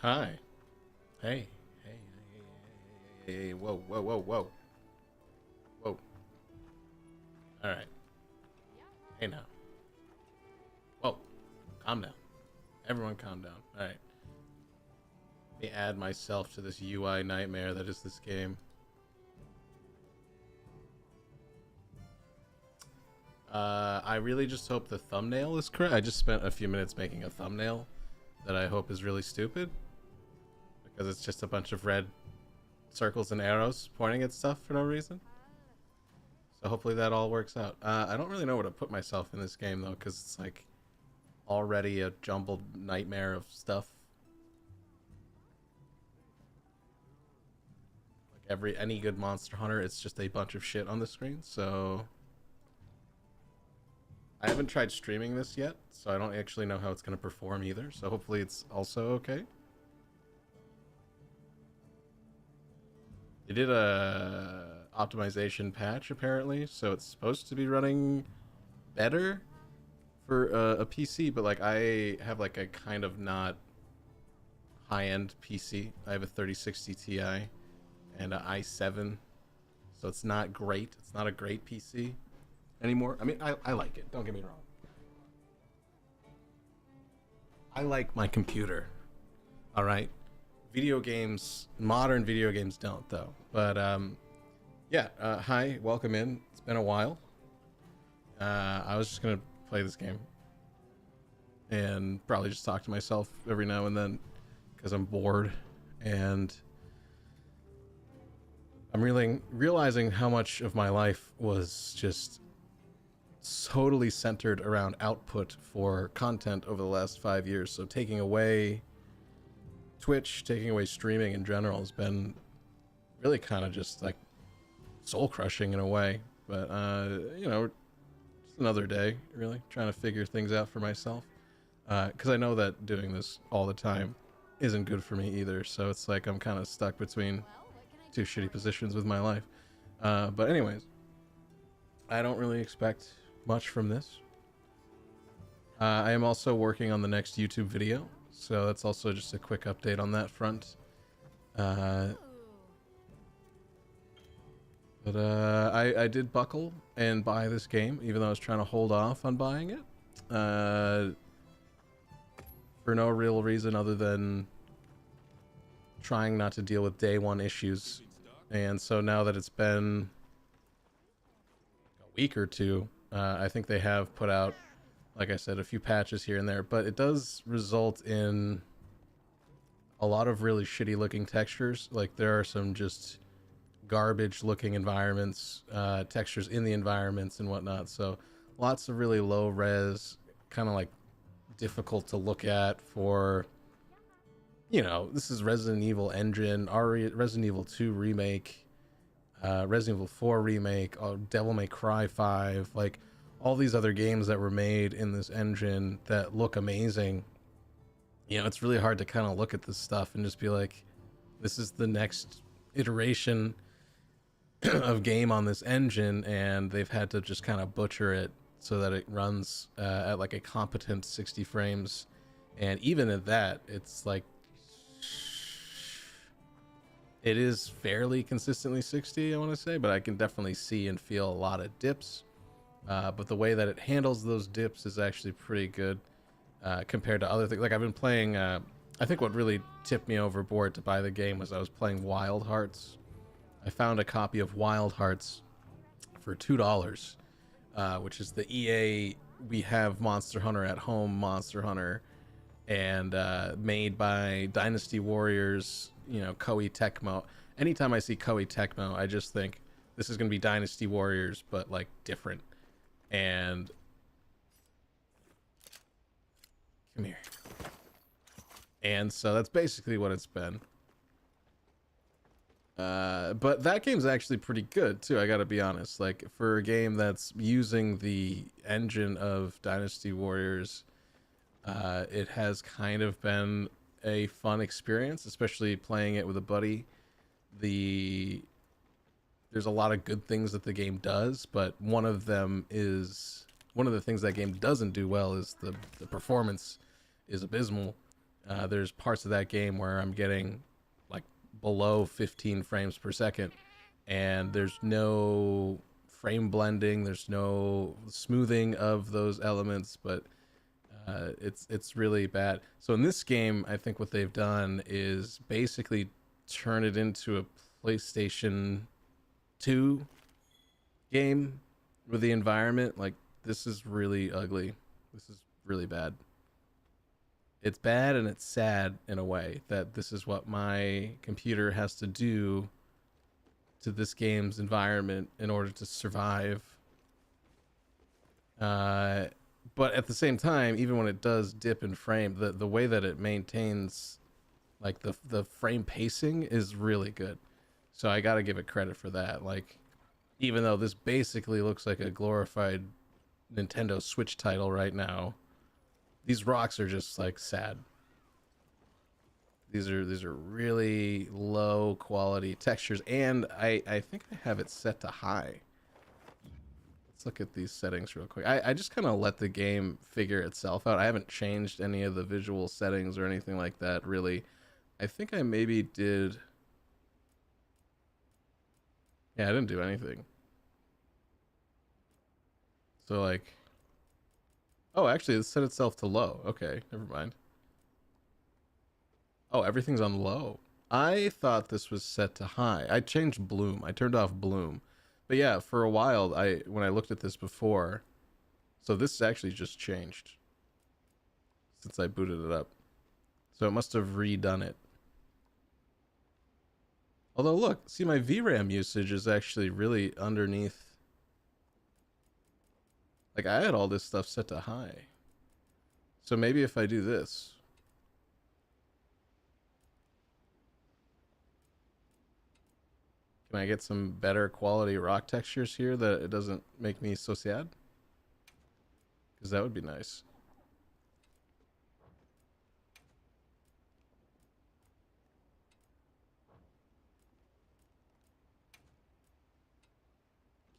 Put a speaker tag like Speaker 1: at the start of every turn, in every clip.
Speaker 1: Hi. Hey. Hey. Hey. Whoa. Whoa. Whoa. Whoa. Whoa. All right. Hey now. Whoa. Calm down. Everyone, calm down. All right. Let me add myself to this UI nightmare that is this game. I really just hope the thumbnail is correct. I just spent a few minutes making a thumbnail that I hope is really stupid because it's just a bunch of red circles and arrows pointing at stuff for no reason. So hopefully that all works out. I don't really know where to put myself in this game though, because it's like already a jumbled nightmare of stuff. Like any good Monster Hunter, it's just a bunch of shit on the screen. So I haven't tried streaming this yet, so I don't actually know how it's going to perform either. So hopefully it's also okay. They did a optimization patch apparently, so it's supposed to be running better for a PC, but like I have like a kind of not high-end PC. I have a 3060 Ti and an i7, so it's not great. It's not a great PC anymore. I mean, I like it. Don't get me wrong. I like my computer. All right. Video games, modern video games don't though. But yeah. Hi, welcome in. It's been a while. I was just gonna play this game and probably just talk to myself every now and then because I'm bored, and I'm really realizing how much of my life was just totally centered around output for content over the last 5 years. So taking away Twitch, taking away streaming in general has been really kind of just like soul crushing in a way. But you know, just another day, really trying to figure things out for myself. Because I know that doing this all the time isn't good for me either. So it's like I'm kind of stuck between two shitty positions with my life. But anyways, I don't really expect much from this. I am also working on the next YouTube video, so that's also just a quick update on that front. I did buckle and buy this game, even though I was trying to hold off on buying it. For no real reason other than trying not to deal with day one issues. And so now that it's been a week or two, I think they have put out, like I said, a few patches here and there, but it does result in a lot of really shitty looking textures. Like there are some just garbage looking environments, textures in the environments and whatnot. So lots of really low res, kind of like difficult to look at for, you know, this is Resident Evil engine, Resident Evil 2 remake, Resident Evil 4 remake, Devil May Cry 5, like all these other games that were made in this engine that look amazing. You know, it's really hard to kind of look at this stuff and just be like, this is the next iteration of game on this engine, and they've had to just kind of butcher it so that it runs at like a competent 60 frames. And even at that, it's like, it is fairly consistently 60, I want to say, but I can definitely see and feel a lot of dips. But the way that it handles those dips is actually pretty good compared to other things. Like I've been playing, I think what really tipped me overboard to buy the game was I was playing Wild Hearts. I found a copy of Wild Hearts for $2, which is the EA We Have Monster Hunter at Home Monster Hunter, and made by Dynasty Warriors, you know, Koei Tecmo. Anytime I see Koei Tecmo, I just think this is going to be Dynasty Warriors, but like different. And come here. And so that's basically what it's been. But that game's actually pretty good too, I gotta be honest. Like for a game that's using the engine of Dynasty Warriors, it has kind of been a fun experience, especially playing it with a buddy. There's a lot of good things that the game does, but one of the things that game doesn't do well is the performance is abysmal. There's parts of that game where I'm getting like below 15 frames per second, and there's no frame blending, there's no smoothing of those elements, but it's really bad. So in this game, I think what they've done is basically turn it into a PlayStation 2 game with the environment. Like, this is really ugly. This is really bad. It's bad and it's sad in a way that this is what my computer has to do to this game's environment in order to survive. But at the same time, even when it does dip in frame, the way that it maintains like the frame pacing is really good. So I gotta give it credit for that. Like, even though this basically looks like a glorified Nintendo Switch title right now, these rocks are just like sad. These are really low quality textures, and I think I have it set to high. Let's look at these settings real quick. I just kind of let the game figure itself out. I haven't changed any of the visual settings or anything like that, really. I think I maybe did... Yeah, I didn't do anything. So, like... Oh, actually, it set itself to low. Okay, never mind. Oh, everything's on low. I thought this was set to high. I changed bloom. I turned off bloom. But yeah, for a while, when I looked at this before, so this actually just changed since I booted it up. So it must have redone it. Although, look, see, my VRAM usage is actually really underneath. Like, I had all this stuff set to high. So maybe if I do this. Can I get some better quality rock textures here that it doesn't make me so sad? Because that would be nice.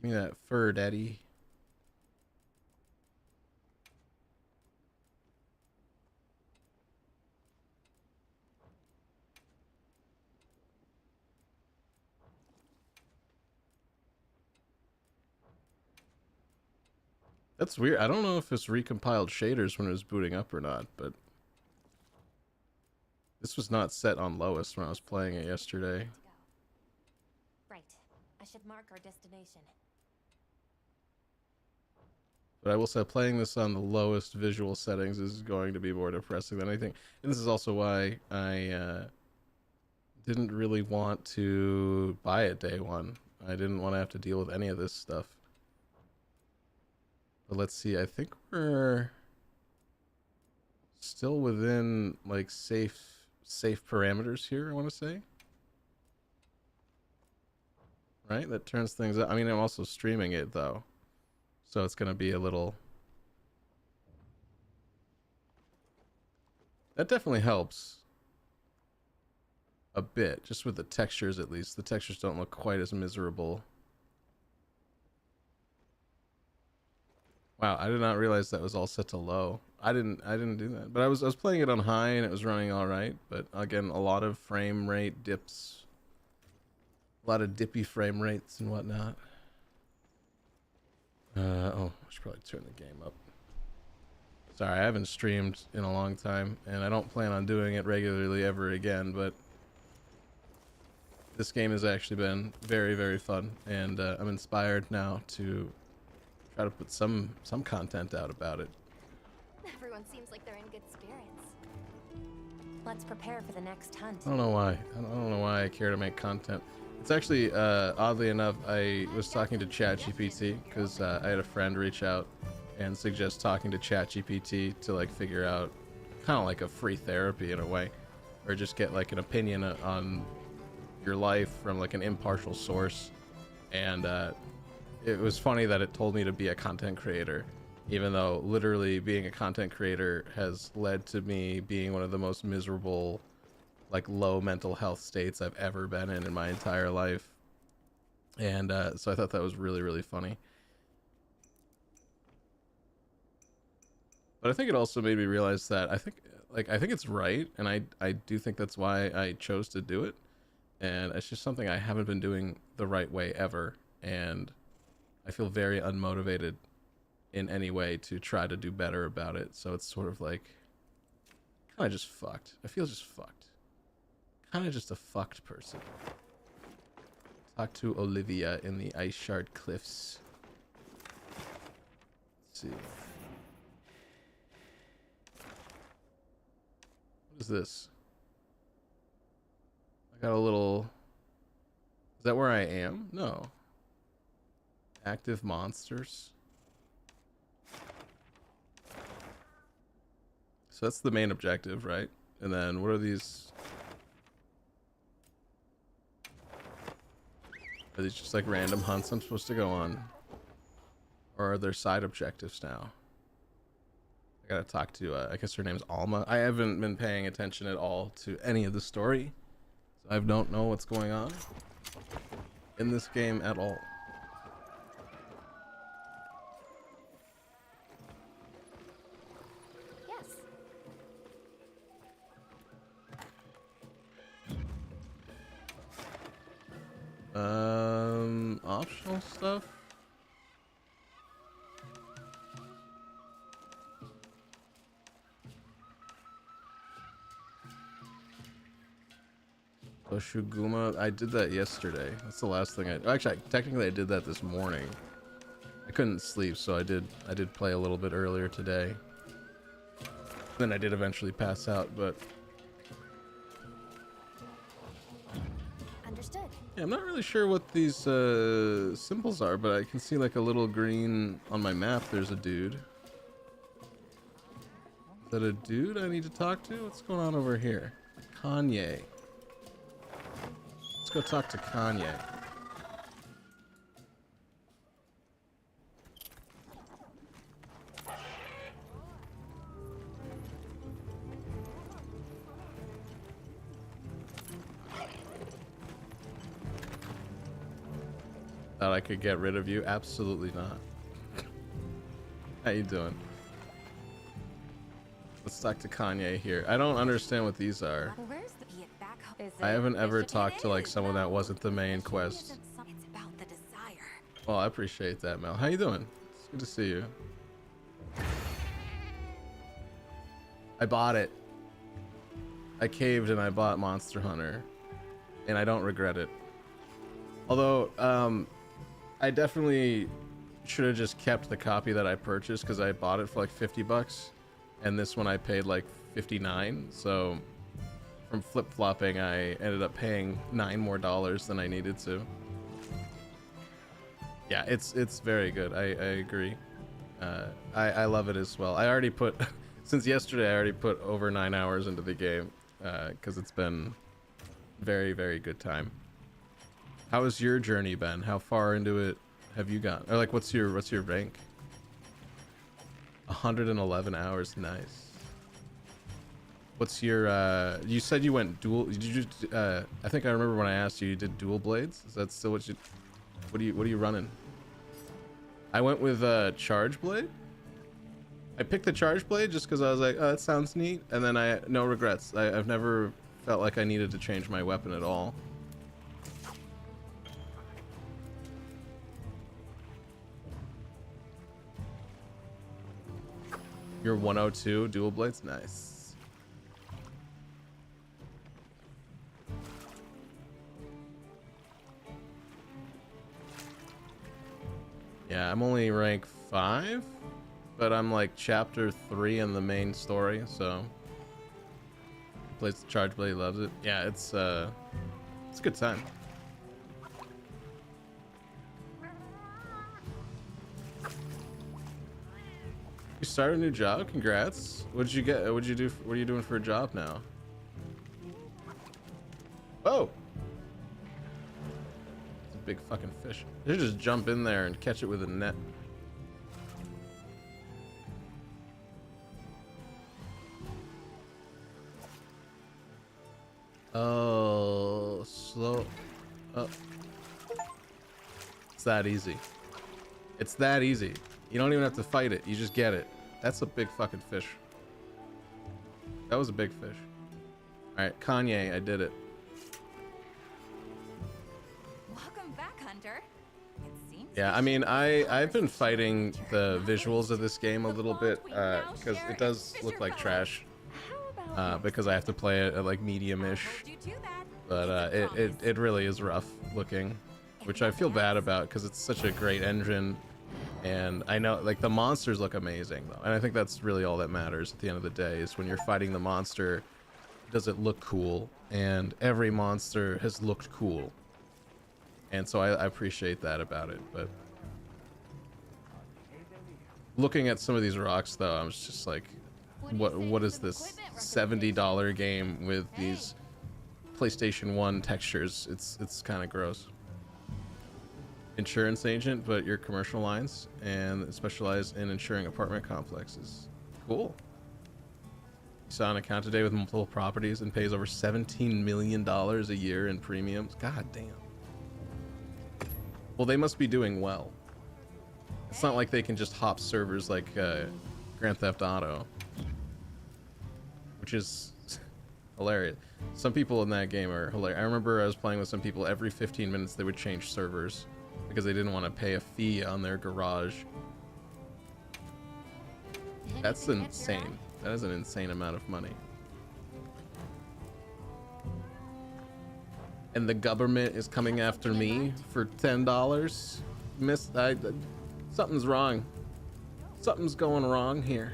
Speaker 1: Give me that fur, daddy. That's weird. I don't know if it's recompiled shaders when it was booting up or not, but this was not set on lowest when I was playing it yesterday.
Speaker 2: Right. I should mark our destination.
Speaker 1: But I will say playing this on the lowest visual settings is going to be more depressing than anything. And this is also why I didn't really want to buy it day one. I didn't want to have to deal with any of this stuff. But let's see, I think we're still within like safe parameters here, I want to say. Right? That turns things up. I mean, I'm also streaming it though. So it's going to be a little... That definitely helps a bit, just with the textures at least. The textures don't look quite as miserable. Wow, I did not realize that was all set to low. I didn't do that. But I was playing it on high and it was running all right, but again, a lot of frame rate dips. A lot of dippy frame rates and whatnot. Oh, I should probably turn the game up. Sorry, I haven't streamed in a long time, and I don't plan on doing it regularly ever again, but this game has actually been very, very fun, and I'm inspired now to try to put some content out about it.
Speaker 2: Everyone seems like they're in good spirits. Let's prepare for the next hunt.
Speaker 1: I don't know why. I don't know why I care to make content. It's actually, oddly enough, I was talking to ChatGPT because I had a friend reach out and suggest talking to ChatGPT to like figure out kind of like a free therapy in a way, or just get like an opinion on your life from like an impartial source. And it was funny that it told me to be a content creator, even though literally being a content creator has led to me being one of the most miserable, like low mental health states I've ever been in my entire life. And so I thought that was really, really funny. But I think it also made me realize that I think like, I think it's right, and I do think that's why I chose to do it, and it's just something I haven't been doing the right way ever, and I feel very unmotivated in any way to try to do better about it. So it's sort of like kind of just fucked. I feel just fucked. Kind of just a fucked person. Talk to Olivia in the Ice Shard Cliffs. Let's see. What is this? I got a little... Is that where I am? No. Active monsters. So that's the main objective, right? And then what are these? Are these just like random hunts I'm supposed to go on? Or are there side objectives now? I gotta talk to, I guess her name's Alma. I haven't been paying attention at all to any of the story. So I don't know what's going on in this game at all. Optional stuff? Oshuguma, I did that yesterday. That's the last thing actually, technically I did that this morning. I couldn't sleep, so I did play a little bit earlier today. Then I did eventually pass out, but yeah, I'm not really sure what these symbols are, but I can see like a little green on my map. There's a dude. Is that a dude I need to talk to? What's going on over here? Kanye. Let's go talk to Kanye. Thought I could get rid of you? Absolutely not. How you doing? Let's talk to Kanye here. I don't understand what these are. I haven't ever talked to like someone that wasn't the main quest. Well, I appreciate that, Mel. How you doing? It's good to see you. I bought it. I caved and I bought Monster Hunter, and I don't regret it. Although, I definitely should have just kept the copy that I purchased because I bought it for like 50 bucks, and this one I paid like 59. So from flip-flopping, I ended up paying $9 more than I needed to. Yeah, it's very good. I agree. I love it as well. I already put since yesterday. I already put over 9 hours into the game because it's been very, very good time. How has your journey been? How far into it have you gotten? Or like, what's your rank? 111 hours. Nice. What's your? You said you went dual. Did you? I think I remember when I asked you. You did dual blades. Is that still what you? What are you running? I went with charge blade. I picked the charge blade just because I was like, oh, that sounds neat, and then no regrets. I've never felt like I needed to change my weapon at all. You're 102 dual blades, nice. Yeah, I'm only rank 5, but I'm like chapter 3 in the main story, so plays the charge blade, loves it. Yeah, it's a good time. You started a new job? Congrats. What did you get? What did you do? What are you doing for a job now? Oh! It's a big fucking fish. You should just jump in there and catch it with a net. Oh, slow. Oh. It's that easy. It's that easy. You don't even have to fight it. You just get it. That's a big fucking fish. That was a big fish. All right, Kanye, I did it.
Speaker 3: Welcome back, Hunter. It seems
Speaker 1: Yeah, I mean, I've been fighting the visuals of this game a little bit because it does look like trash because I have to play it at like medium-ish, but it really is rough looking, which I feel bad about because it's such a great engine, and I know like the monsters look amazing though, and I think that's really all that matters at the end of the day is when you're fighting the monster, does it look cool? And every monster has looked cool. And so I appreciate that about it, but looking at some of these rocks though, I was just like, what is this $70 game with these PlayStation 1 textures? It's kind of gross. Insurance agent, but your commercial lines and specialize in insuring apartment complexes. Cool. You saw an account today with multiple properties and pays over $17 million a year in premiums. God damn. Well, they must be doing well. It's not like they can just hop servers like Grand Theft Auto, which is hilarious. Some people in that game are hilarious. I remember I was playing with some people, every 15 minutes they would change servers because they didn't want to pay a fee on their garage. That's insane. That is an insane amount of money. And the government is coming after me for $10. Something's wrong. Something's going wrong here.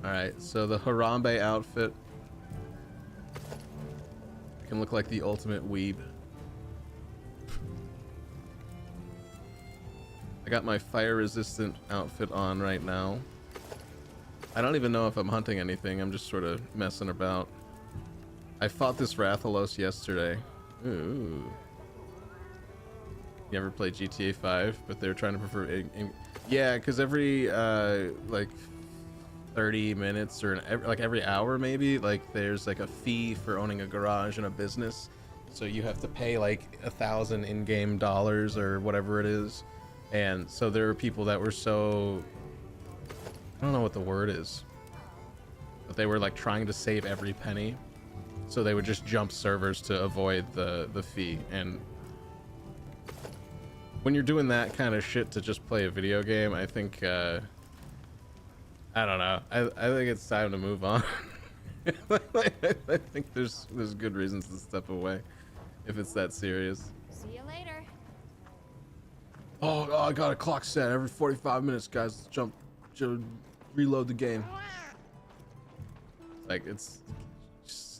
Speaker 1: Alright, so the Harambe outfit can look like the ultimate weeb. I got my fire resistant outfit on right now. I don't even know if I'm hunting anything, I'm just sort of messing about. I fought this Rathalos yesterday. Ooh. You ever played GTA 5? But they're trying to prefer... Yeah, because every, like, 30 minutes or every hour maybe, like, there's, like, a fee for owning a garage and a business. So you have to pay, like, 1,000 in-game dollars or whatever it is. And so there were people that were so... I don't know what the word is. But they were, like, trying to save every penny. So they would just jump servers to avoid the fee. And when you're doing that kind of shit to just play a video game, I think I don't know. I think it's time to move on. I think there's good reasons to step away if it's that serious.
Speaker 2: See you later.
Speaker 1: Oh, I got a clock set every 45 minutes, guys. Let's reload the game. Like it's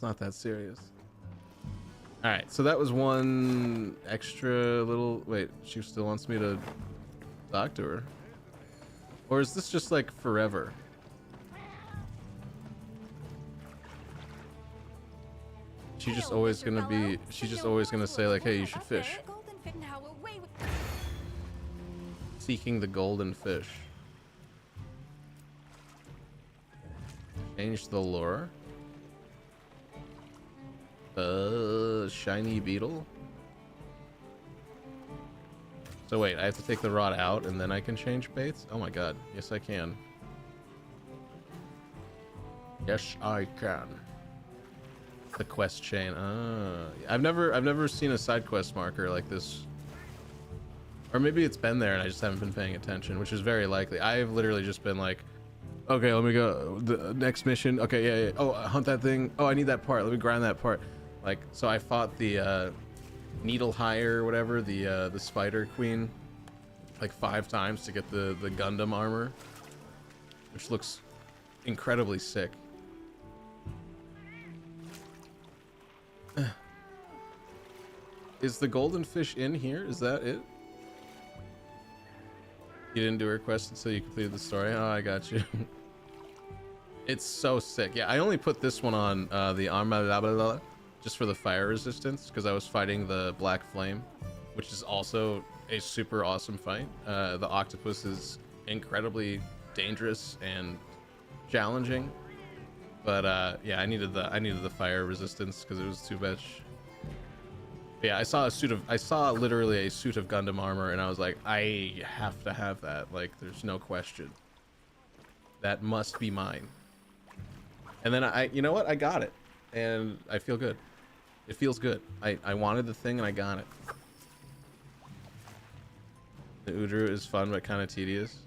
Speaker 1: not that serious. All right, so that was one extra little... Wait, she still wants me to talk to her, or is this just like forever? She's just always gonna be... She's just always gonna say like, hey, you should fish. Seeking the golden fish. Change the lure. Shiny beetle. So wait, I have to take the rod out and then I can change baits? Oh my god. Yes, I can. Yes, I can. The quest chain. I've never seen a side quest marker like this. Or maybe it's been there and I just haven't been paying attention, which is very likely. I've literally just been like, okay, let me go. The next mission. Okay, yeah. Oh, hunt that thing. Oh, I need that part. Let me grind that part. Like, so I fought the Needle Hire or whatever, the Spider Queen, like 5 times to get the Gundam armor, which looks incredibly sick. Is the golden fish in here? Is that it? You didn't do a quest until you completed the story. Oh, I got you. It's so sick. Yeah, I only put this one on the Arma just for the fire resistance because I was fighting the Black Flame, which is also a super awesome fight. The octopus is incredibly dangerous and challenging, but yeah, I needed the fire resistance because it was too much. But yeah, I saw literally a suit of Gundam armor, and I was like, I have to have that. Like, there's no question. That must be mine. And then you know what? I got it. And I feel good. It feels good. I wanted the thing and I got it. The Udru is fun, but kind of tedious.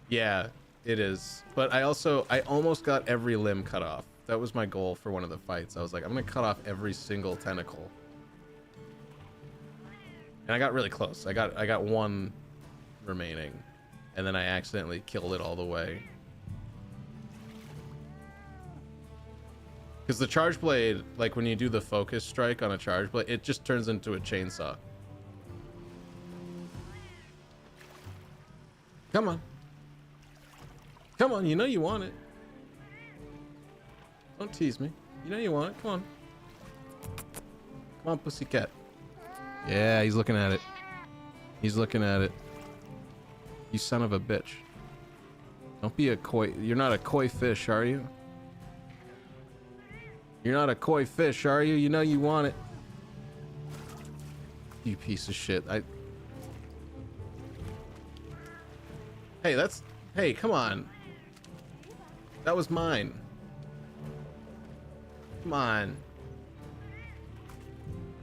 Speaker 1: Yeah, it is. But I almost got every limb cut off. That was my goal for one of the fights. I was like, I'm gonna cut off every single tentacle. And I got really close. I got one remaining. And then I accidentally killed it all the way. Because the charge blade, like when you do the focus strike on a charge blade, it just turns into a chainsaw. Come on. Come on, you know you want it. Don't tease me. You know you want it. Come on. Come on, pussycat. Yeah, he's looking at it. He's looking at it. You son of a bitch. Don't be a koi. You're not a koi fish, are you? You're not a koi fish, are you? You know you want it. You piece of shit. Hey, hey, come on. That was mine. Come on.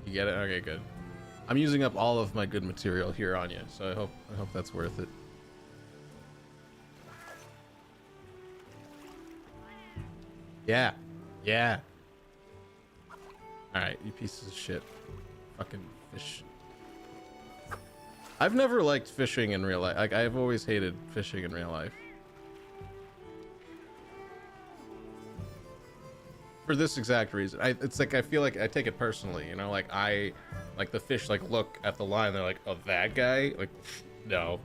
Speaker 1: You get it? Okay, good. I'm using up all of my good material here on you, so I hope that's worth it. Yeah. Yeah. Alright, you pieces of shit. Fucking fish. I've never liked fishing in real life. Like, I've always hated fishing in real life. For this exact reason. It's like, I feel like I take it personally, you know? Like, the fish, like, look at the line, they're like, oh, that guy? Like, no.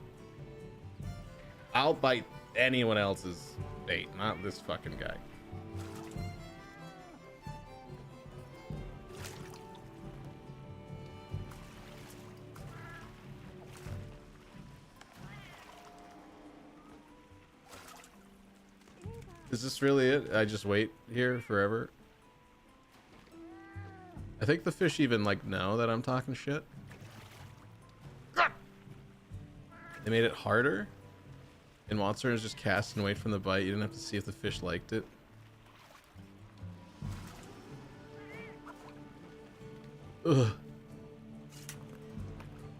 Speaker 1: I'll bite anyone else's bait, not this fucking guy. Is this really it? I just wait here forever? I think the fish even, like, know that I'm talking shit. They made it harder? In Monster is just cast and wait from the bite. You didn't have to see if the fish liked it. Ugh.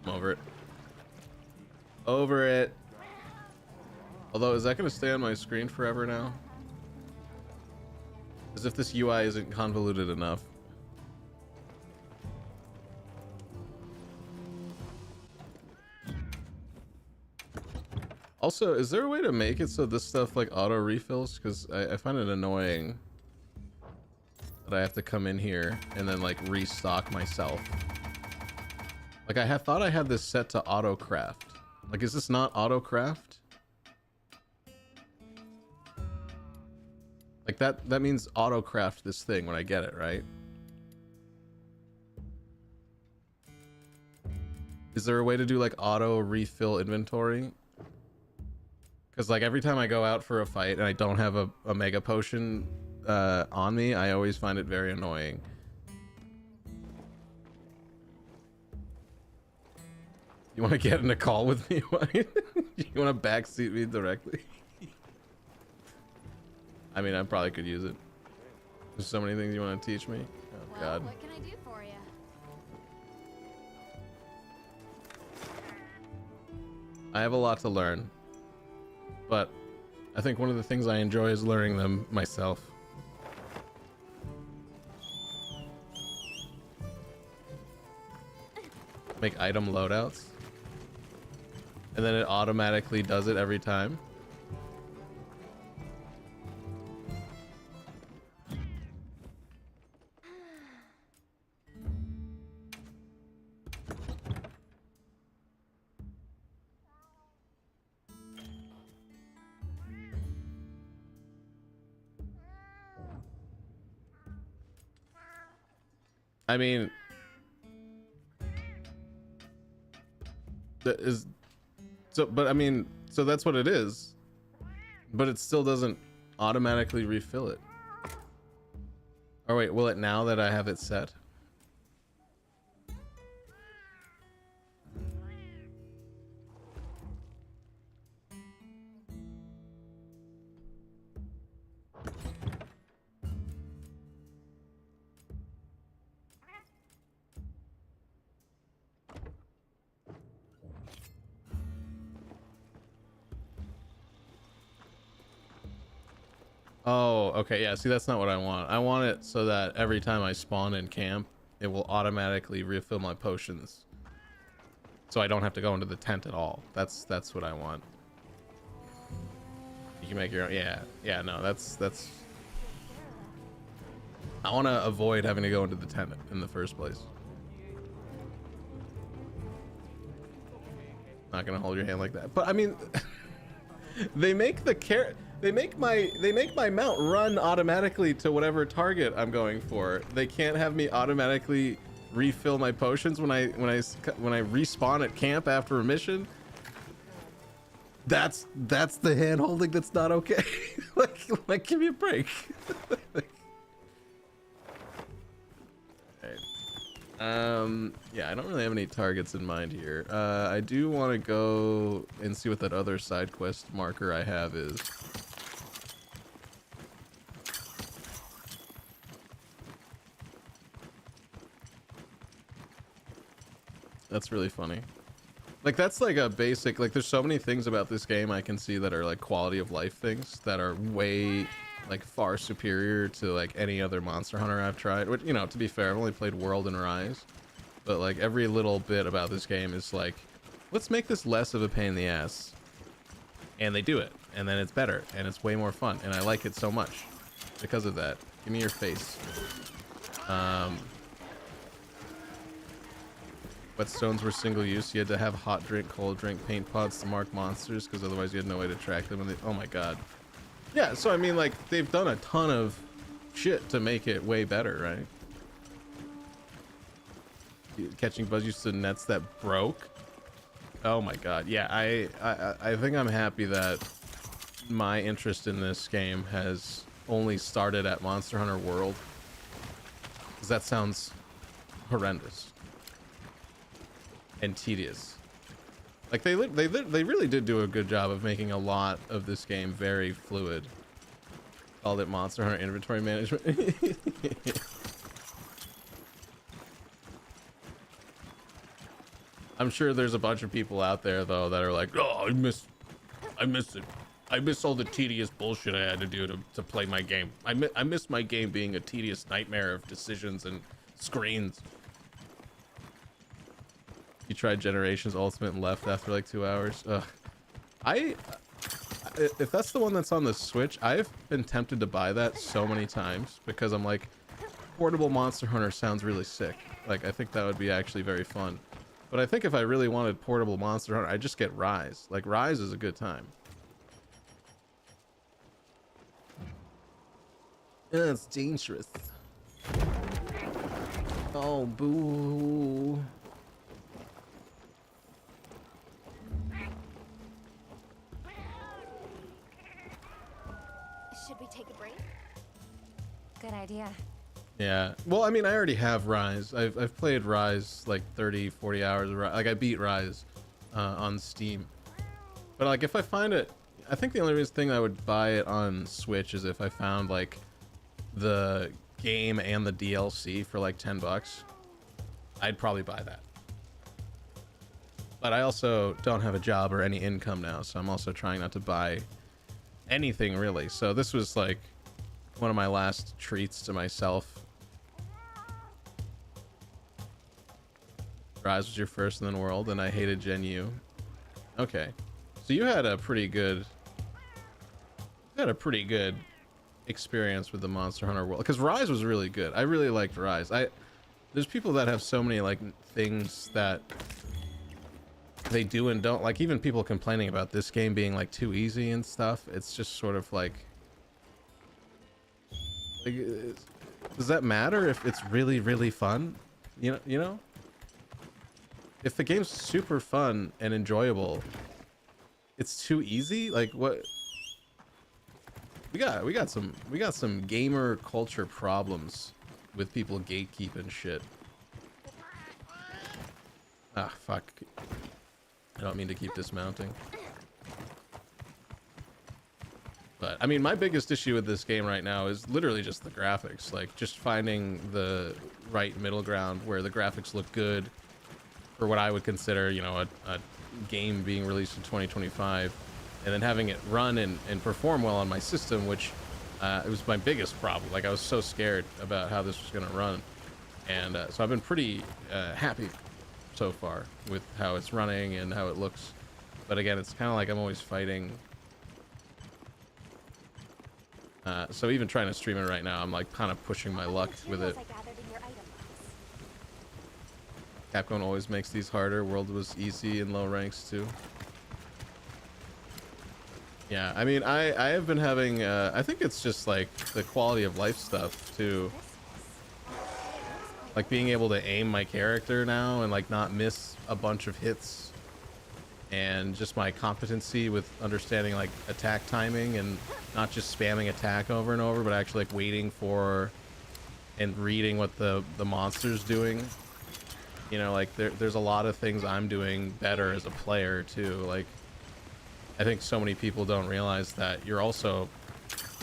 Speaker 1: I'm over it. Over it. Although, is that going to stay on my screen forever now? As if this UI isn't convoluted enough. Also, is there a way to make it so this stuff like auto refills? Because I find it annoying that I have to come in here and then like restock myself. Like I thought I had this set to auto craft. Like, is this not auto craft? Like that means auto craft this thing when I get it, right? Is there a way to do like auto refill inventory? Because like every time I go out for a fight and I don't have a mega potion on me, I always find it very annoying. You want to get in a call with me? You want to backseat me directly? I mean, I probably could use it. There's so many things you want to teach me. Oh,
Speaker 3: Well,
Speaker 1: God.
Speaker 3: what can I do for you?
Speaker 1: I have a lot to learn. But I think one of the things I enjoy is learning them myself. Make item loadouts. And then it automatically does it every time. I mean, that is so, but I mean, so that's what it is, but it still doesn't automatically refill it. Or wait, will it now that I have it set? Oh, okay, yeah, see, that's not what I want. I want it so that every time I spawn in camp, it will automatically refill my potions. So I don't have to go into the tent at all. That's what I want. You can make your own, yeah, no, that's... I want to avoid having to go into the tent in the first place. Not gonna hold your hand like that, but I mean, they make my mount run automatically to whatever target I'm going for. They can't have me automatically refill my potions when I respawn at camp after a mission. That's the hand holding that's not okay. like give me a break. Yeah, I don't really have any targets in mind here. I do want to go and see what that other side quest marker I have is. That's really funny. Like, that's like a basic, like, there's so many things about this game I can see that are like quality of life things that are way, like, far superior to like any other Monster Hunter I've tried. Which, you know, to be fair, I've only played World and Rise, but like every little bit about this game is like, let's make this less of a pain in the ass, and they do it, and then it's better, and it's way more fun, and I like it so much because of that. Give me your face. Whetstones were single use. You had to have hot drink, cold drink, paint pots to mark monsters, because otherwise you had no way to track them. And oh my god. Yeah, so I mean, like, they've done a ton of shit to make it way better, right? Catching buzz used to nets that broke. Oh my god. Yeah, I think I'm happy that my interest in this game has only started at Monster Hunter World, because that sounds horrendous and tedious. Like, they really did do a good job of making a lot of this game very fluid. Called it Monster Hunter Inventory Management. I'm sure there's a bunch of people out there though that are like, oh, I miss it. I miss all the tedious bullshit I had to do to play my game. I miss my game being a tedious nightmare of decisions and screens. You tried Generations Ultimate and left after like 2 hours. Ugh. If that's the one that's on the Switch, I've been tempted to buy that so many times because I'm like, portable Monster Hunter sounds really sick. Like, I think that would be actually very fun. But I think if I really wanted portable Monster Hunter, I'd just get Rise. Like, Rise is a good time. Yeah, it's dangerous. Oh, boo.
Speaker 2: Should we take a break?
Speaker 3: Good idea.
Speaker 1: Yeah. Well, I mean, I already have Rise. I've played Rise like 30, 40 hours. Like, I beat Rise on Steam. But like, if I find it, I think the only thing I would buy it on Switch is if I found like the game and the DLC for like $10. I'd probably buy that. But I also don't have a job or any income now, so I'm also trying not to buy anything really. So this was like one of my last treats to myself. Rise was your first in the world, and I hated Gen U. Okay, so you had a pretty good experience with the Monster Hunter world, because Rise was really good. I really liked Rise. There's people that have so many like things that they do and don't like, even people complaining about this game being like too easy and stuff. It's just sort of like does that matter if it's really, really fun? You know? If the game's super fun and enjoyable, it's too easy? Like, what? We got some gamer culture problems with people gatekeeping shit. Ah, fuck. I don't mean to keep dismounting. But, I mean, my biggest issue with this game right now is literally just the graphics. Like, just finding the right middle ground where the graphics look good for what I would consider, you know, a game being released in 2025, and then having it run and perform well on my system, which It was my biggest problem. Like I was so scared about how this was going to run. And so I've been pretty happy so far with how it's running and how it looks. But again, it's kind of like I'm always fighting. So even trying to stream it right now, I'm like kind of pushing my luck with it. Capcom always makes these harder. World was easy in low ranks too. Yeah, I mean, I have been having, I think it's just like the quality of life stuff too. Like being able to aim my character now and like not miss a bunch of hits, and just my competency with understanding like attack timing and not just spamming attack over and over, but actually like waiting for and reading what the monster's doing. You know, like there's a lot of things I'm doing better as a player too. Like I think so many people don't realize that you're also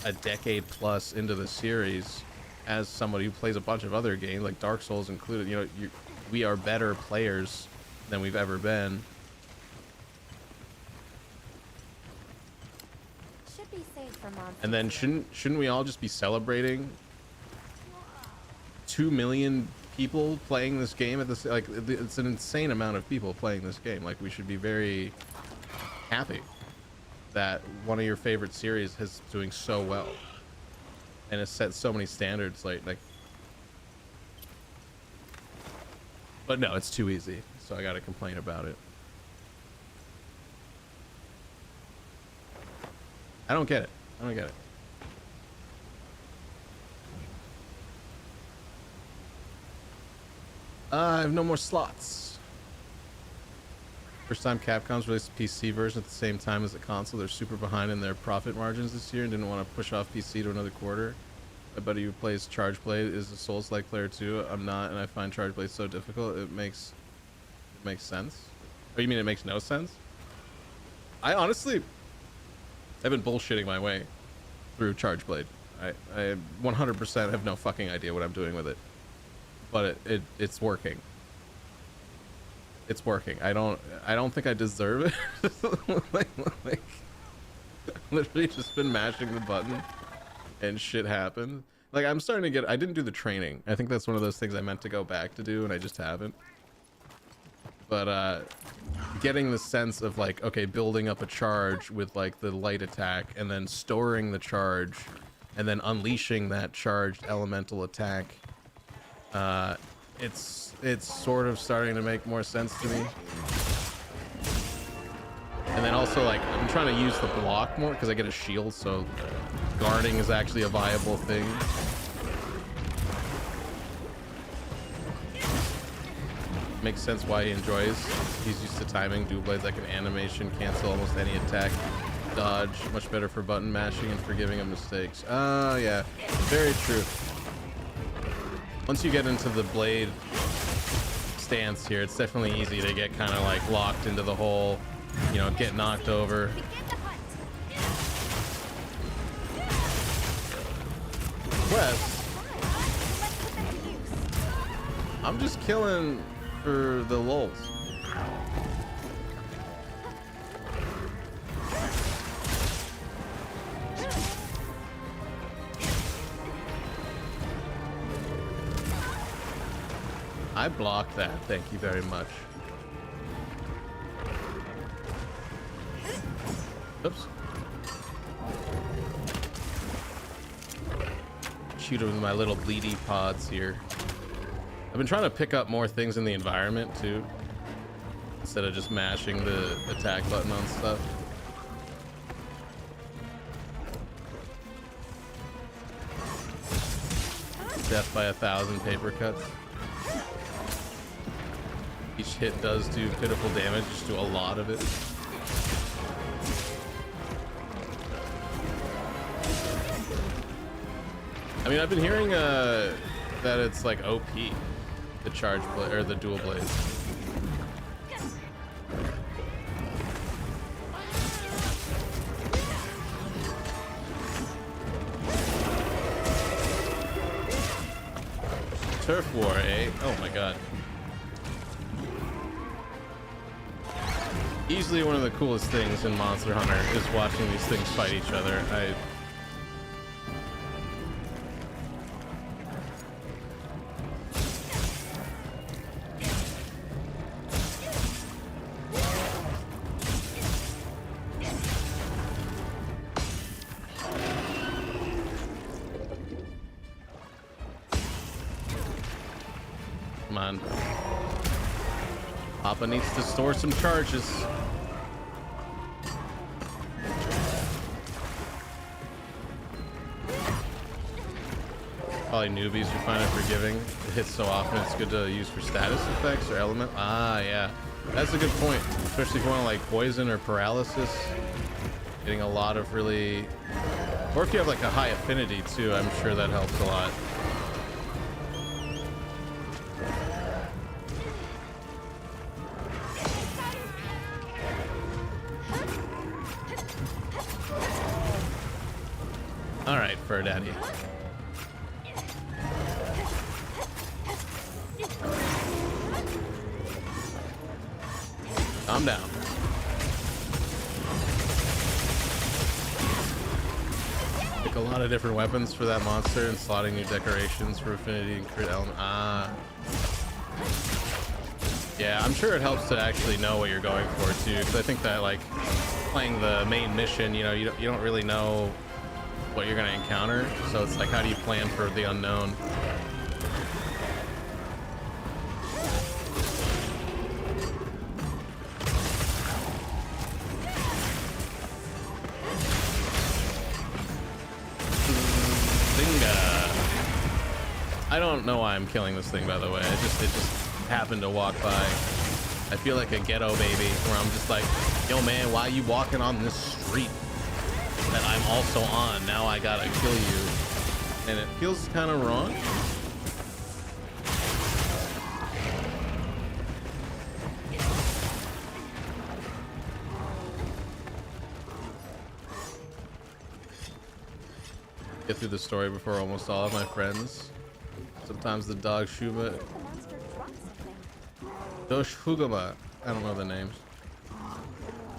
Speaker 1: a decade plus into the series as somebody who plays a bunch of other games, like Dark Souls included. You know, we are better players than we've ever been.
Speaker 2: Should be safe for monsters.
Speaker 1: And then shouldn't we all just be celebrating 2 million people playing this game at this? Like, it's an insane amount of people playing this game. Like, we should be very happy that one of your favorite series is doing so well and has set so many standards. Like, but no, it's too easy, so I gotta complain about it. I don't get it. I don't get it. I have no more slots. First time Capcom's released a PC version at the same time as the console. They're super behind in their profit margins this year and didn't want to push off PC to another quarter. My buddy who plays Charge Blade is a Souls-like player too. I'm not, and I find Charge Blade so difficult. It makes sense. Oh, you mean it makes no sense? I honestly, I've been bullshitting my way through Charge Blade. I 100% have no fucking idea what I'm doing with it, but it's working. It's working. I don't think I deserve it. like, literally just been mashing the button and shit happened. Like, I'm starting to get, I didn't do the training. I think that's one of those things I meant to go back to do and I just haven't. But getting the sense of like, okay, building up a charge with like the light attack and then storing the charge and then unleashing that charged elemental attack, it's sort of starting to make more sense to me. And then also, like, I'm trying to use the block more because I get a shield, so guarding is actually a viable thing. Makes sense why he enjoys. He's used to timing dual blades like an animation, cancel almost any attack, dodge, much better for button mashing and forgiving of mistakes. Oh yeah, very true. Once you get into the blade stance here, it's definitely easy to get kind of like locked into the hole, you know, get knocked over. Quest. I'm just killing for the lulz. I blocked that, thank you very much. Oops. Shoot him with my little bleedy pods here. I've been trying to pick up more things in the environment too, instead of just mashing the attack button on stuff. Death by 1,000 paper cuts. Each hit does do pitiful damage, just do a lot of it. I mean, I've been hearing that it's like OP, the charge blade or the dual blades. Turf war, eh? Oh my god. Easily one of the coolest things in Monster Hunter is watching these things fight each other. Come on. Papa needs to store some charges. Probably newbies who find it forgiving. It hits so often it's good to use for status effects or element. Ah, yeah. That's a good point. Especially if you want to like poison or paralysis. Getting a lot of really... Or if you have like a high affinity too, I'm sure that helps a lot. All right, Fur Daddy. Calm down. Pick a lot of different weapons for that monster and slotting new decorations for affinity and crit element. Ah. Yeah, I'm sure it helps to actually know what you're going for too, because I think that like playing the main mission, you know, you don't really know what you're gonna encounter, so it's like, how do you plan for the unknown? I don't know why I'm killing this thing, by the way. It just happened to walk by. I feel like a ghetto baby, where I'm just like, yo man, why are you walking on this street that I'm also on? Now I gotta kill you. And it feels kind of wrong. Get through the story before almost all of my friends. Sometimes the dog Shuba. Dosh Hugama. I don't know the names.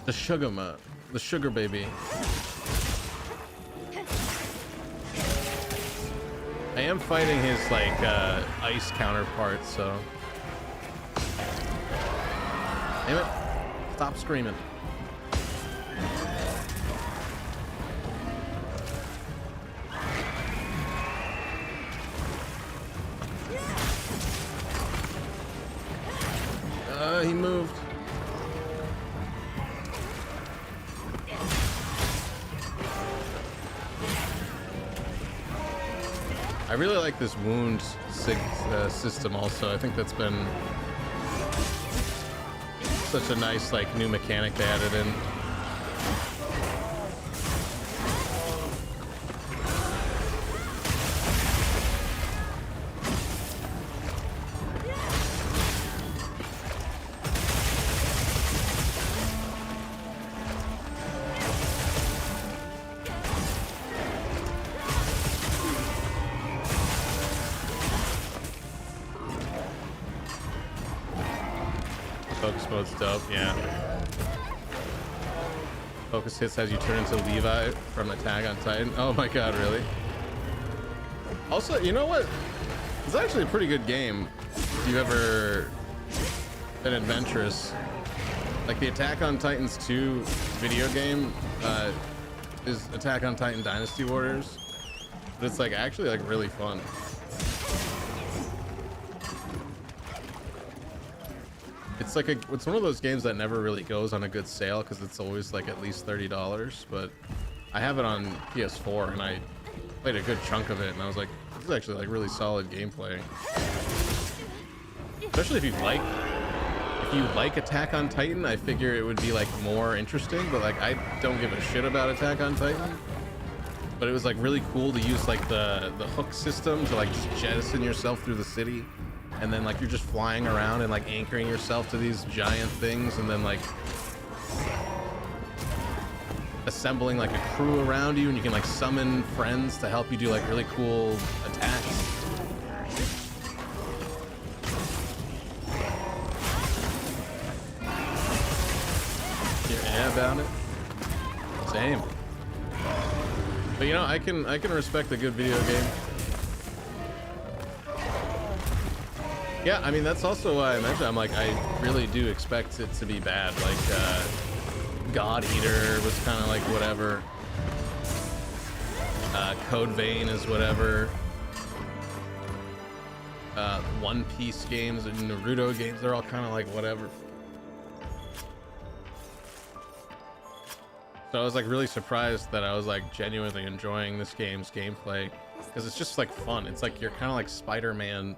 Speaker 1: The Sugama. The sugar baby. I am fighting his like ice counterpart, so. Damn it. Stop screaming. He moved. I really like this wound system also. I think that's been such a nice like new mechanic they added in. Focus mode's dope, yeah. Focus hits as you turn into Levi from Attack on Titan. Oh my god, really? Also, you know what? It's actually a pretty good game if you've ever been adventurous. Like the Attack on Titans 2 video game is Attack on Titan Dynasty Warriors. But it's like actually like really fun. It's like it's one of those games that never really goes on a good sale because it's always like at least $30, but I have it on PS4 and I played a good chunk of it and I was like, this is actually like really solid gameplay. Especially if you like Attack on Titan, I figure it would be like more interesting, but like I don't give a shit about Attack on Titan. But it was like really cool to use like the hook system to like just jettison yourself through the city. And then like you're just flying around and like anchoring yourself to these giant things and then like assembling like a crew around you, and you can like summon friends to help you do like really cool attacks. Yeah, about it. Same. But you know, I can respect a good video game. Yeah, I mean, that's also why I mentioned, I'm like, I really do expect it to be bad. Like, God Eater was kind of like whatever. Code Vein is whatever. One Piece games and Naruto games, they're all kind of like whatever. So I was like really surprised that I was like genuinely enjoying this game's gameplay, because it's just like fun. It's like you're kind of like Spider-Man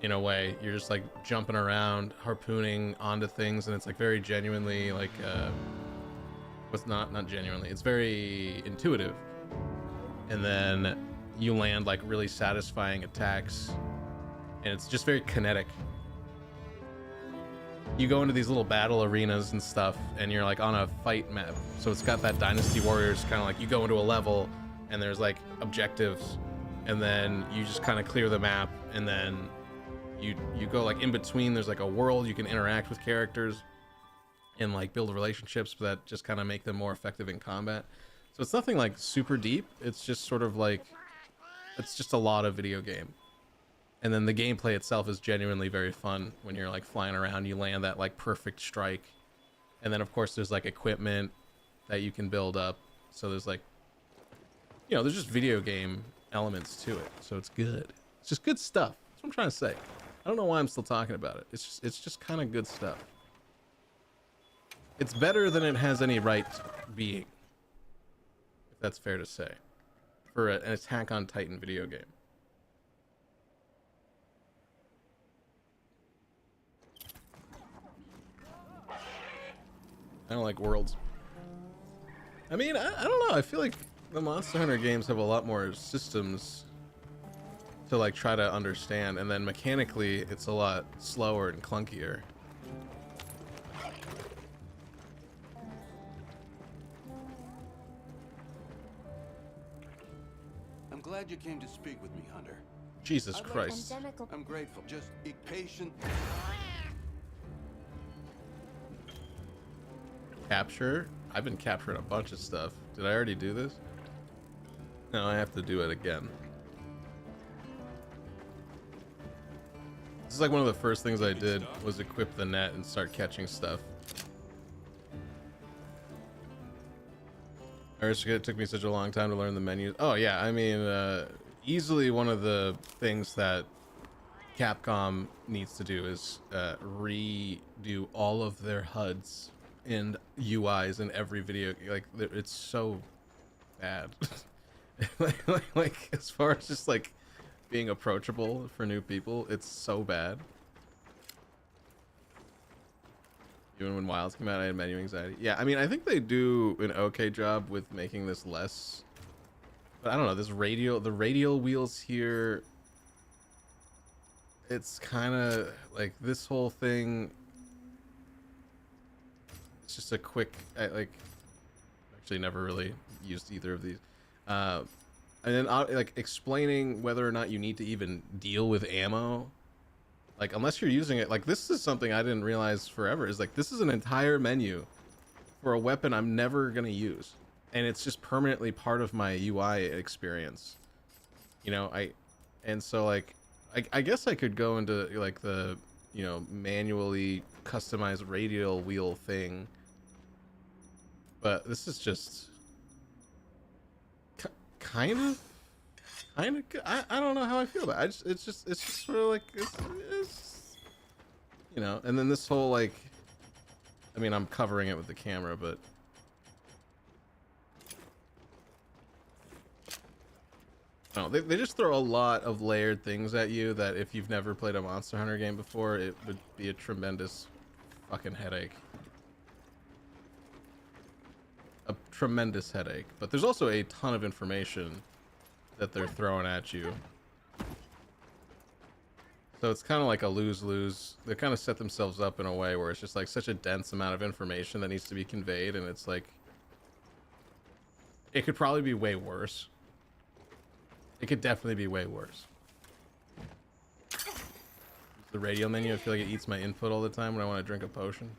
Speaker 1: in a way. You're just like jumping around, harpooning onto things, and it's like very genuinely like what's not genuinely, it's very intuitive. And then you land like really satisfying attacks, and it's just very kinetic. You go into these little battle arenas and stuff, and you're like on a fight map, so it's got that Dynasty Warriors kind of like, you go into a level and there's like objectives, and then you just kind of clear the map, and then you go like in between, there's like a world, you can interact with characters and like build relationships that just kind of make them more effective in combat. So it's nothing like super deep, it's just sort of like, it's just a lot of video game. And then the gameplay itself is genuinely very fun. When you're like flying around, you land that like perfect strike. And then of course there's like equipment that you can build up. So there's like, you know, there's just video game elements to it. So it's good. It's just good stuff. That's what I'm trying to say. I don't know why I'm still talking about it. It's just kind of good stuff. It's better than it has any right being, if that's fair to say, for an Attack on Titan video game. I don't like worlds. I mean, I don't know. I feel like the Monster Hunter games have a lot more systems to like try to understand, and then mechanically it's a lot slower and clunkier.
Speaker 4: I'm glad you came to speak with me, Hunter.
Speaker 1: Jesus Christ.
Speaker 4: I'm grateful. Just be patient.
Speaker 1: Capture? I've been capturing a bunch of stuff. Did I already do this? No, I have to do it again. This is like one of the first things I did was equip the net and start catching stuff. It took me such a long time to learn the menus. Oh yeah, I mean, easily one of the things that Capcom needs to do is redo all of their HUDs and UIs in every video. Like, it's so bad. like as far as just like being approachable for new people, it's so bad. Even when Wilds came out, I had menu anxiety. Yeah, I mean, I think they do an okay job with making this less, but I don't know, this radial, the radial wheels here, it's kind of like this whole thing. It's just a quick, like, actually never really used either of these. And then like explaining whether or not you need to even deal with ammo. Like, unless you're using it, like, this is something I didn't realize forever, is like, this is an entire menu for a weapon I'm never gonna use. And it's just permanently part of my UI experience. You know, and so like, I guess I could go into like the, you know, manually customized radial wheel thing. But this is just kind of, I don't know how I feel about it. It's just sort of like, it's, you know, and then this whole like, I mean, I'm covering it with the camera, but no, they just throw a lot of layered things at you that if you've never played a Monster Hunter game before, it would be a tremendous fucking headache. A tremendous headache. But there's also a ton of information that they're throwing at you. So it's kind of like a lose-lose. They kind of set themselves up in a way where it's just like such a dense amount of information that needs to be conveyed, and it's like, it could probably be way worse. It could definitely be way worse. The radial menu, I feel like it eats my input all the time when I want to drink a potion.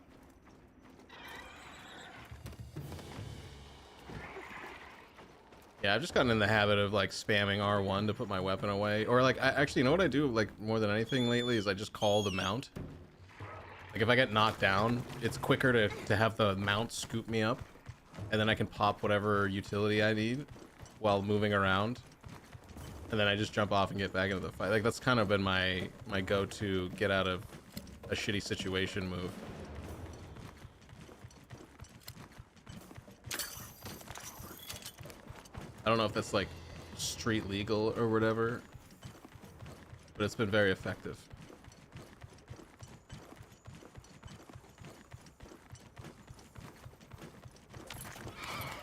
Speaker 1: Yeah, I've just gotten in the habit of like spamming R1 to put my weapon away. Or like, actually, you know what I do like more than anything lately is I just call the mount. Like if I get knocked down, it's quicker to have the mount scoop me up, and then I can pop whatever utility I need while moving around. and then I just jump off and get back into the fight. Like that's kind of been my go-to get out of a shitty situation move. I don't know if that's like street legal or whatever, but it's been very effective.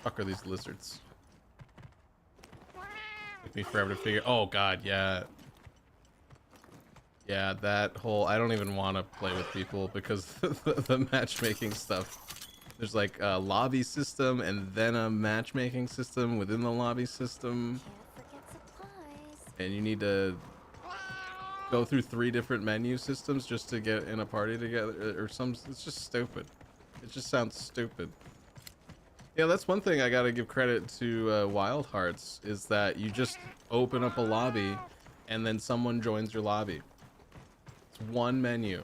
Speaker 1: Fuck are these lizards? Took me forever to figure. Oh god, yeah. Yeah, that whole, I don't even want to play with people because the matchmaking stuff. There's like a lobby system and then a matchmaking system within the lobby system.
Speaker 2: Can't forget supplies.
Speaker 1: And you need to go through 3 different menu systems just to get in a party together or some. It's just stupid. It just sounds stupid. Yeah, that's one thing I gotta give credit to Wild Hearts is that you just open up a lobby and then someone joins your lobby. It's one menu.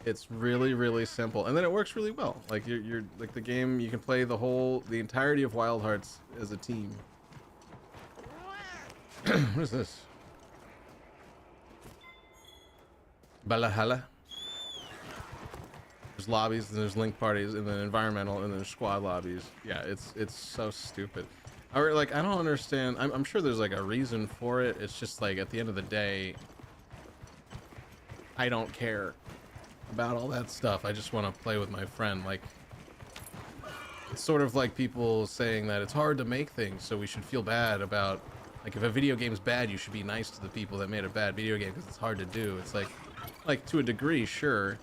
Speaker 1: It's really, really simple, and then it works really well. Like you're like the game, you can play the entirety of Wild Hearts as a team. What is this? Valhalla. There's lobbies, and there's link parties, and then environmental, and then there's squad lobbies. Yeah, it's so stupid. Or like I don't understand. I'm sure there's like a reason for it. It's just like at the end of the day, I don't care about all that stuff. I just want to play with my friend. Like it's sort of like people saying that it's hard to make things, so we should feel bad about like if a video game's bad, you should be nice to the people that made a bad video game because it's hard to do. It's like to a degree, sure,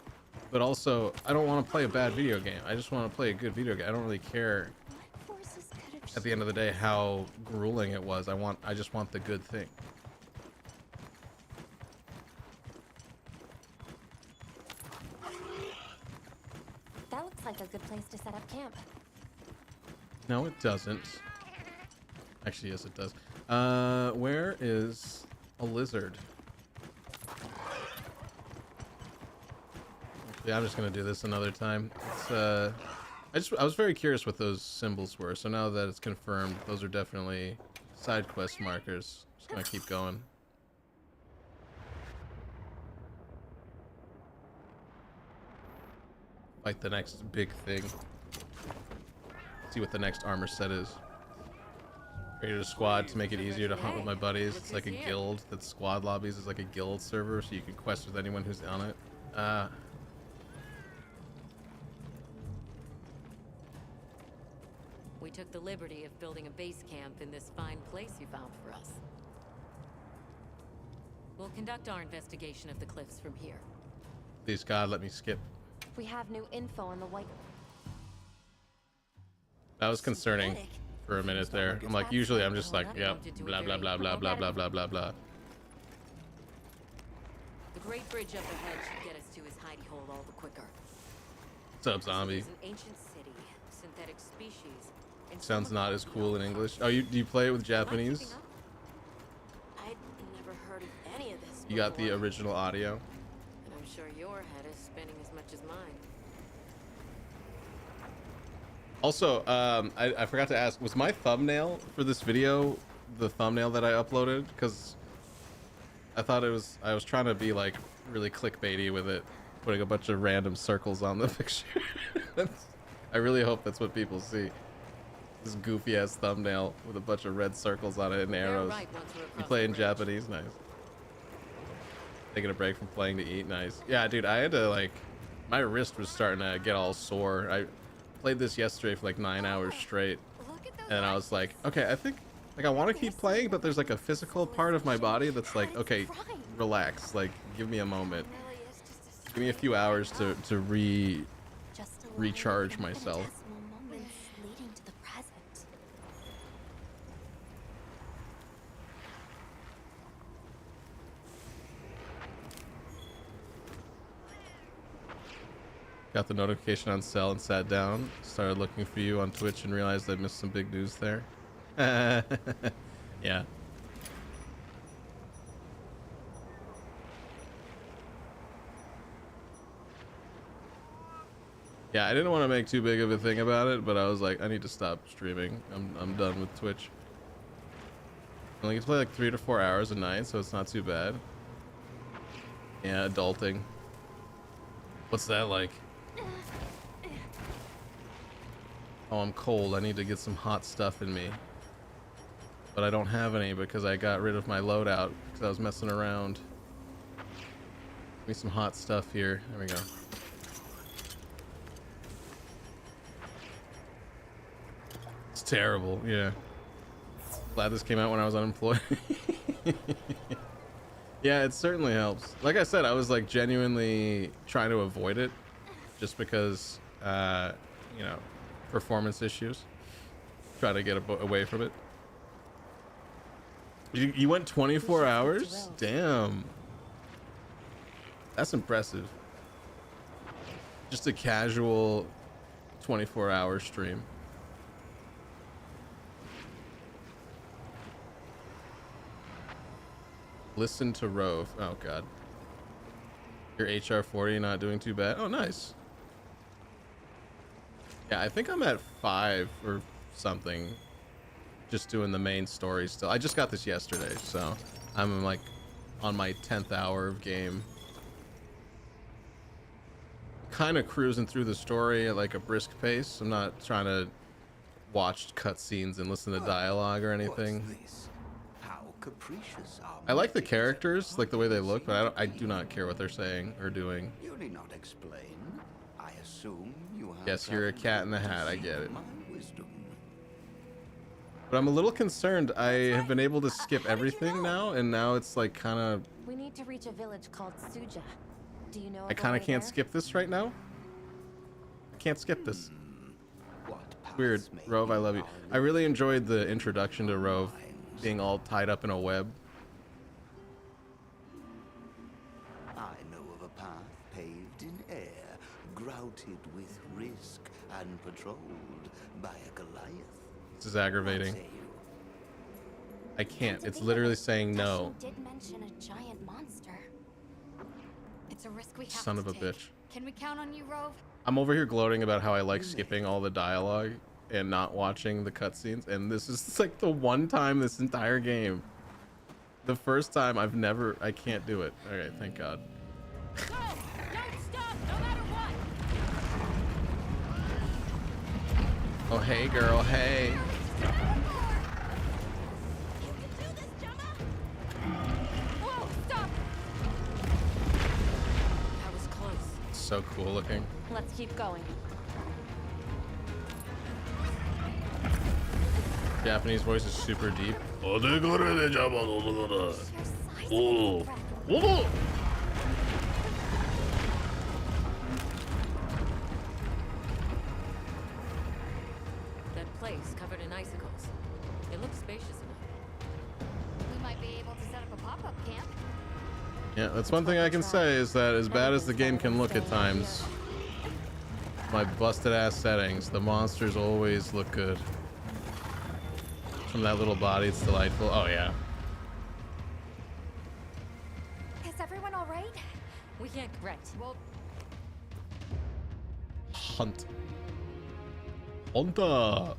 Speaker 1: but also I don't want to play a bad video game. I just want to play a good video game. I don't really care
Speaker 2: What forces could have
Speaker 1: at the end of the day how grueling it was. I just want the good thing.
Speaker 2: That looks like a good place to set up camp.
Speaker 1: No, it doesn't. Actually, yes, it does. Where is a lizard? Yeah, I'm just gonna do this another time. It's, I was very curious what those symbols were, so now that it's confirmed, those are definitely side quest markers. Just gonna keep going. Fight the next big thing. See what the next armor set is. Created a squad to make it easier to hunt with my buddies. It's like a guild. That squad lobbies is like a guild server, so you can quest with anyone who's on it.
Speaker 5: We took the liberty of building a base camp in this fine place you found for us. We'll conduct our investigation of the cliffs from here.
Speaker 1: Please God, let me skip.
Speaker 2: We have new info on the white.
Speaker 1: That was concerning for a minute there. I'm like, usually I'm just like, yep, blah blah blah blah blah blah blah blah blah.
Speaker 5: The Great Bridge up ahead should get us to his hidey hole all the quicker.
Speaker 1: What's up, zombie?
Speaker 5: It's an ancient city, synthetic species. and
Speaker 1: Sounds
Speaker 5: some
Speaker 1: not
Speaker 5: of
Speaker 1: as
Speaker 5: them
Speaker 1: cool in
Speaker 5: beyond.
Speaker 1: English. Oh, do you play it with
Speaker 5: Am I
Speaker 1: Japanese?
Speaker 5: keeping up? I'd never heard of any of this
Speaker 1: You got the
Speaker 5: before,
Speaker 1: original audio.
Speaker 5: and I'm sure your head is spinning as much as mine.
Speaker 1: Also, I forgot to ask, was my thumbnail for this video the thumbnail that I uploaded? Because I thought I was trying to be like really clickbaity with it, putting a bunch of random circles on the picture. I really hope that's what people see. This goofy ass thumbnail with a bunch of red circles on it and
Speaker 5: They're
Speaker 1: arrows.
Speaker 5: right once we're
Speaker 1: You
Speaker 5: across
Speaker 1: play
Speaker 5: the
Speaker 1: in
Speaker 5: bridge.
Speaker 1: Japanese, nice. Taking a break from playing to eat, nice. Yeah, dude, I had to like, my wrist was starting to get all sore. I played this yesterday for like 9 hours straight,
Speaker 2: Look at those
Speaker 1: and I was like, okay, I think like I want to keep playing, but there's like a physical part of my body that's like, okay, relax, like give me a moment,
Speaker 2: really is just a
Speaker 1: give me a few hours to
Speaker 2: just a line
Speaker 1: recharge
Speaker 2: of
Speaker 1: myself.
Speaker 2: infinitesimal moments leading to the present.
Speaker 1: Got the notification on cell and sat down. Started looking for you on Twitch and realized I missed some big news there. Yeah. Yeah, I didn't want to make too big of a thing about it, but I was like, I need to stop streaming. I'm done with Twitch. only get to play like 3 to 4 hours a night, so it's not too bad. Yeah, adulting. What's that like? Oh, I'm cold. I need to get some hot stuff in me. But I don't have any because I got rid of my loadout because I was messing around. Give me some hot stuff here. There we go. It's terrible, yeah. Glad this came out when I was unemployed. Yeah, it certainly helps. Like I said, I was like genuinely trying to avoid it just because, you know, performance issues. Try to get away from it. You went 24 hours? Damn. That's impressive. Just a casual 24-hour stream. Listen to Rove. Oh god. Your HR40 not doing too bad. Oh nice. Yeah, I think I'm at 5 or something. Just doing the main story still. I just got this yesterday, so I'm like on my 10th hour of game. Kind of cruising through the story at like a brisk pace. I'm not trying to watch cutscenes and listen to dialogue or anything. I like the characters, like the way they look, but I do not care what they're saying or doing.
Speaker 4: You need not explain. I assume you have.
Speaker 1: Yes, you're a cat in the hat. I get it. But I'm a little concerned. I have been able to skip everything now, and now it's like kind of.
Speaker 2: We need to reach a village called Suja. Do you know?
Speaker 1: I kind of can't skip this right now. I can't skip this. Weird. Rove, I love you. I really enjoyed the introduction to Rove being all tied up in a web.
Speaker 4: I know of a path paved in air, grouted with risk and patrolled by a Goliath.
Speaker 1: This is aggravating. I can't. It's literally saying no.
Speaker 2: Did mention a giant monster.
Speaker 3: It's a risk we have
Speaker 1: Son
Speaker 3: to
Speaker 1: of a
Speaker 3: take.
Speaker 1: bitch.
Speaker 3: Can we count on you, Rove?
Speaker 1: I'm over here gloating about how I like skipping all the dialogue and not watching the cutscenes, and this is like the one time this entire game. The first time I can't do it. Okay, thank God.
Speaker 3: Go! Don't stop, no matter what!
Speaker 1: Oh, hey, girl, hey.
Speaker 3: Whoa, stop!
Speaker 5: That was close.
Speaker 1: So cool looking.
Speaker 2: Let's keep going.
Speaker 1: Japanese voice is super deep.
Speaker 2: Sheer size of the breath.
Speaker 5: That place covered in icicles. It looks spacious enough.
Speaker 3: We might be able to set up a pop-up camp.
Speaker 1: Yeah, that's one thing I can say is that as bad as the game can look at times, my busted ass settings, the monsters always look good. From that little body, it's delightful. Oh yeah.
Speaker 2: Is everyone all right?
Speaker 5: We can't. Right.
Speaker 3: Well,
Speaker 1: Hunt. Hunter.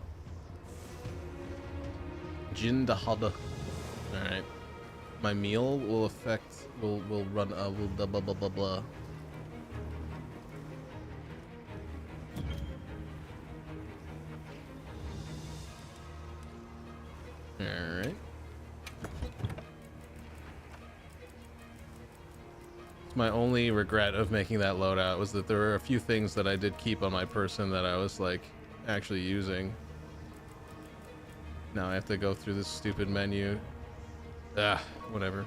Speaker 1: Jin the Hada. Alright. My meal will run will blah blah blah blah blah. Alright. My only regret of making that loadout was that there were a few things that I did keep on my person that I was like actually using. Now I have to go through this stupid menu. Ah, whatever.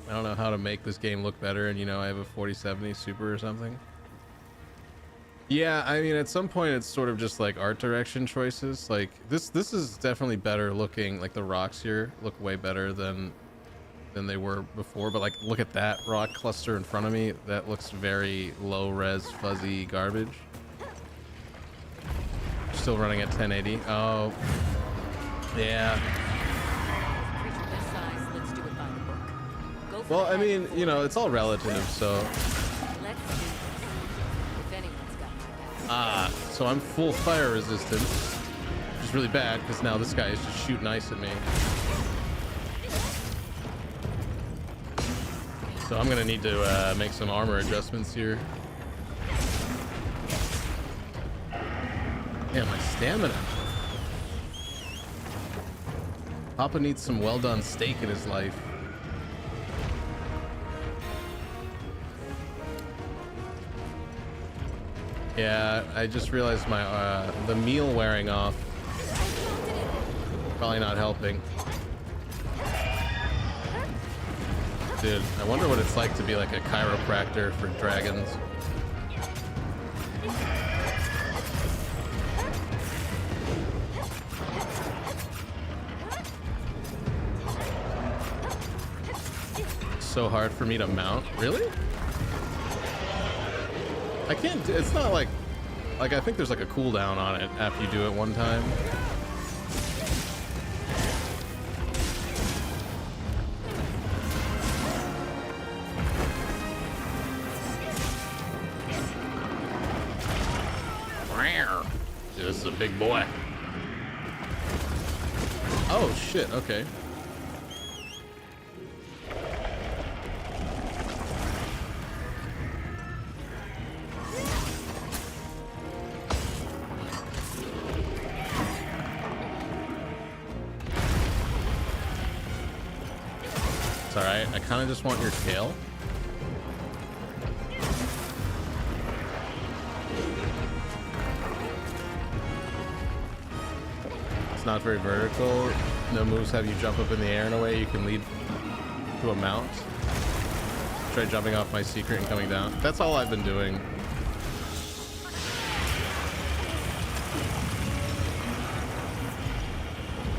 Speaker 1: I don't know how to make this game look better, and you know I have a 4070 Super or something. Yeah, I mean at some point it's sort of just like art direction choices. Like this is definitely better looking. Like the rocks here look way better than they were before, but like look at that rock cluster in front of me. That looks very low res fuzzy garbage. Still running at 1080. Oh yeah.
Speaker 5: Creature this size, let's do it by the book. Go for
Speaker 1: Well,
Speaker 5: the
Speaker 1: I
Speaker 5: head.
Speaker 1: mean, you know, it's all relative, so
Speaker 5: Let's do this. If anyone's got my back.
Speaker 1: so I'm full fire resistance, which is really bad because now this guy is just shooting ice at me. So I'm gonna need to make some armor adjustments here. Yeah, my stamina. Papa needs some well done steak in his life. Yeah, I just realized my the meal wearing off. Probably not helping. Dude, I wonder what it's like to be like a chiropractor for dragons. So hard for me to mount. Really? I can't. It's not like I think there's like a cooldown on it after you do it one time. This is a big boy. Oh shit, okay. It's alright, I kinda just want your tail. It's not very vertical. No moves have you jump up in the air in a way you can lead to a mount. Try jumping off my secret and coming down. That's all I've been doing.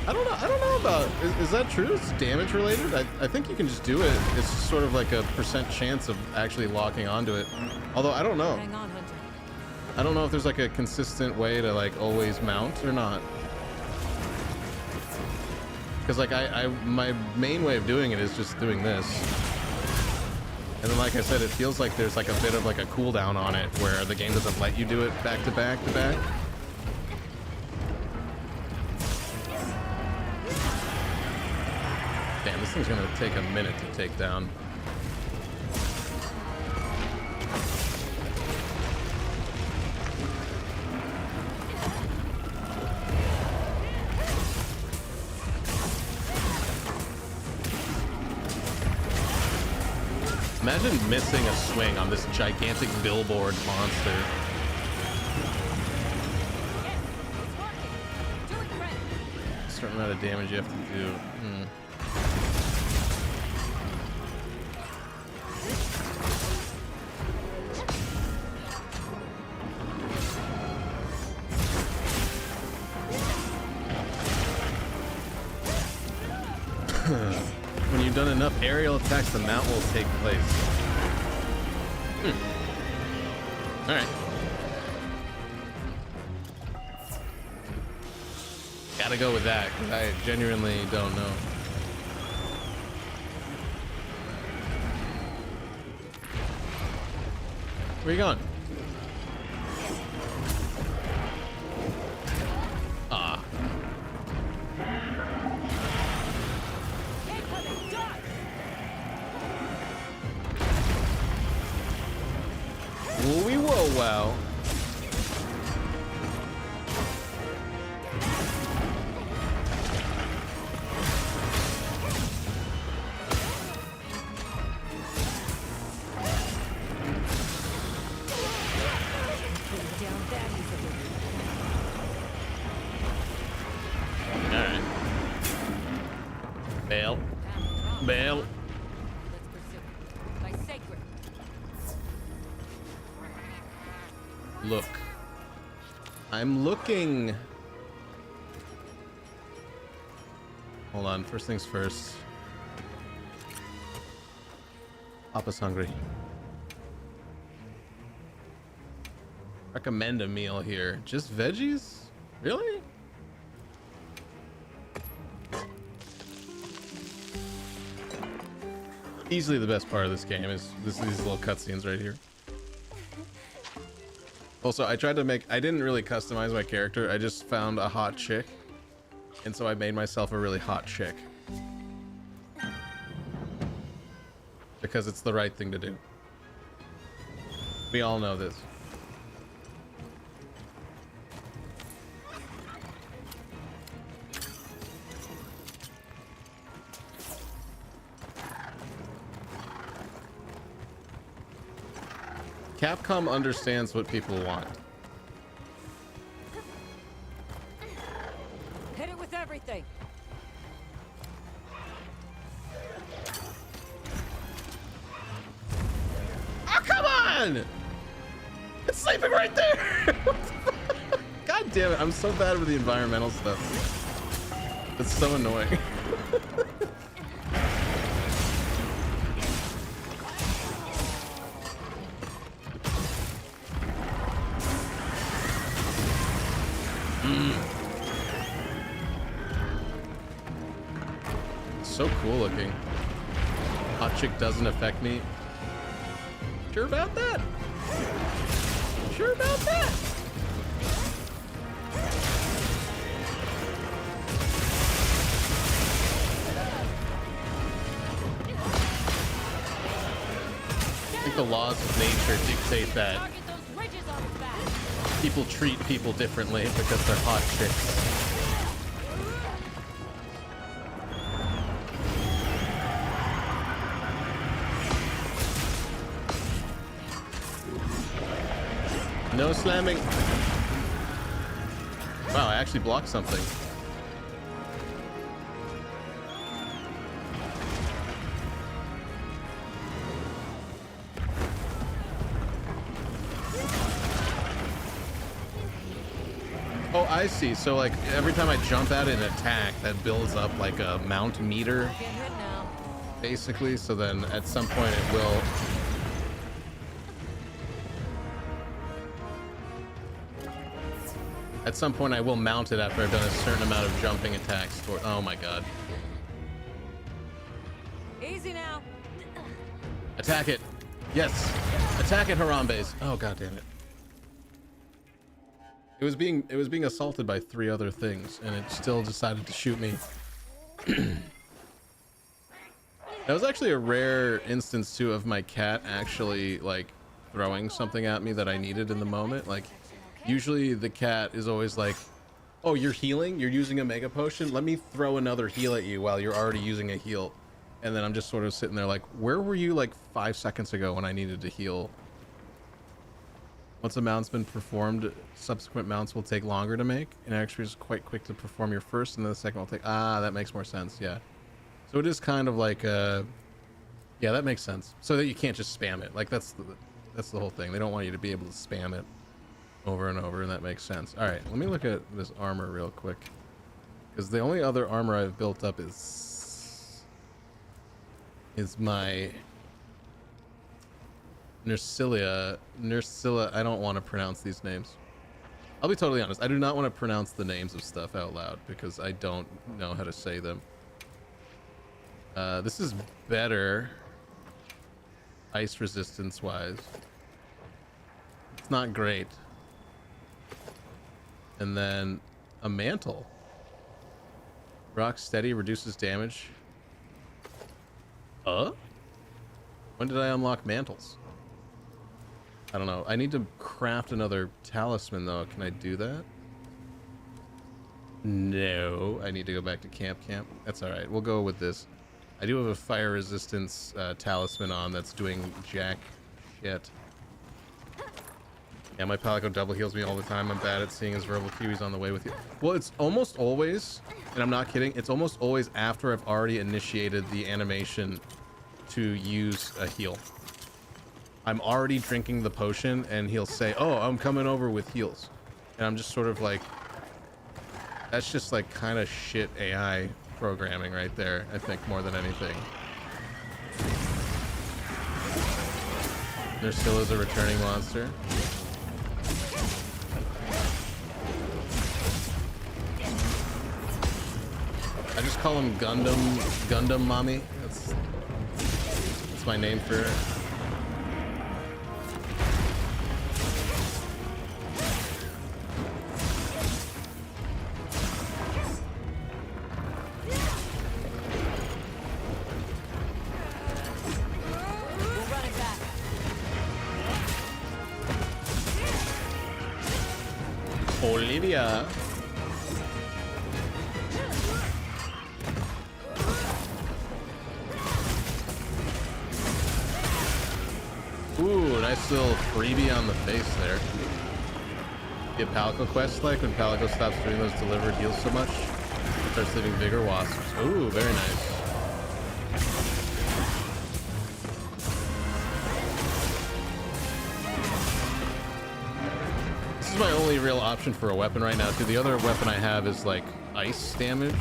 Speaker 1: I don't know about, is that true? It's damage related? I think you can just do it. It's just sort of like a % chance of actually locking onto it. Although I don't know.
Speaker 5: Hang on, Hunter.
Speaker 1: I don't know if there's like a consistent way to like always mount or not. Because like my main way of doing it is just doing this. And then like I said, it feels like there's like a bit of like a cooldown on it where the game doesn't let you do it back to back to back. Damn, this thing's gonna take a minute to take down. Imagine missing a swing on this gigantic billboard monster. Certain amount of damage you have to do. When you've done enough aerial attacks, the mount will take place. Alright. Gotta go with that, because I genuinely don't know. Where you going? Ah. Whoa, whoa, wow. Alright. Bail. Bail.
Speaker 5: Let's pursue. By sacred.
Speaker 1: Look. I'm looking. Hold on. First things first. Papa's hungry. Recommend a meal here. Just veggies? Really? Easily the best part of this game is these little cutscenes right here. Also, I didn't really customize my character. I just found a hot chick. And so I made myself a really hot chick. because it's the right thing to do. We all know this. Capcom understands what people want.
Speaker 5: Hit it with everything.
Speaker 1: Oh, come on! It's sleeping right there! God damn it, I'm so bad with the environmental stuff. It's so annoying. So cool looking. Hot chick doesn't affect me. Sure about that? Sure about that? I think the laws of nature dictate that
Speaker 5: Target those ridges on his back.
Speaker 1: people treat people differently because they're hot chicks. No slamming. Wow, I actually blocked something. Oh, I see. So like every time I jump at an attack, that builds up like a mount meter,
Speaker 5: Get hit now.
Speaker 1: basically. So then at some point it will. At some point, I will mount it after I've done a certain amount of jumping attacks. Oh my god.
Speaker 5: Easy now.
Speaker 1: Attack it. Yes. Attack it, Harambe's. Oh god damn it. It was being assaulted by 3 other things, and it still decided to shoot me. That was actually a rare instance too of my cat actually like throwing something at me that I needed in the moment. Like usually the cat is always like, oh, you're healing? You're using a mega potion? Let me throw another heal at you while you're already using a heal. And then I'm just sort of sitting there like, where were you like 5 seconds ago when I needed to heal? Once a mount's been performed, subsequent mounts will take longer to make. And actually is quite quick to perform your first, and then the second will take... Ah, that makes more sense, yeah. So it is kind of like yeah, that makes sense. So that you can't just spam it. Like that's the whole thing. They don't want you to be able to spam it over and over, and that makes sense. All right, let me look at this armor real quick, because the only other armor I've built up is my Nersilia. I don't want to pronounce these names. I'll be totally honest. I do not want to pronounce the names of stuff out loud because I don't know how to say them. This is better ice resistance wise. It's not great. And then a mantle. Rock steady, reduces damage. When did I unlock mantles? I don't know. I need to craft another talisman though. Can I do that? No. I need to go back to camp. That's alright. We'll go with this. I do have a fire resistance talisman on that's doing jack shit. Yeah, my Palico double heals me all the time. I'm bad at seeing his verbal Kiwi's on the way with you. Well, it's almost always, and I'm not kidding, it's almost always after I've already initiated the animation to use a heal. I'm already drinking the potion, and he'll say, oh, I'm coming over with heals. And I'm just sort of like, that's just like kind of shit AI programming right there, I think, more than anything. There still is a returning monster. I just call him Gundam Mommy. That's my name for her. Olivia. Ooh, nice little freebie on the face there. Get Palico quest like when Palico stops doing those delivered heals so much, starts leaving bigger wasps. Ooh, very nice. This is my only real option for a weapon right now too. The other weapon I have is like ice damage.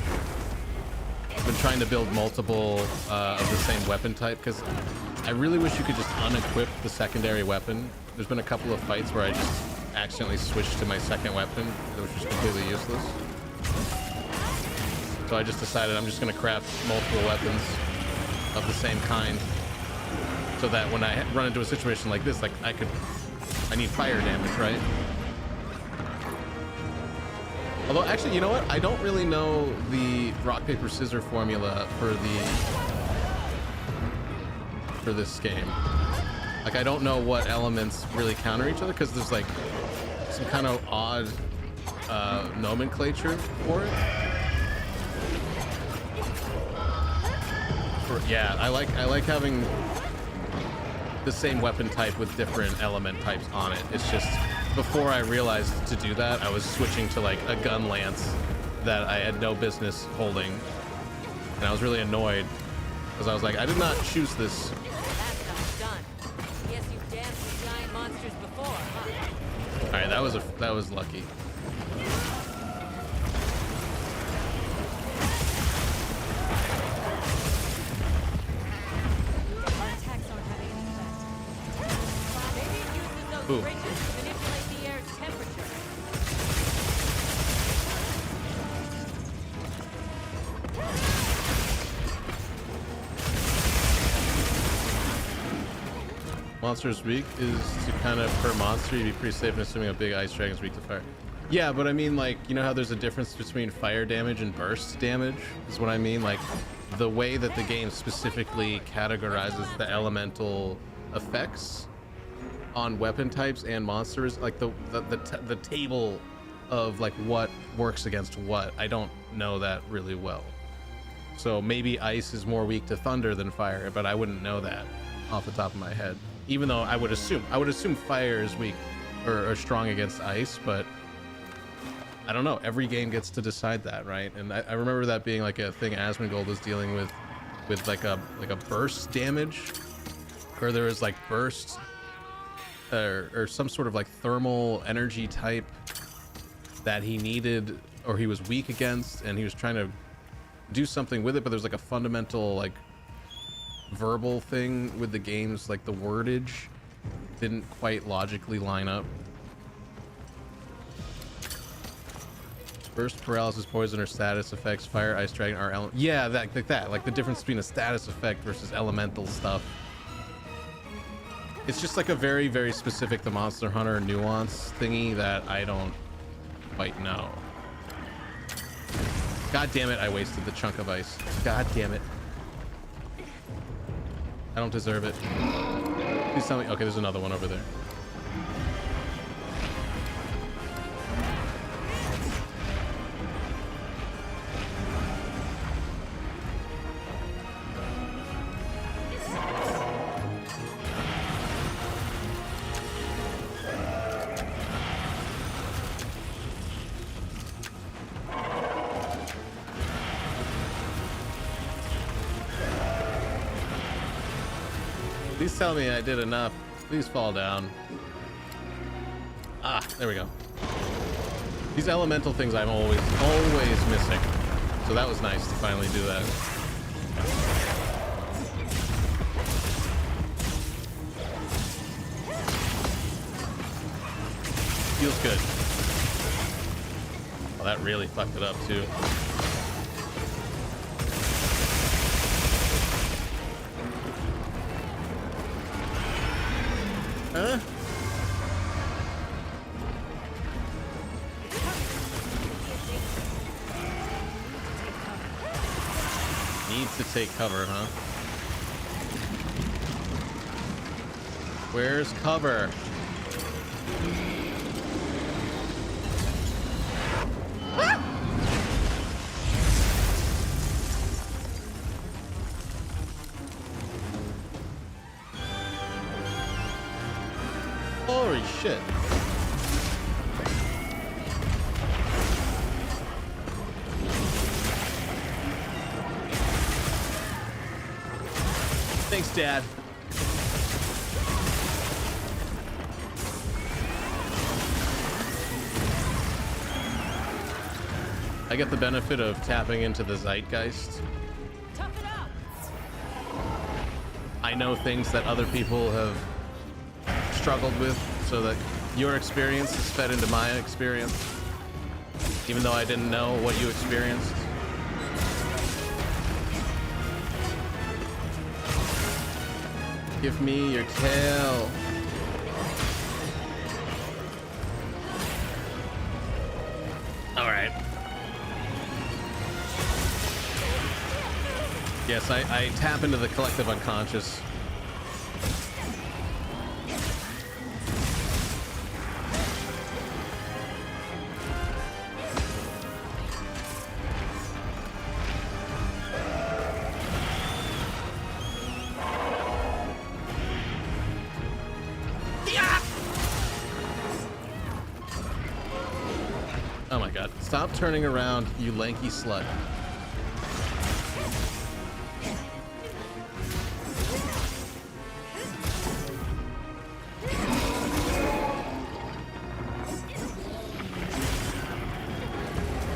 Speaker 1: I've been trying to build multiple of the same weapon type because I really wish you could just unequip the secondary weapon. There's been a couple of fights where I just accidentally switched to my second weapon, which was completely useless. So I just decided I'm just going to craft multiple weapons of the same kind so that when I run into a situation like this, like I need fire damage, right? Although actually, you know what? I don't really know the rock, paper, scissors formula for this game. Like I don't know what elements really counter each other because there's like some kind of odd nomenclature for it. Yeah, I like having the same weapon type with different element types on it. It's just before I realized to do that, I was switching to like a gun lance that I had no business holding, and I was really annoyed because I was like, I did not choose this. All right, that was lucky. Ooh. Monster's weak is to kind of per monster you'd be pretty safe in assuming a big ice dragon's weak to fire. Yeah, but I mean, like, you know how there's a difference between fire damage and burst damage is what I mean. Like the way that the game specifically categorizes the elemental effects on weapon types and monsters, like the table of like what works against what, I don't know that really well. So maybe ice is more weak to thunder than fire, but I wouldn't know that off the top of my head. Even though I would assume fire is weak or strong against ice, but I don't know. Every game gets to decide that, right? And I remember that being like a thing Asmongold was dealing with like a burst damage, where there was like burst or some sort of like thermal energy type that he needed or he was weak against, and he was trying to do something with it, but there's like a fundamental like verbal thing with the games, like the wordage didn't quite logically line up. Burst, paralysis, poison, or status effects, fire, ice dragon are yeah, like the difference between a status effect versus elemental stuff. It's just like a very, very specific the Monster Hunter nuance thingy that I don't quite know. God damn it, I wasted the chunk of ice. God damn it. I don't deserve it. Please tell me. Okay, there's another one over there. Please tell me I did enough. Please fall down. Ah, there we go. These elemental things I'm always missing. So that was nice to finally do that. Feels good. Well, that really fucked it up too. Huh? Needs to take cover, huh? Where's cover? shit. Thanks, Dad. I get the benefit of tapping into the zeitgeist.
Speaker 5: Tough it out.
Speaker 1: I know things that other people have struggled with, so that your experience is fed into my experience, even though I didn't know what you experienced. Give me your tail. All right. Yes, I tap into the collective unconscious. Oh my god. Stop turning around, you lanky slut.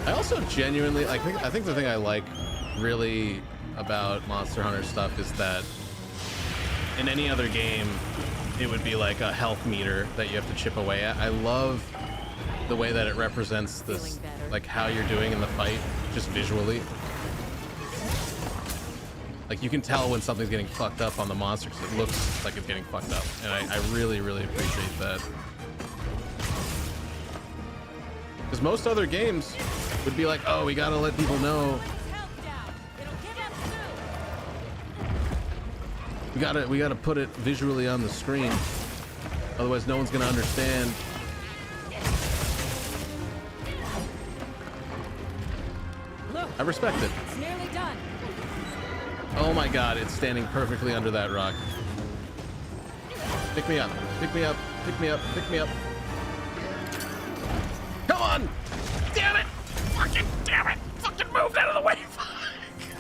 Speaker 1: I also genuinely, I think the thing I like really about Monster Hunter stuff is that in any other game, it would be like a health meter that you have to chip away at. I love the way that it represents this, like how you're doing in the fight, just visually. Like you can tell when something's getting fucked up on the monster because it looks like it's getting fucked up, and I really, really appreciate that. Because most other games would be like, oh, we gotta let people know. We gotta put it visually on the screen, otherwise no one's gonna understand.
Speaker 5: Look,
Speaker 1: I respect it.
Speaker 5: it's nearly done.
Speaker 1: Oh my god, it's standing perfectly under that rock. Pick me up, pick me up, pick me up, pick me up. Come on! Damn it! Fucking damn it! Fucking move out of the way!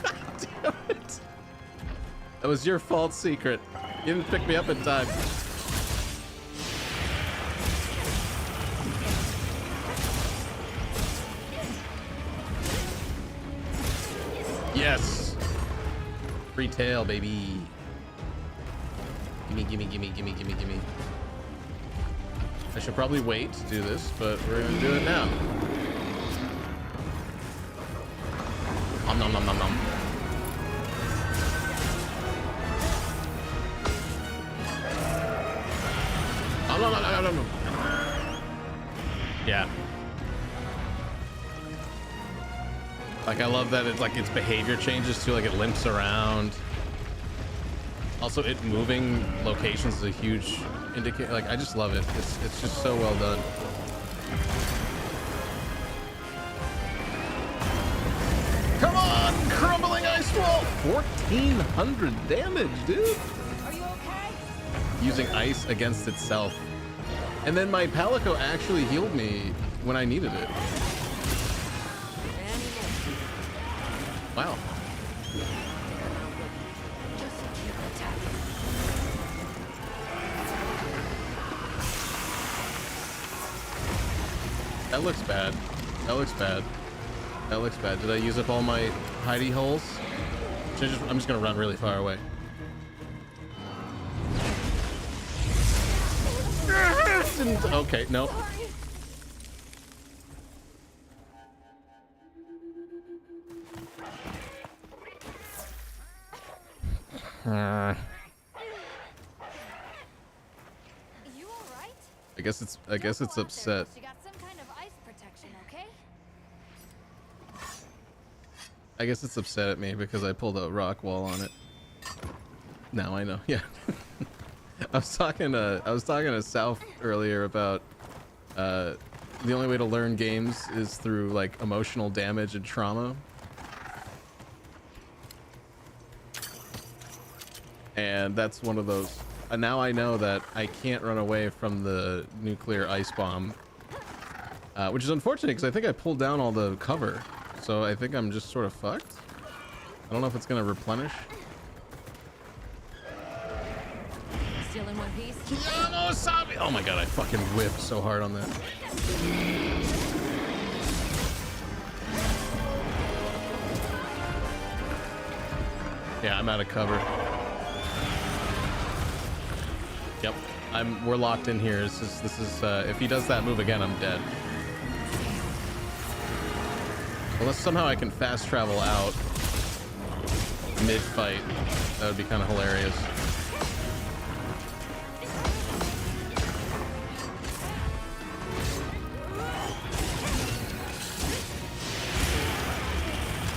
Speaker 1: God damn it! That was your fault, Secret. You didn't pick me up in time. Yes! Free tail, baby. Gimme, gimme, gimme, gimme, gimme, gimme. I should probably wait to do this, but we're gonna do it now. Nom nom nom nom nom. Nom nom nom nom nom nom. Yeah. Like I love that it's like its behavior changes too, like it limps around. Also, it moving locations is a huge indicator. Like I just love it. It's just so well done. Come on, crumbling ice wall! 1,400 damage, dude.
Speaker 5: Are you okay?
Speaker 1: Using ice against itself, and then my Palico actually healed me when I needed it. Wow. That looks bad. That looks bad. That looks bad. Did I use up all my hidey holes? I'm just gonna run really far away. Okay, no.
Speaker 2: You all right?
Speaker 1: I guess it's upset.
Speaker 2: You got some kind of ice protection, okay?
Speaker 1: I guess it's upset at me because I pulled a rock wall on it. Now I know. Yeah. I was talking to South earlier about the only way to learn games is through like emotional damage and trauma. And that's one of those. now I know that I can't run away from the nuclear ice bomb, which is unfortunate because I think I pulled down all the cover, so I think I'm just sort of fucked. I don't know if it's gonna replenish.
Speaker 5: Still in one piece?
Speaker 1: Oh my god, I fucking whiffed so hard on that. Yeah, I'm out of cover. Yep, we're locked in here. This is if he does that move again, I'm dead. Unless somehow I can fast travel out mid-fight, that would be kind of hilarious.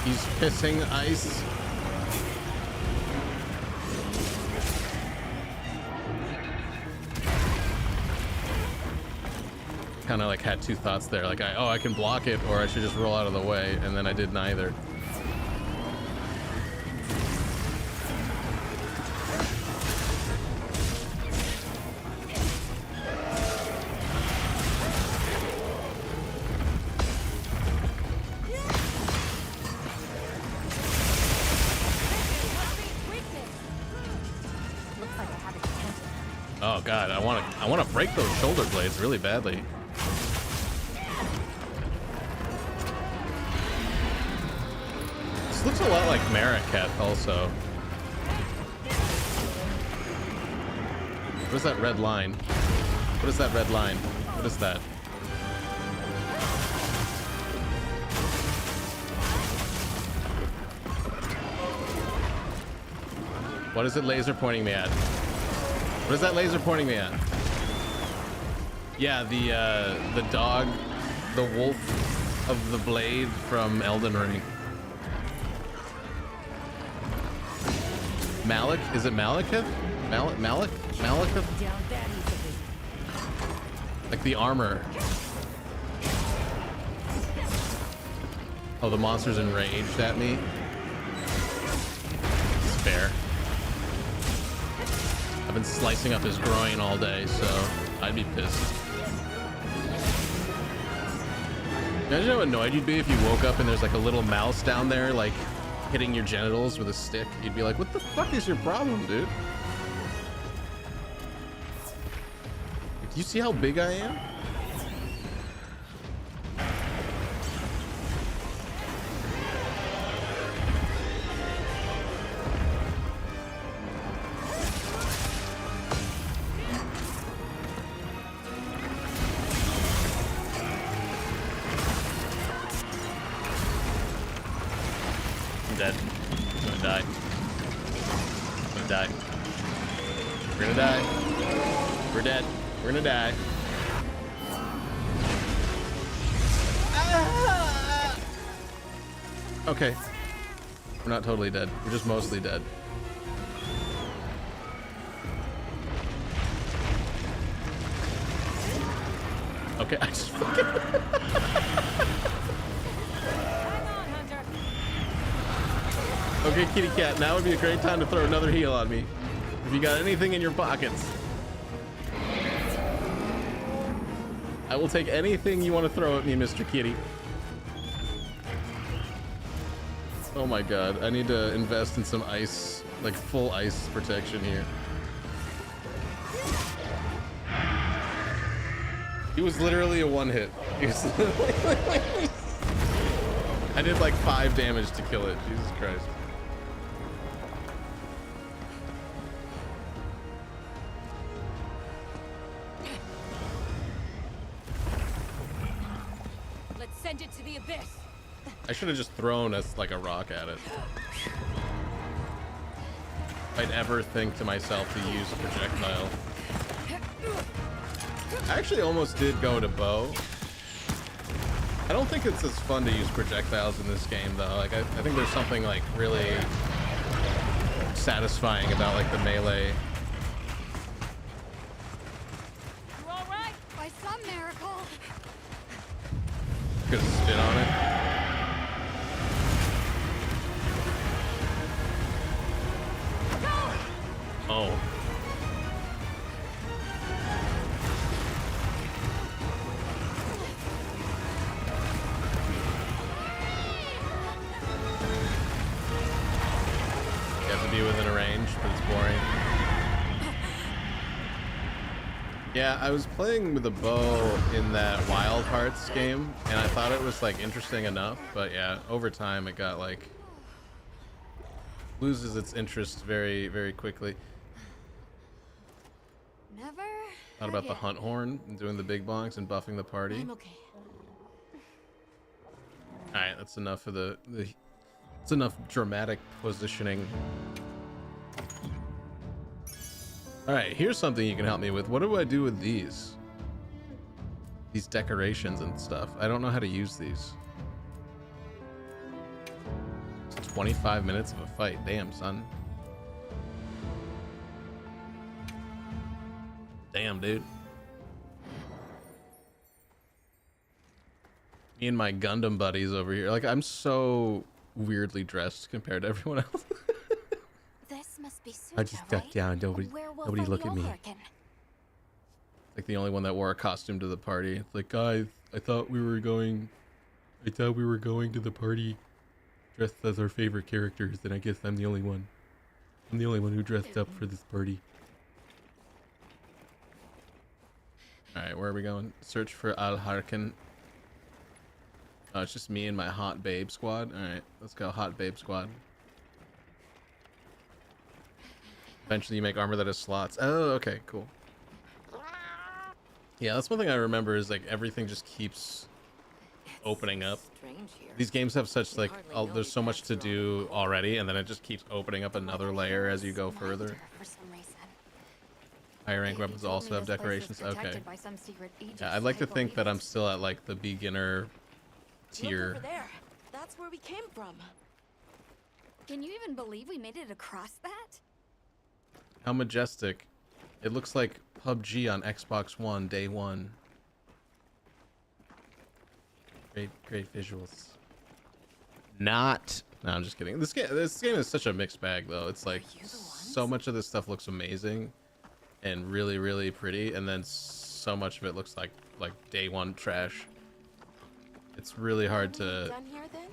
Speaker 1: He's pissing ice. Kind of like had two thoughts there, like I can block it, or I should just roll out of the way, and then I did neither.
Speaker 2: Looks like I have it detected.
Speaker 1: Oh god, I want to break those shoulder blades really badly. This looks a lot like Maricat also. What is that red line? What is that red line? What is that? What is it laser pointing me at? What is that laser pointing me at? Yeah, the dog, the wolf of the blade from Elden Ring. Malik? Is it Malekith? Malekith? Like the armor. Oh, the monster's enraged at me. It's fair. I've been slicing up his groin all day, so I'd be pissed. Imagine how annoyed you'd be if you woke up and there's like a little mouse down there, like hitting your genitals with a stick. You'd be like, what the fuck is your problem, dude? Do you see how big I am? Dead. I'm gonna die. I'm gonna die. We're gonna die. We're dead. We're gonna die. Ah! Okay. We're not totally dead. We're just mostly dead. Okay, I just fucking... Okay, kitty cat, now would be a great time to throw another heal on me. If you got anything in your pockets. I will take anything you want to throw at me, Mr. Kitty. Oh my god, I need to invest in some ice, like full ice protection here. He was literally a one hit. He was I did like 5 damage to kill it, Jesus Christ.
Speaker 3: Send it to the abyss.
Speaker 1: I should have just thrown like a rock at it. If I'd ever think to myself to use a projectile. I actually almost did go to bow. I don't think it's as fun to use projectiles in this game though. Like I think there's something like really satisfying about like the melee.
Speaker 3: You all right? By some miracle.
Speaker 1: Could spit on it. Oh. be within a range, but it's boring. Yeah, I was playing with a bow in that Wild Hearts game, and I thought it was like interesting enough, but yeah, over time it got like loses its interest very, very quickly.
Speaker 3: Never.
Speaker 1: Thought about the hunt horn and doing the big bonks and buffing the party.
Speaker 3: I'm okay.
Speaker 1: All right, that's enough for the it's enough dramatic positioning. All right, here's something you can help me with. What do I do with these decorations and stuff? I don't know how to use these. It's 25 minutes of a fight. Damn, son. Damn, dude. Me and my Gundam buddies over here. Like, I'm so weirdly dressed compared to everyone else.
Speaker 2: This must be Suja,
Speaker 1: I just ducked
Speaker 2: right?
Speaker 1: down.
Speaker 2: A
Speaker 1: Nobody
Speaker 2: werewolf
Speaker 1: nobody
Speaker 2: on
Speaker 1: look
Speaker 2: the
Speaker 1: at me.
Speaker 2: Allharken.
Speaker 1: Like the only one that wore a costume to the party. It's like, guys, I thought we were going to the party dressed as our favorite characters, and I guess I'm the only one. I'm the only one who dressed up for this party. Alright, where are we going? Search for Allharken. Oh, it's just me and my hot babe squad. Alright, let's go hot babe squad. Eventually you make armor that has slots. Oh, okay, cool. Yeah, that's one thing I remember is like everything just keeps opening up.
Speaker 5: Strange here.
Speaker 1: These games have such like,
Speaker 5: hardly know
Speaker 1: there's
Speaker 5: these
Speaker 1: so much
Speaker 5: paths
Speaker 1: to
Speaker 5: are all
Speaker 1: do already, and then it just keeps opening up another layer as you go
Speaker 2: Liked
Speaker 1: further.
Speaker 2: her for some reason.
Speaker 1: Higher rank weapons
Speaker 3: Told
Speaker 1: also
Speaker 3: me
Speaker 1: have
Speaker 3: this place was
Speaker 1: decorations. Okay.
Speaker 3: protected by some secret Aegis
Speaker 1: Yeah, I'd like to
Speaker 3: type
Speaker 1: think that I'm
Speaker 3: elite.
Speaker 1: still at like the beginner
Speaker 3: Look
Speaker 1: tier.
Speaker 3: over there. That's where we came from. Can you even believe we made it across that?
Speaker 1: How majestic. It looks like PUBG on Xbox One day one. Great visuals. Not. No, I'm just kidding. This game is such a mixed bag though. It's like
Speaker 3: you the ones?
Speaker 1: so much of this stuff looks amazing and really, really pretty, and then so much of it looks like day one trash. It's really hard to
Speaker 3: Done here then?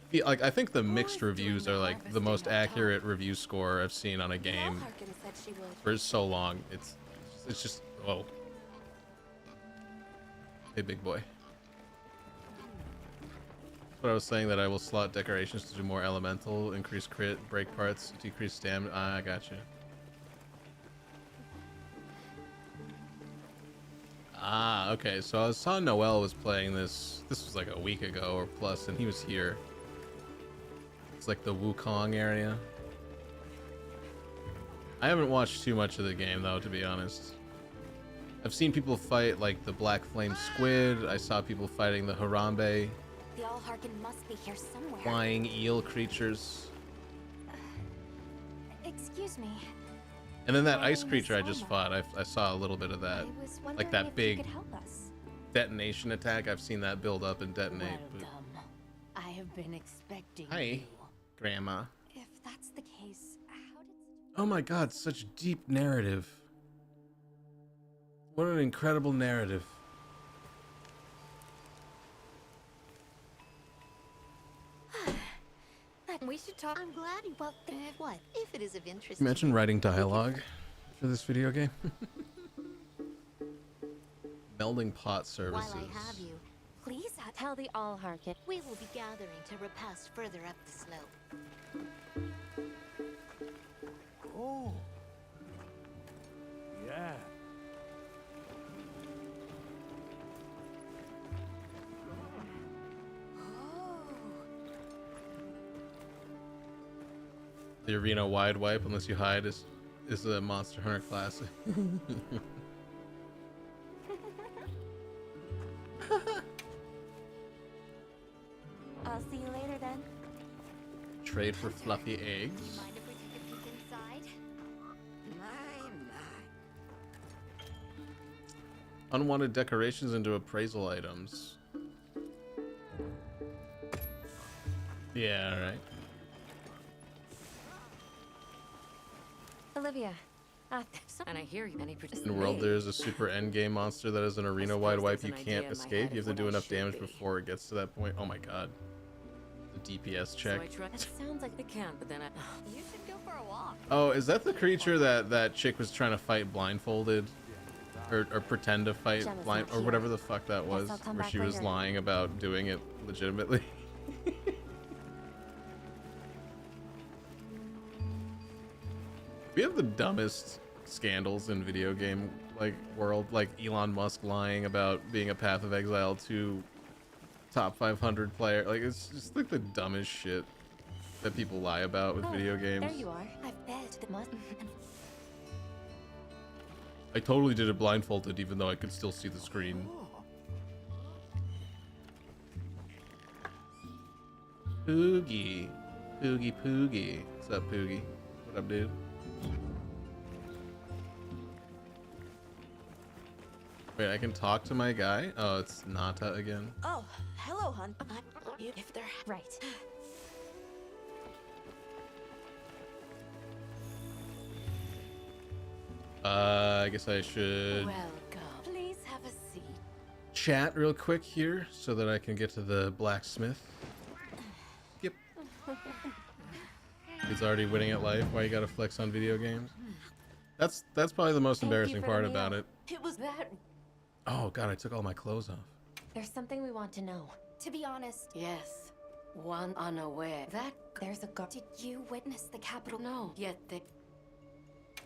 Speaker 1: feel like. I think the mixed
Speaker 3: doing
Speaker 1: reviews
Speaker 3: the
Speaker 1: are like the
Speaker 3: harvesting
Speaker 1: most
Speaker 3: on top.
Speaker 1: accurate review score I've seen on a game
Speaker 3: Allharken said she would.
Speaker 1: for so long. It's just whoa. Hey, big boy. But I was saying that I will slot decorations to do more elemental, increase crit, break parts, decrease stamina. I gotcha. Ah, okay. So I saw Noel was playing this. This was like a week ago or plus, and he was here. It's like the Wukong area. I haven't watched too much of the game though, to be honest. I've seen people fight like the Black Flame Squid. I saw people fighting the Harambe.
Speaker 2: The Allharken must be here somewhere.
Speaker 1: Flying eel creatures.
Speaker 2: Excuse me.
Speaker 1: And then that
Speaker 2: My
Speaker 1: ice
Speaker 2: name is
Speaker 1: creature I just
Speaker 2: Selma.
Speaker 1: fought, I saw a little bit of that.
Speaker 2: I was
Speaker 1: Like
Speaker 2: wondering
Speaker 1: that
Speaker 2: if
Speaker 1: big
Speaker 2: you could help us.
Speaker 1: detonation attack. I've seen that build up and detonate. But...
Speaker 6: Welcome. I have been expecting
Speaker 1: Hi,
Speaker 6: you.
Speaker 1: Grandma.
Speaker 2: If that's the case, how did...
Speaker 1: Oh my god, such deep narrative. What an incredible narrative.
Speaker 3: We should talk.
Speaker 6: I'm glad you. Well, what? If it is of interest.
Speaker 1: You mentioned writing dialogue for this video game. Melding pot services.
Speaker 6: While I have you,
Speaker 2: Please tell the Allharken.
Speaker 6: we will be gathering to repast further up the slope.
Speaker 7: Oh. Yeah.
Speaker 1: The arena wide wipe, unless you hide, is a Monster Hunter classic.
Speaker 2: I'll see you later then.
Speaker 1: Trade for fluffy eggs.
Speaker 6: Mind if we take a peek inside?
Speaker 3: My.
Speaker 1: Unwanted decorations into appraisal items. Yeah, alright.
Speaker 2: Olivia.
Speaker 5: And I hear you. Any
Speaker 1: In the world, there's a super endgame monster that is an arena-wide
Speaker 5: suppose
Speaker 1: wipe
Speaker 5: that's
Speaker 1: you
Speaker 5: an
Speaker 1: can't
Speaker 5: idea in my
Speaker 1: escape.
Speaker 5: head
Speaker 1: You have
Speaker 5: of
Speaker 1: to
Speaker 5: what
Speaker 1: do
Speaker 5: I
Speaker 1: enough
Speaker 5: should
Speaker 1: damage
Speaker 5: be.
Speaker 1: before it gets to that point. Oh my god. The DPS
Speaker 5: So I
Speaker 1: check.
Speaker 5: tried.
Speaker 2: That sounds like
Speaker 5: It can, but then I.
Speaker 3: You should go for a walk.
Speaker 1: Oh, is that the creature that chick was trying to fight blindfolded? Or pretend to fight
Speaker 2: Gemma's
Speaker 1: blind,
Speaker 2: not
Speaker 1: or
Speaker 2: here.
Speaker 1: whatever the fuck that was,
Speaker 2: I'll come
Speaker 1: where
Speaker 2: back
Speaker 1: she was
Speaker 2: later.
Speaker 1: lying about doing it legitimately. We have the dumbest scandals in video game world, like Elon Musk lying about being a Path of Exile 2 top 500 player. Like, it's just like the dumbest shit that people lie about with
Speaker 2: Oh,
Speaker 1: video games.
Speaker 2: There you are. I bet the must.
Speaker 1: I totally did it blindfolded, even though I could still see the screen. Poogie. Poogie. What's up, Poogie? What up, dude? Wait, I can talk to my guy? Oh, it's Nata again.
Speaker 6: Oh, hello, hon. If they're
Speaker 2: Right.
Speaker 1: I guess I should
Speaker 6: welcome. Please have a seat.
Speaker 1: chat real quick here so that I can get to the blacksmith. Yep. He's already winning at life. Why you gotta flex on video games? That's probably the most
Speaker 2: Thank you
Speaker 1: embarrassing
Speaker 2: for
Speaker 1: part
Speaker 2: the
Speaker 1: about
Speaker 2: meal.
Speaker 1: it.
Speaker 6: It was that.
Speaker 1: Oh god, I took all my clothes off.
Speaker 2: There's something we want to know.
Speaker 3: To be honest,
Speaker 5: Yes. One unaware. That.
Speaker 2: There's a guard.
Speaker 3: did you witness the Capitol?
Speaker 5: No. Yet they.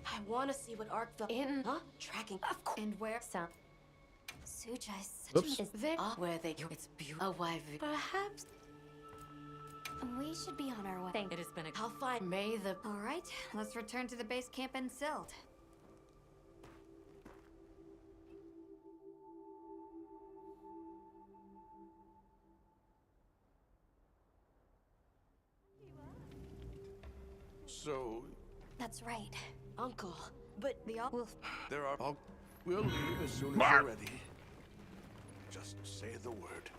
Speaker 6: I want to see what Ark felt
Speaker 5: In.
Speaker 6: Huh? Tracking.
Speaker 3: Of course. And where?
Speaker 2: Sound.
Speaker 3: Suja is such
Speaker 1: Oops.
Speaker 3: a...
Speaker 2: Is
Speaker 5: They are where they. It's beautiful. A wife. Perhaps.
Speaker 3: We should be on our way.
Speaker 2: Thank.
Speaker 5: It has been a.
Speaker 6: I'll find.
Speaker 5: May the.
Speaker 3: All right, let's return to the base camp in Silt.
Speaker 7: So,
Speaker 3: That's right.
Speaker 6: Uncle. But
Speaker 3: The all wolf.
Speaker 7: there are. We'll leave as soon as you're ready. Just say the word.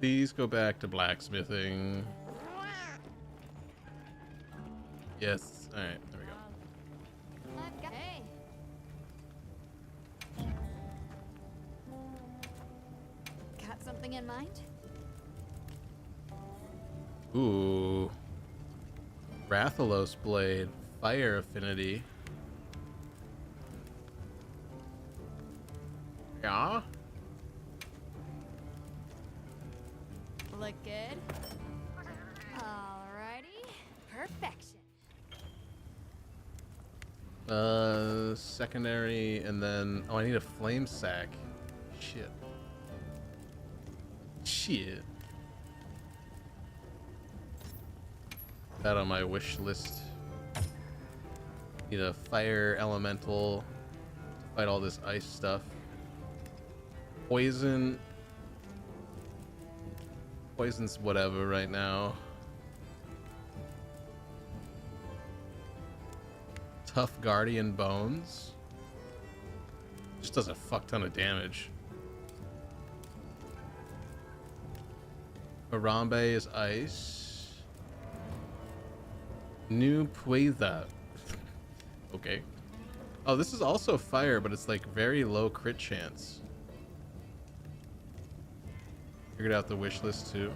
Speaker 1: Please go back to blacksmithing. Yes. Alright, there we go.
Speaker 3: Hey. Got something in mind?
Speaker 1: Ooh. Rathalos blade. Fire affinity. Yeah?
Speaker 3: Look good. Alrighty. Perfection.
Speaker 1: Secondary, and then... Oh, I need a flame sack. Shit. Shit. That on my wish list. Need a fire elemental to fight all this ice stuff. Poison. Poison's whatever right now. Tough Guardian Bones. Just does a fuck ton of damage. Harambe is ice. New Pueza. Okay. Oh, this is also fire, but it's like very low crit chance. Figured out the wish list too.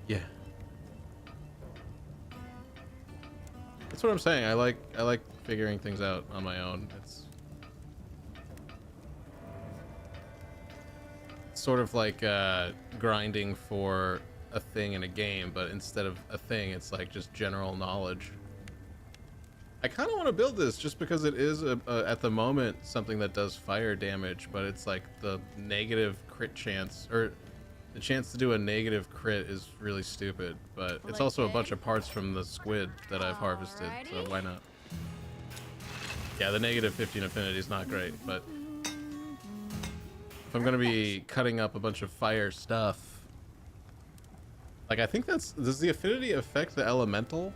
Speaker 1: Yeah. That's what I'm saying. I like figuring things out on my own. It's sort of like grinding for a thing in a game, but instead of a thing, it's like just general knowledge. I kind of want to build this just because it is at the moment something that does fire damage, but it's like the negative crit chance, or the chance to do a negative crit is really stupid, but it's also a bunch of parts from the squid that I've harvested, so
Speaker 3: Alrighty.
Speaker 1: why not? Yeah, the negative 15 affinity is not great, but if I'm gonna be cutting up a bunch of fire stuff, like I think does the affinity affect the elemental?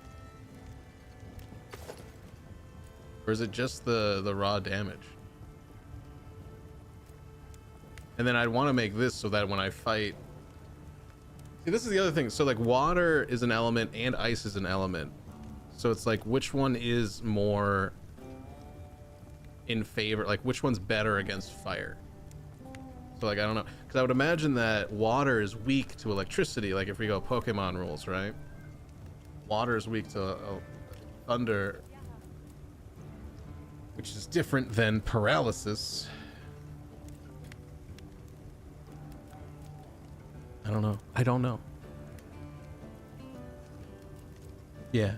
Speaker 1: Or is it just the raw damage? And then I'd want to make this so that when I fight... See, this is the other thing. So, like, water is an element and ice is an element. So it's like, which one is more in favor? Like, which one's better against fire? So like I don't know, because I would imagine that water is weak to electricity. Like if we go Pokemon rules, right? Water is weak to thunder, which is different than paralysis. I don't know. I don't know. Yeah.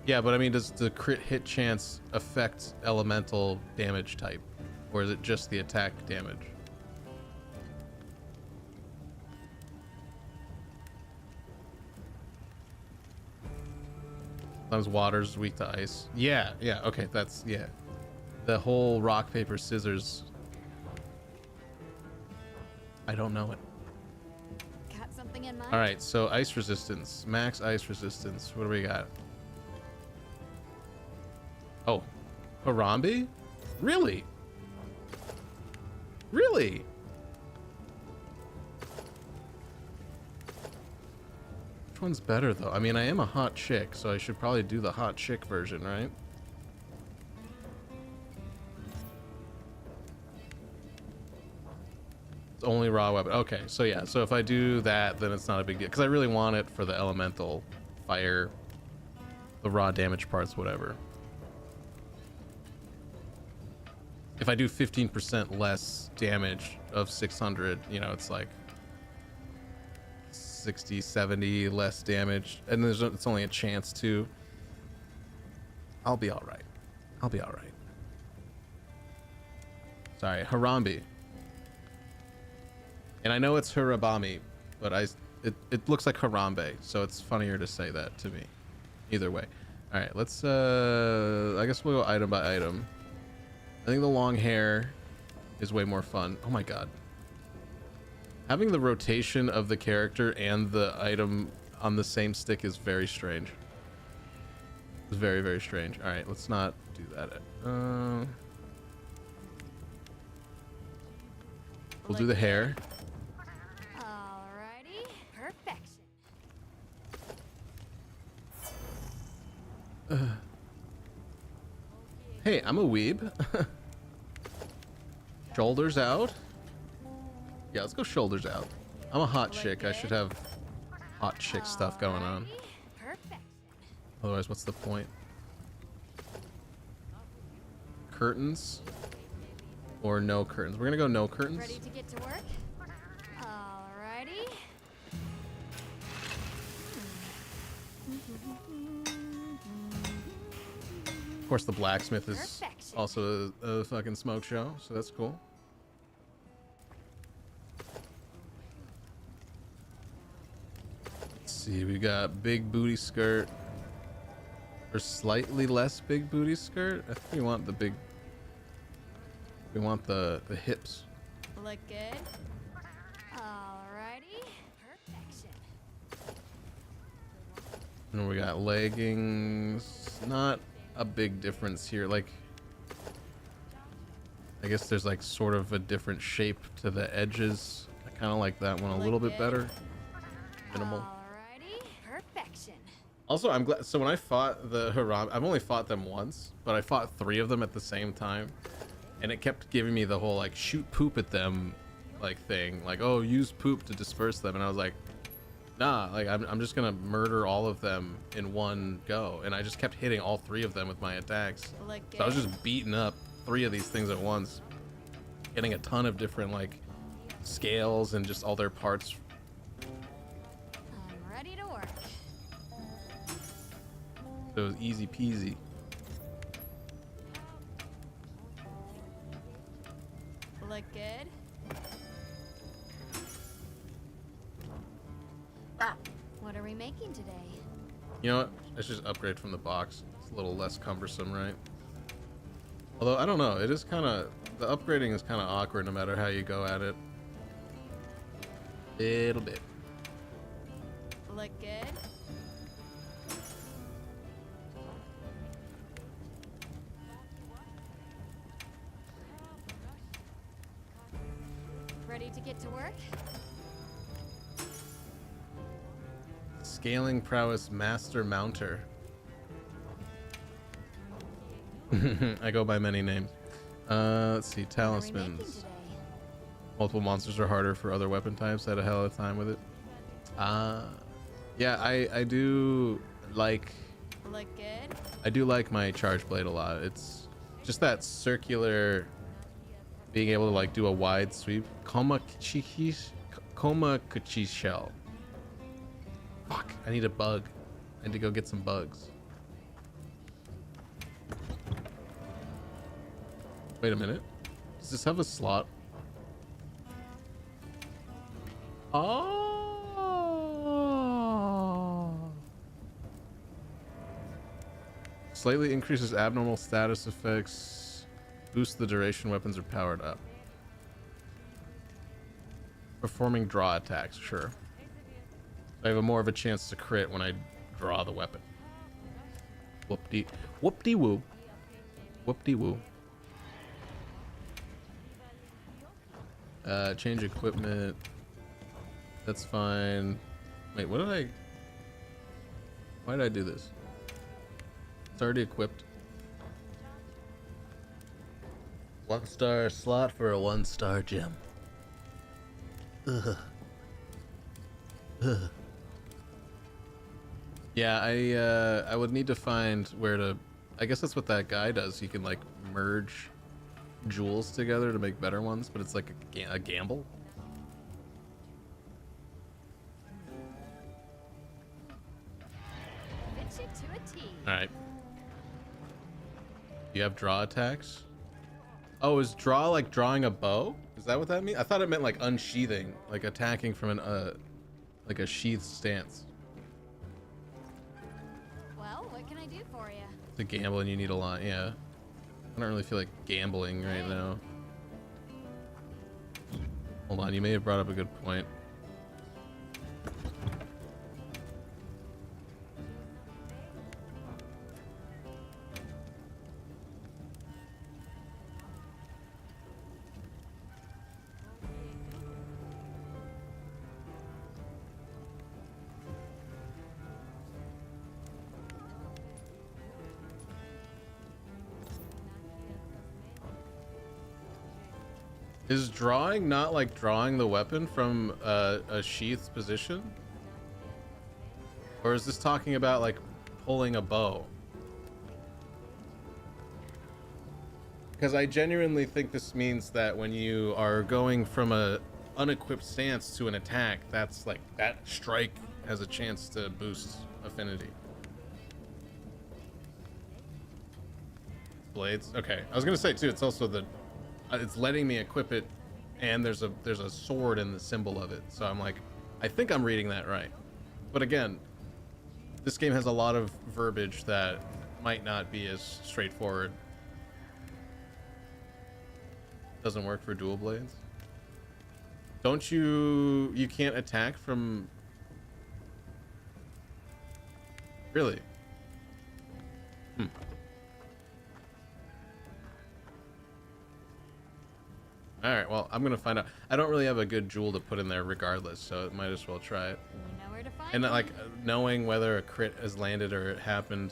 Speaker 1: Yeah, but I mean, does the crit hit chance affect elemental damage type? Or is it just the attack damage? Sometimes water's weak to ice. Yeah, yeah, okay, that's, yeah. The whole rock, paper, scissors. I don't know it.
Speaker 3: Got something in mind?
Speaker 1: Alright, so ice resistance. Max ice resistance. What do we got? Oh, Harambe? Really? Really? Which one's better though? I mean, I am a hot chick, so I should probably do the hot chick version, right? It's only raw weapon. Okay, so yeah, so if I do that, then it's not a big deal. Because I really want it for the elemental fire, the raw damage parts, whatever. If I do 15% less damage of 600, you know, it's like 60, 70 less damage. And it's only a chance to. I'll be all right. I'll be all right. Sorry, Harambe. And I know it's Harabami, but it looks like Harambe, so it's funnier to say that to me. Either way. All right, let's I guess we'll go item by item. I think the long hair is way more fun. Oh my god. Having the rotation of the character and the item on the same stick is very strange. It's very, very strange. All right, let's not do that. We'll do the hair.
Speaker 3: Alrighty, perfection.
Speaker 1: Hey, I'm a weeb. Shoulders out. Yeah, let's go shoulders out. I'm a hot chick. I should have hot chick stuff going on.
Speaker 3: Alrighty, perfection.
Speaker 1: Otherwise, what's the point? Curtains or no curtains? We're gonna go no curtains.
Speaker 3: Ready to get to work? Alrighty.
Speaker 1: Of course, the blacksmith is
Speaker 3: Perfection.
Speaker 1: also a fucking smoke show, so that's cool. Let's see, we got big booty skirt or slightly less big booty skirt. I think we want the big. We want the hips.
Speaker 3: Look good. Alrighty, perfection.
Speaker 1: And we got leggings. Not a big difference here. Like, I guess there's like sort of a different shape to the edges. I kind of like that one a little bit better. Minimal.
Speaker 3: Alrighty, perfection.
Speaker 1: Also, I'm glad. So when I fought the Haram, I've only fought them once, but I fought 3 of them at the same time, and it kept giving me the whole like shoot poop at them, like thing. Like, oh, use poop to disperse them, and I was like, nah. Like I'm just gonna murder all of them in one go, and I just kept hitting all 3 of them with my attacks.
Speaker 3: Look
Speaker 1: So I was
Speaker 3: good.
Speaker 1: just beating up 3 of these things at once, getting a ton of different like scales and just all their parts.
Speaker 3: I'm ready to work.
Speaker 1: So it was easy peasy.
Speaker 3: Look good. Ah, what are we making today?
Speaker 1: You know what? I should just upgrade from the box. It's a little less cumbersome, right? Although, I don't know. It is kind of... The upgrading is kind of awkward no matter how you go at it. Little bit.
Speaker 3: Look good. Ready to get to work?
Speaker 1: Scaling prowess master mounter. I go by many names. Let's see.
Speaker 3: What are we making
Speaker 1: Talismans.
Speaker 3: today?
Speaker 1: Multiple monsters are harder for other weapon types. I had a hell of a time with it. Yeah, I do like.
Speaker 3: Look good.
Speaker 1: I do like my charge blade a lot. It's just that circular, being able to like do a wide sweep. Koma Kuchi shell. Fuck, I need a bug. I need to go get some bugs. Wait a minute. Does this have a slot? Oh. Slightly increases abnormal status effects. Boosts the duration weapons are powered up. Performing draw attacks, sure. I have more of a chance to crit when I draw the weapon. Whoop-de-woo. Whoop-de-woo. Change equipment. That's fine. Wait, what did I... Why did I do this? It's already equipped. 1-star slot for a 1-star gem. Ugh. Ugh. Yeah, I would need to find where to... I guess that's what that guy does. He can like merge jewels together to make better ones, but it's like a gamble.
Speaker 3: Fits you to a T.
Speaker 1: All right. You have draw attacks. Oh, is draw like drawing a bow? Is that what that means? I thought it meant like unsheathing, like attacking from an like a sheathed stance.
Speaker 3: Well, what can I do for you?
Speaker 1: It's a gamble and you need a lot. Yeah. I don't really feel like gambling right now. Hold on, you may have brought up a good point. Is drawing not like drawing the weapon from a sheathed position? Or is this talking about like pulling a bow? Because I genuinely think this means that when you are going from a unequipped stance to an attack, that's like that strike has a chance to boost affinity. Blades? Okay. I was gonna say too, it's also the it's letting me equip it, and there's a sword in the symbol of it. So I'm like, I think I'm reading that right. But again, this game has a lot of verbiage that might not be as straightforward. Doesn't work for dual blades. Don't you can't attack from... Really? Alright, well, I'm gonna find out. I don't really have a good jewel to put in there regardless, so it might as well try it.
Speaker 3: You know where to find
Speaker 1: And
Speaker 3: me.
Speaker 1: like, knowing whether a crit has landed or it happened,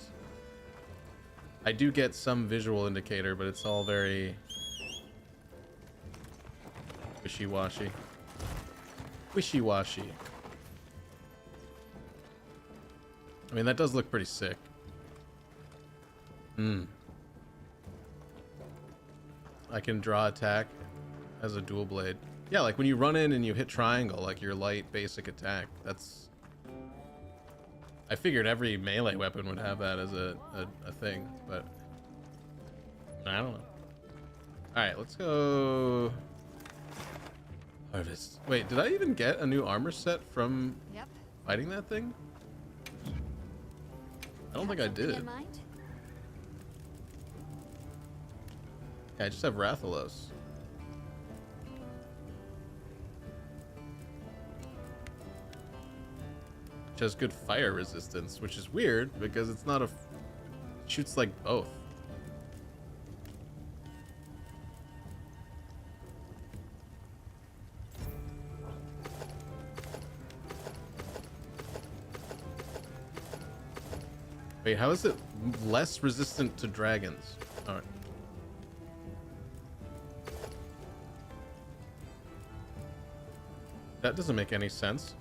Speaker 1: I do get some visual indicator, but it's all very wishy-washy. Wishy-washy. I mean, that does look pretty sick. I can draw attack as a dual blade. Yeah, like when you run in and you hit triangle, like your light basic attack. That's... I figured every melee weapon would have that as a thing, but I don't know. Alright, let's go... Harvest. Wait, did I even get a new armor set from
Speaker 3: Yep.
Speaker 1: fighting that thing? I don't think I
Speaker 3: Something in
Speaker 1: did.
Speaker 3: mind?
Speaker 1: Yeah, I just have Rathalos. Which has good fire resistance, which is weird because it's not a... shoots like both. Wait, how is it less resistant to dragons? Alright. That doesn't make any sense.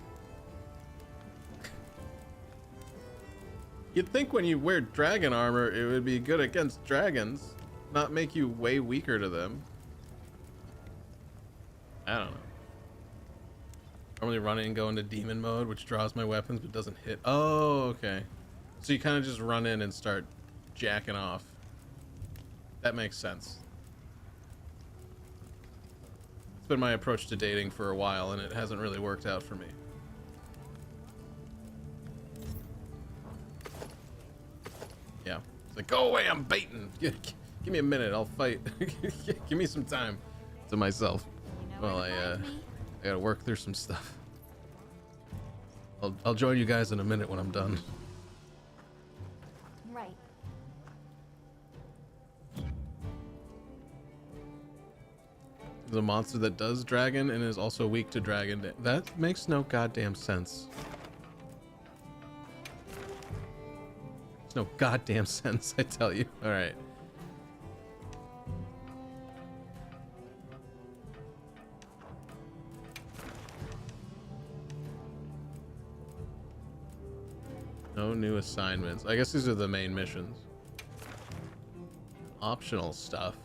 Speaker 1: You'd think when you wear dragon armor, it would be good against dragons, not make you way weaker to them. I don't know. Normally running and go into demon mode, which draws my weapons but doesn't hit. Oh, okay. So you kind of just run in and start jacking off. That makes sense. It's been my approach to dating for a while, and it hasn't really worked out for me. Yeah. It's like, go away, I'm baiting. Give me a minute, I'll fight. Give me some time to myself.
Speaker 3: You know
Speaker 1: Well,
Speaker 3: where to find me.
Speaker 1: I gotta work through some stuff. I'll join you guys in a minute when I'm done.
Speaker 2: Right.
Speaker 1: The monster that does dragon and is also weak to dragon. That makes no goddamn sense. Makes no goddamn sense, I tell you. All right. No new assignments. I guess these are the main missions. Optional stuff.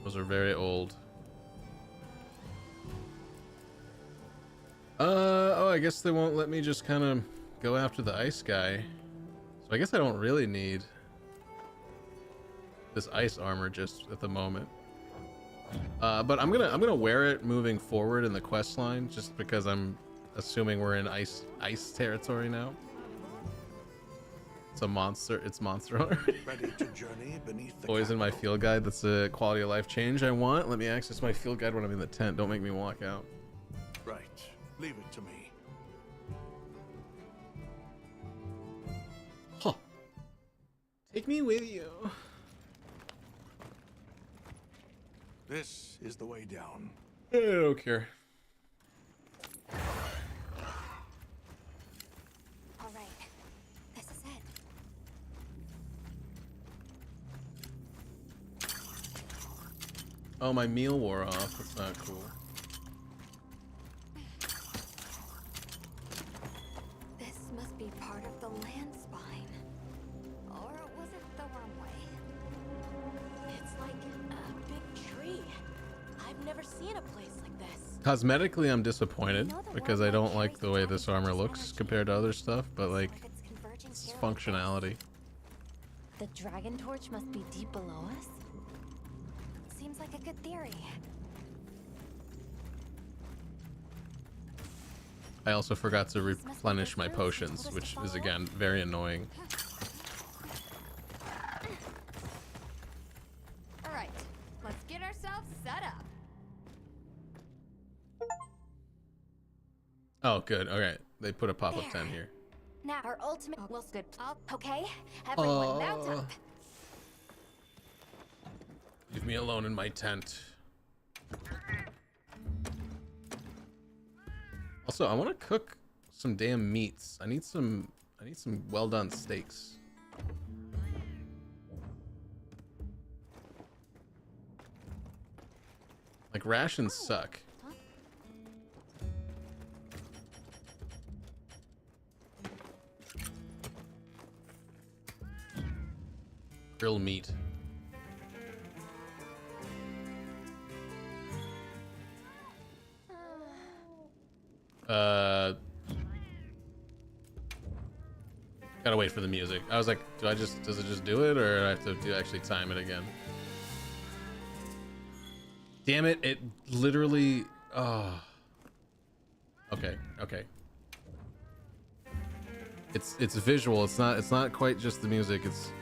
Speaker 1: Those are very old. Oh, I guess they won't let me just kind of go after the ice guy. So I guess I don't really need this ice armor just at the moment. But I'm gonna wear it moving forward in the quest line, just because I'm assuming we're in ice territory now. It's a monster. It's monster hunter.
Speaker 7: Ready to journey beneath the
Speaker 1: Always in my
Speaker 7: capital.
Speaker 1: field guide. That's a quality of life change I want. Let me access my field guide when I'm in the tent. Don't make me walk out.
Speaker 7: Right. Leave it to me.
Speaker 1: Huh. Take me with you.
Speaker 7: This is the way down.
Speaker 1: I don't care.
Speaker 2: All right. This is it.
Speaker 1: Oh, my meal wore off. That's not cool.
Speaker 2: This must be part of the land spine. Or was it the wrong way?
Speaker 6: It's like a big tree. I've never seen a place like this.
Speaker 1: Cosmetically, I'm disappointed
Speaker 2: You know the
Speaker 1: because
Speaker 2: world
Speaker 1: I don't
Speaker 2: carries
Speaker 1: like the
Speaker 2: the
Speaker 1: way
Speaker 2: dragon
Speaker 1: this armor
Speaker 2: force
Speaker 1: looks
Speaker 2: energy.
Speaker 1: compared to other stuff, but like,
Speaker 2: It's converging
Speaker 1: it's
Speaker 2: here like this.
Speaker 1: functionality.
Speaker 2: The dragon torch must be deep below us? Seems like a good theory.
Speaker 1: I also forgot to replenish my potions, which is again very annoying.
Speaker 3: All right, let's get ourselves set up.
Speaker 1: Oh, good. Okay, they put a pop-up tent here.
Speaker 2: Now, our ultimate will stood up, okay? Everyone mount up.
Speaker 1: Leave me alone in my tent. Also, I want to cook some damn meats. I need some well done steaks. Like rations suck. Grill meat. Gotta wait for the music. I was like, does it just do it, or do I have to actually time it again? Damn it, it literally, oh. Okay. It's visual, it's not quite just the music, it's...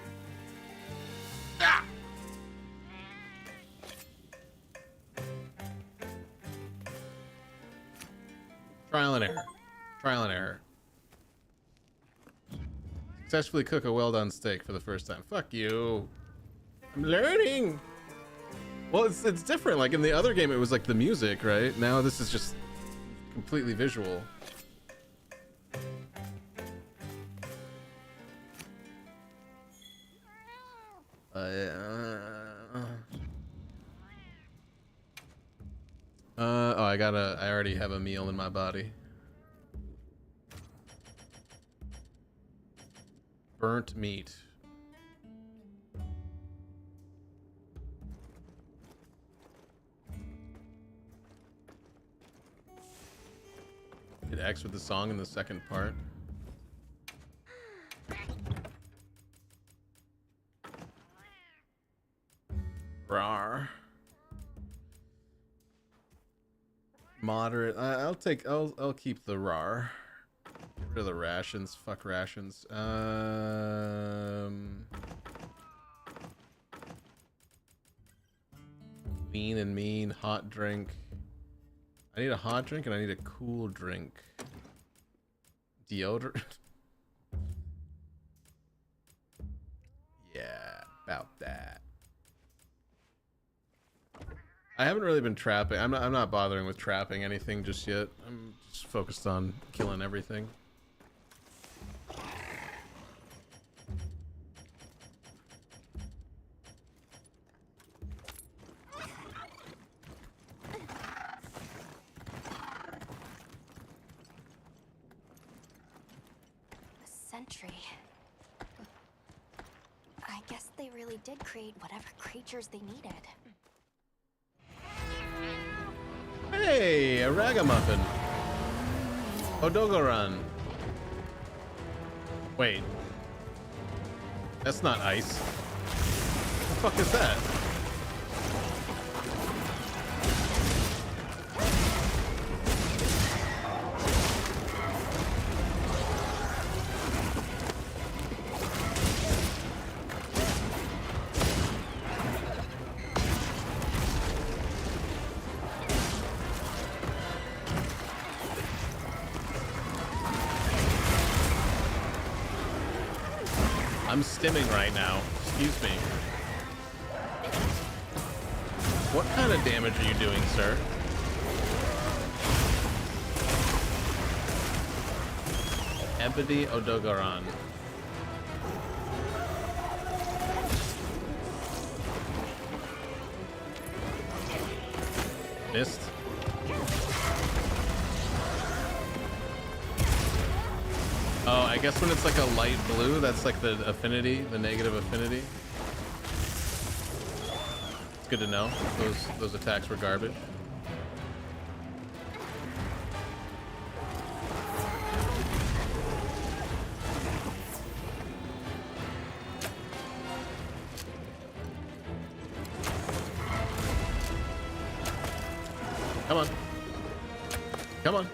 Speaker 1: Ah! Trial and error. Successfully cook a well done steak for the first time. Fuck you. I'm learning. Well, it's different. Like in the other game, it was like the music, right? Now this is just completely visual. Oh, I already have a meal in my body. Burnt meat. Hit X with the song in the second part. Rawr. Moderate. I'll keep the rawr. Get rid of the rations. Fuck rations. Lean and mean. Hot drink. I need a hot drink and I need a cool drink. Deodorant. Yeah, about that. I haven't really been trapping. I'm not bothering with trapping anything just yet. I'm just focused on killing everything.
Speaker 2: A sentry. I guess they really did create whatever creatures they needed.
Speaker 1: Hey, a ragamuffin. Odogaron. Wait. That's not ice. What the fuck is that? I'm stimming right now. Excuse me. What kind of damage are you doing, sir? Ebony Odogaron. Missed. Oh, I guess when it's like a light blue, that's like the affinity, the negative affinity. It's good to know. Those attacks were garbage. Come on. Come on.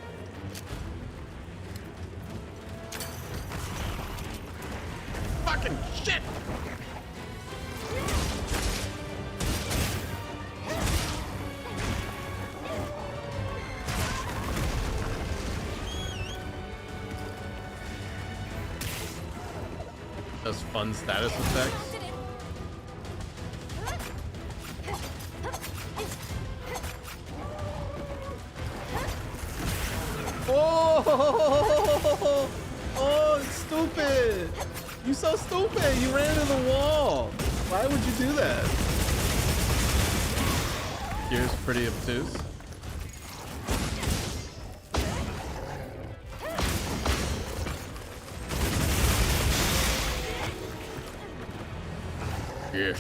Speaker 1: Fucking shit! Those fun status effects. Oh! Oh, it's stupid! You so stupid! You ran into the wall! Why would you do that? Here's pretty obtuse. Yes.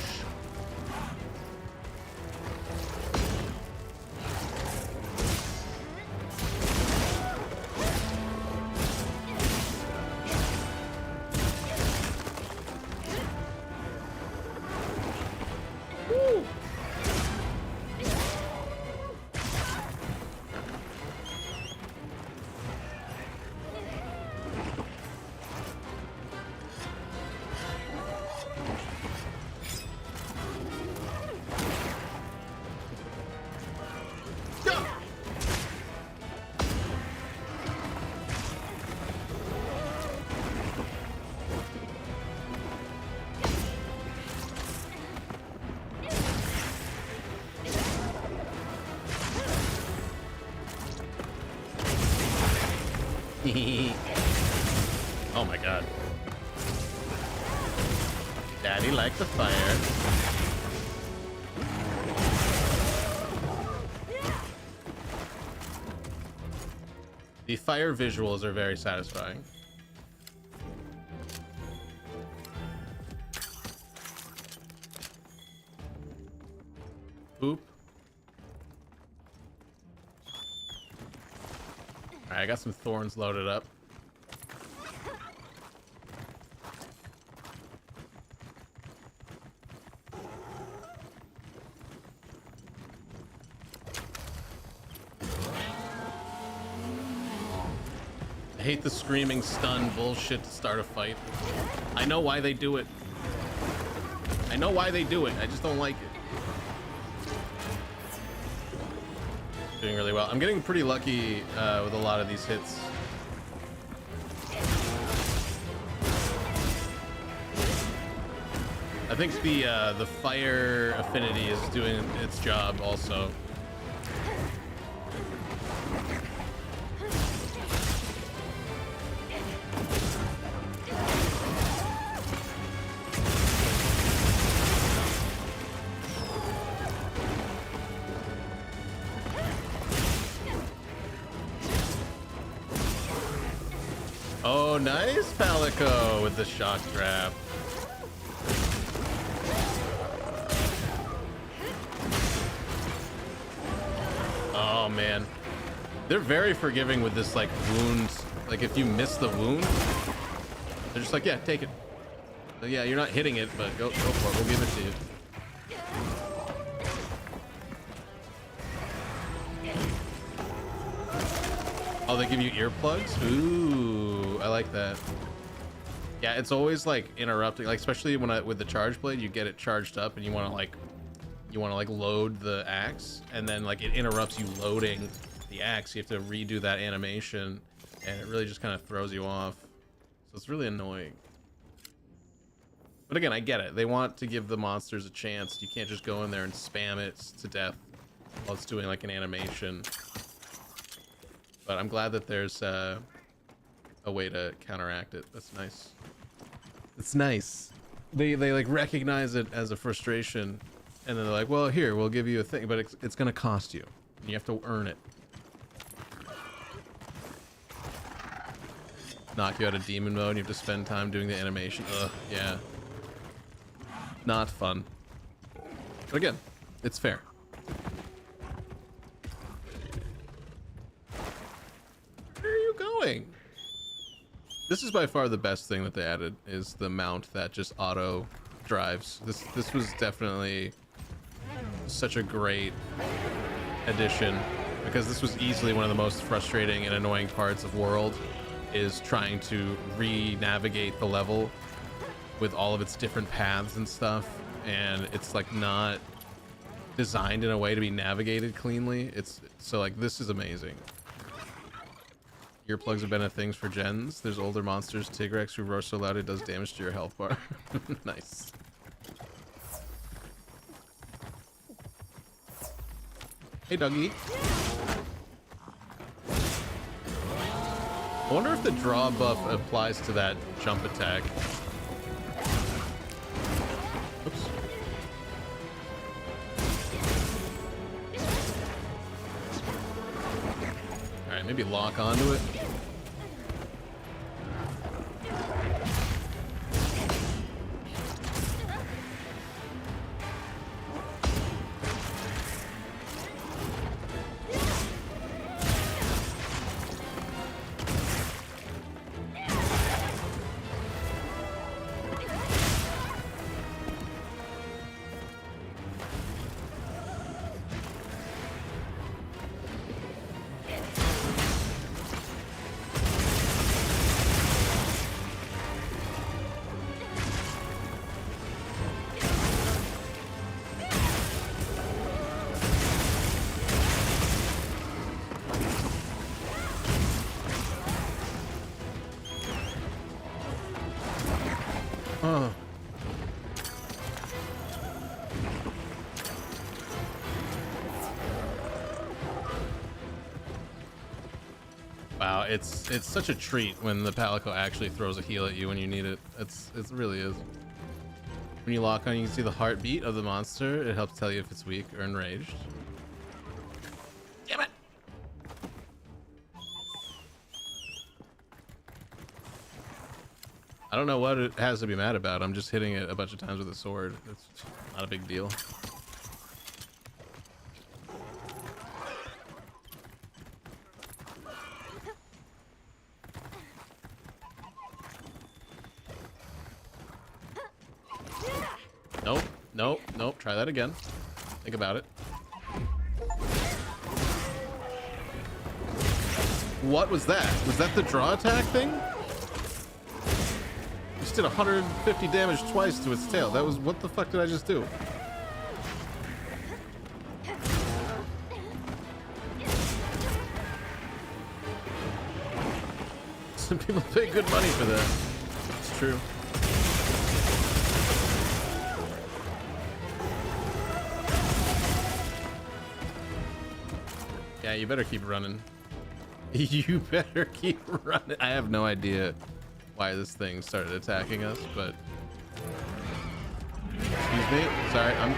Speaker 1: Oh my god. Daddy like the fire. The fire visuals are very satisfying. Boop. Alright, I got some thorns loaded up. I hate the screaming stun bullshit to start a fight. I know why they do it. I know why they do it. I just don't like it. Doing really well. I'm getting pretty lucky with a lot of these hits. I think the fire affinity is doing its job also. Oh, nice, Palico with the shock trap. Oh man, they're very forgiving with this like wound. Like if you miss the wound, they're just like, yeah, take it. So, yeah, you're not hitting it, but go for it. We'll give it to you. Oh, they give you earplugs? Ooh, I like that. Yeah, it's always like interrupting, like especially when with the charge blade, you get it charged up and you want to like load the axe, and then like it interrupts you loading the axe. You have to redo that animation, and it really just kind of throws you off. So it's really annoying. But again, I get it. They want to give the monsters a chance. You can't just go in there and spam it to death while it's doing like an animation. But I'm glad that there's a way to counteract it. That's nice. It's nice. They like recognize it as a frustration, and then they're like, well, here, we'll give you a thing, but it's gonna cost you. You have to earn it. Knock you out of demon mode, you have to spend time doing the animation. Ugh, yeah. Not fun. But again, it's fair. Where are you going? This is by far the best thing that they added, is the mount that just auto drives. This was definitely such a great addition, because this was easily one of the most frustrating and annoying parts of World, is trying to re-navigate the level with all of its different paths and stuff, and it's like not designed in a way to be navigated cleanly. It's so like, this is amazing. Earplugs have been a thing for gens. There's older monsters, Tigrex, who roar so loud it does damage to your health bar. Nice. Hey, doggy. I wonder if the draw buff applies to that jump attack. Oops. Alright, maybe lock onto it. Wow, it's such a treat when the Palico actually throws a heal at you when you need it. It really is. When you lock on, you can see the heartbeat of the monster. It helps tell you if it's weak or enraged. Damn it! I don't know what it has to be mad about. I'm just hitting it a bunch of times with a sword. It's not a big deal. Nope, nope, nope. Try that again. Think about it. What was that? Was that the draw attack thing? Just did 150 damage twice to its tail. That was, what the fuck did I just do? Some people pay good money for that. It's true. Yeah, you better keep running. You better keep running. I have no idea why this thing started attacking us, but excuse me. Sorry, I'm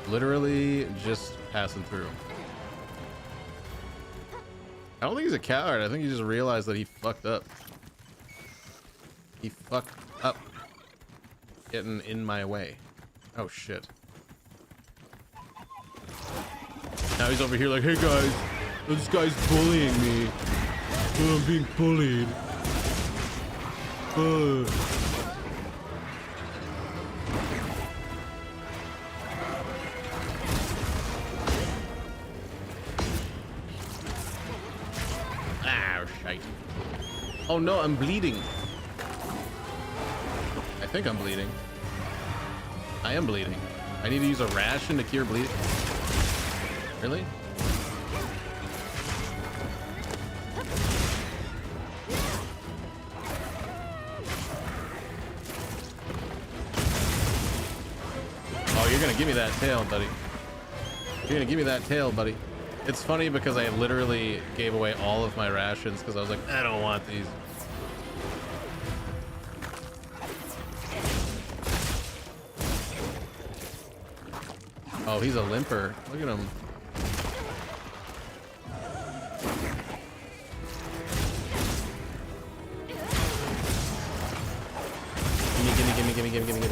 Speaker 1: literally just passing through. I don't think he's a coward. I think he just realized that he fucked up. He fucked up getting in my way. Oh shit. Now he's over here like, hey guys, this guy's bullying me. Oh, I'm being bullied. Ah, shite. Oh no, I'm bleeding. I think I'm bleeding. I am bleeding. I need to use a ration to cure bleeding. Really? Oh, you're gonna give me that tail, buddy. You're gonna give me that tail, buddy. It's funny because I literally gave away all of my rations because I was like, I don't want these. Oh, he's a limper. Look at him. Gimme.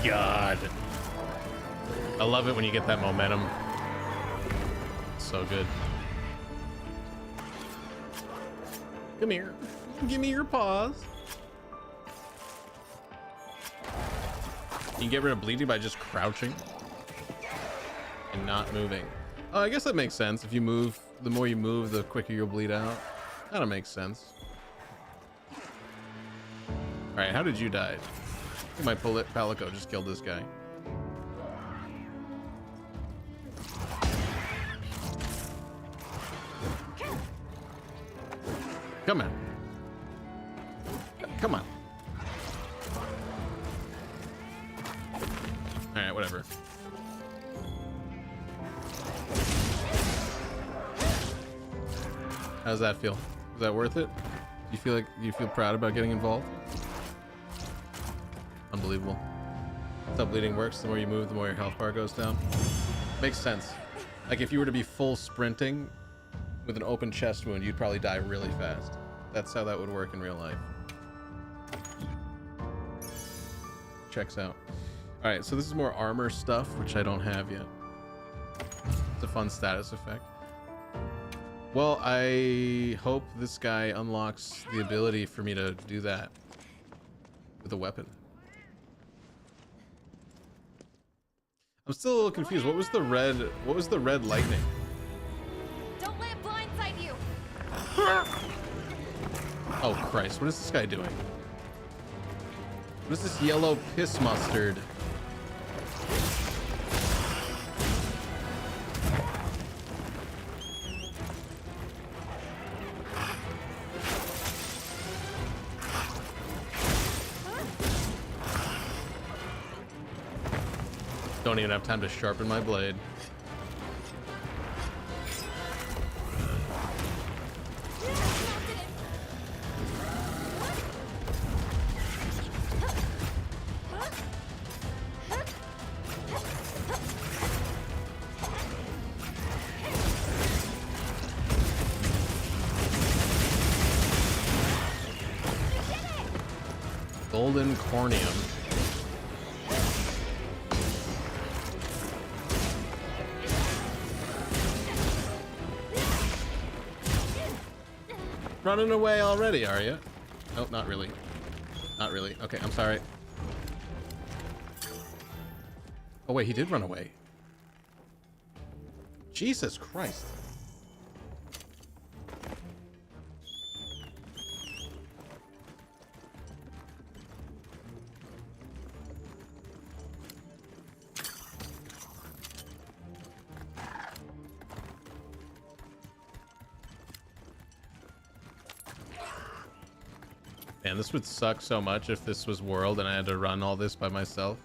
Speaker 1: God. I love it when you get that momentum. So good. Come here. Give me your paws. You can get rid of bleeding by just crouching and not moving. Oh, I guess that makes sense. If you move, the more you move, the quicker you'll bleed out. That makes sense. All right, how did you die? My Palico just killed this guy. Come on. Come on. All right, whatever. How does that feel? Is that worth it? Do you feel proud about getting involved? Unbelievable. That's how bleeding works. The more you move, the more your health bar goes down. Makes sense. Like if you were to be full sprinting with an open chest wound, you'd probably die really fast. That's how that would work in real life. Checks out. All right, so this is more armor stuff, which I don't have yet. It's a fun status effect. Well, I hope this guy unlocks the ability for me to do that with a weapon. I'm still a little confused. What was the red lightning?
Speaker 3: Don't let it blindside you.
Speaker 1: Oh Christ, what is this guy doing? What is this yellow piss mustard? Don't even have time to sharpen my blade. Golden cornium. Running away already, are you? Nope, not really. Not really. Okay, I'm sorry. Oh wait, he did run away. Jesus Christ. Man, this would suck so much if this was World and I had to run all this by myself.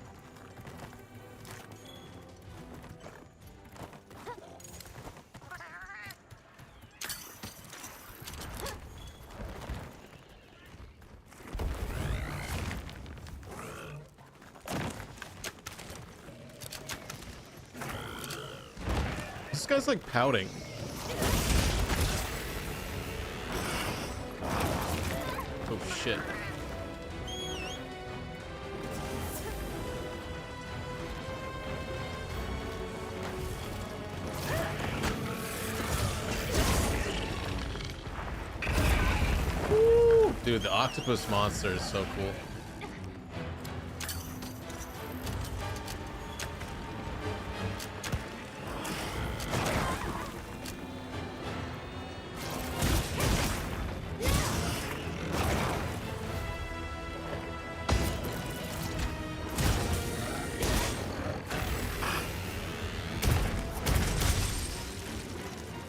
Speaker 1: This guy's like pouting. Oh shit. Woo! Dude, the octopus monster is so cool.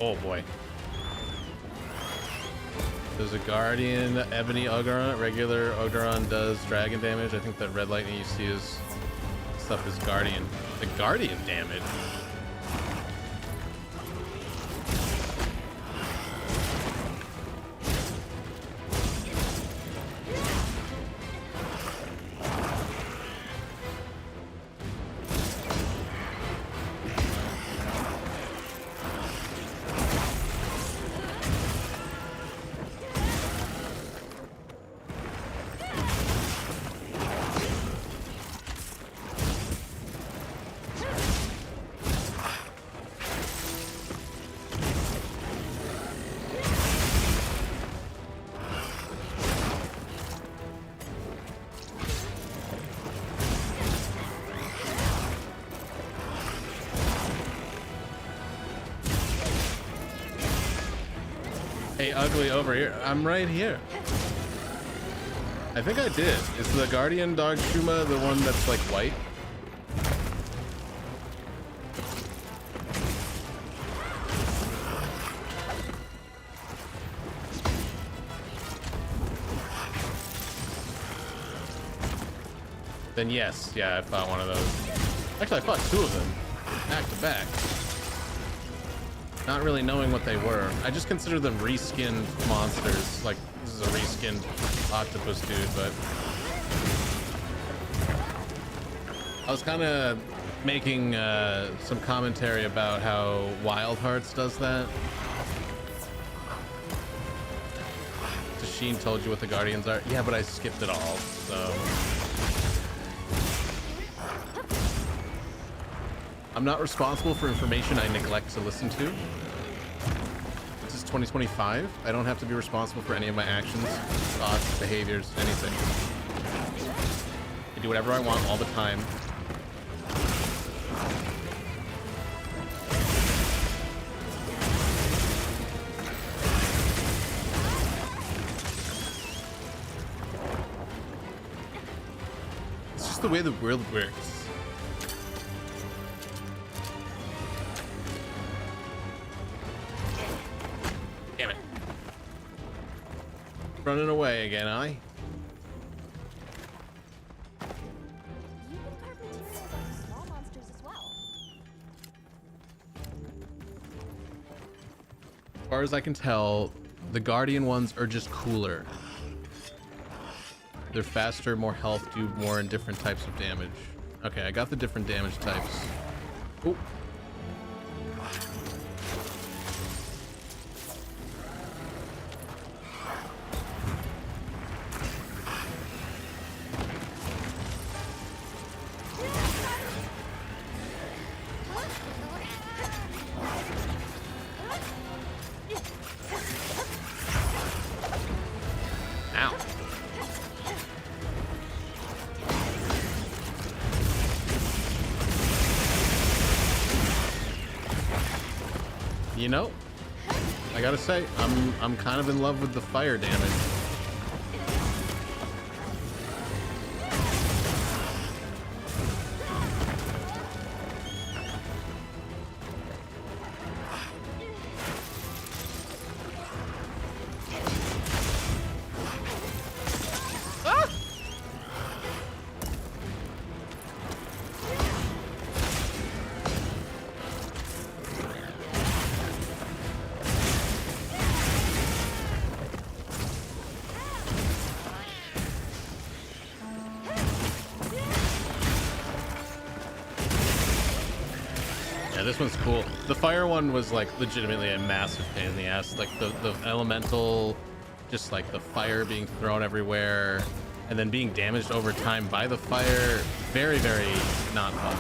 Speaker 1: Oh boy. There's a Guardian, Ebony Ogeron. Regular Ogeron does dragon damage. I think that red lightning you see is stuff is Guardian. The Guardian damage. Hey, ugly, over here. I'm right here. I think I did. Is the Guardian dog Shuma the one that's like white? Then yes, yeah, I fought one of those. Actually, I fought two of them, back to back. Not really knowing what they were. I just consider them reskinned monsters. Like, this is a reskinned octopus dude, but... I was kind of making some commentary about how Wild Hearts does that. Tashin told you what the Guardians are. Yeah, but I skipped it all, so... I'm not responsible for information I neglect to listen to. This is 2025. I don't have to be responsible for any of my actions, thoughts, behaviors, anything. I do whatever I want all the time. It's just the way the world works. Damn it. Running away again, I.
Speaker 6: You can carve materials onto small monsters as well.
Speaker 1: As far as I can tell, the Guardian ones are just cooler. They're faster, more health, do more in different types of damage. Okay, I got the different damage types. Oh. Ow. You know, I gotta say, I'm kind of in love with the fire damage. This one's cool. The fire one was like legitimately a massive pain in the ass. Like the elemental, just like the fire being thrown everywhere and then being damaged over time by the fire. Very, very not fun.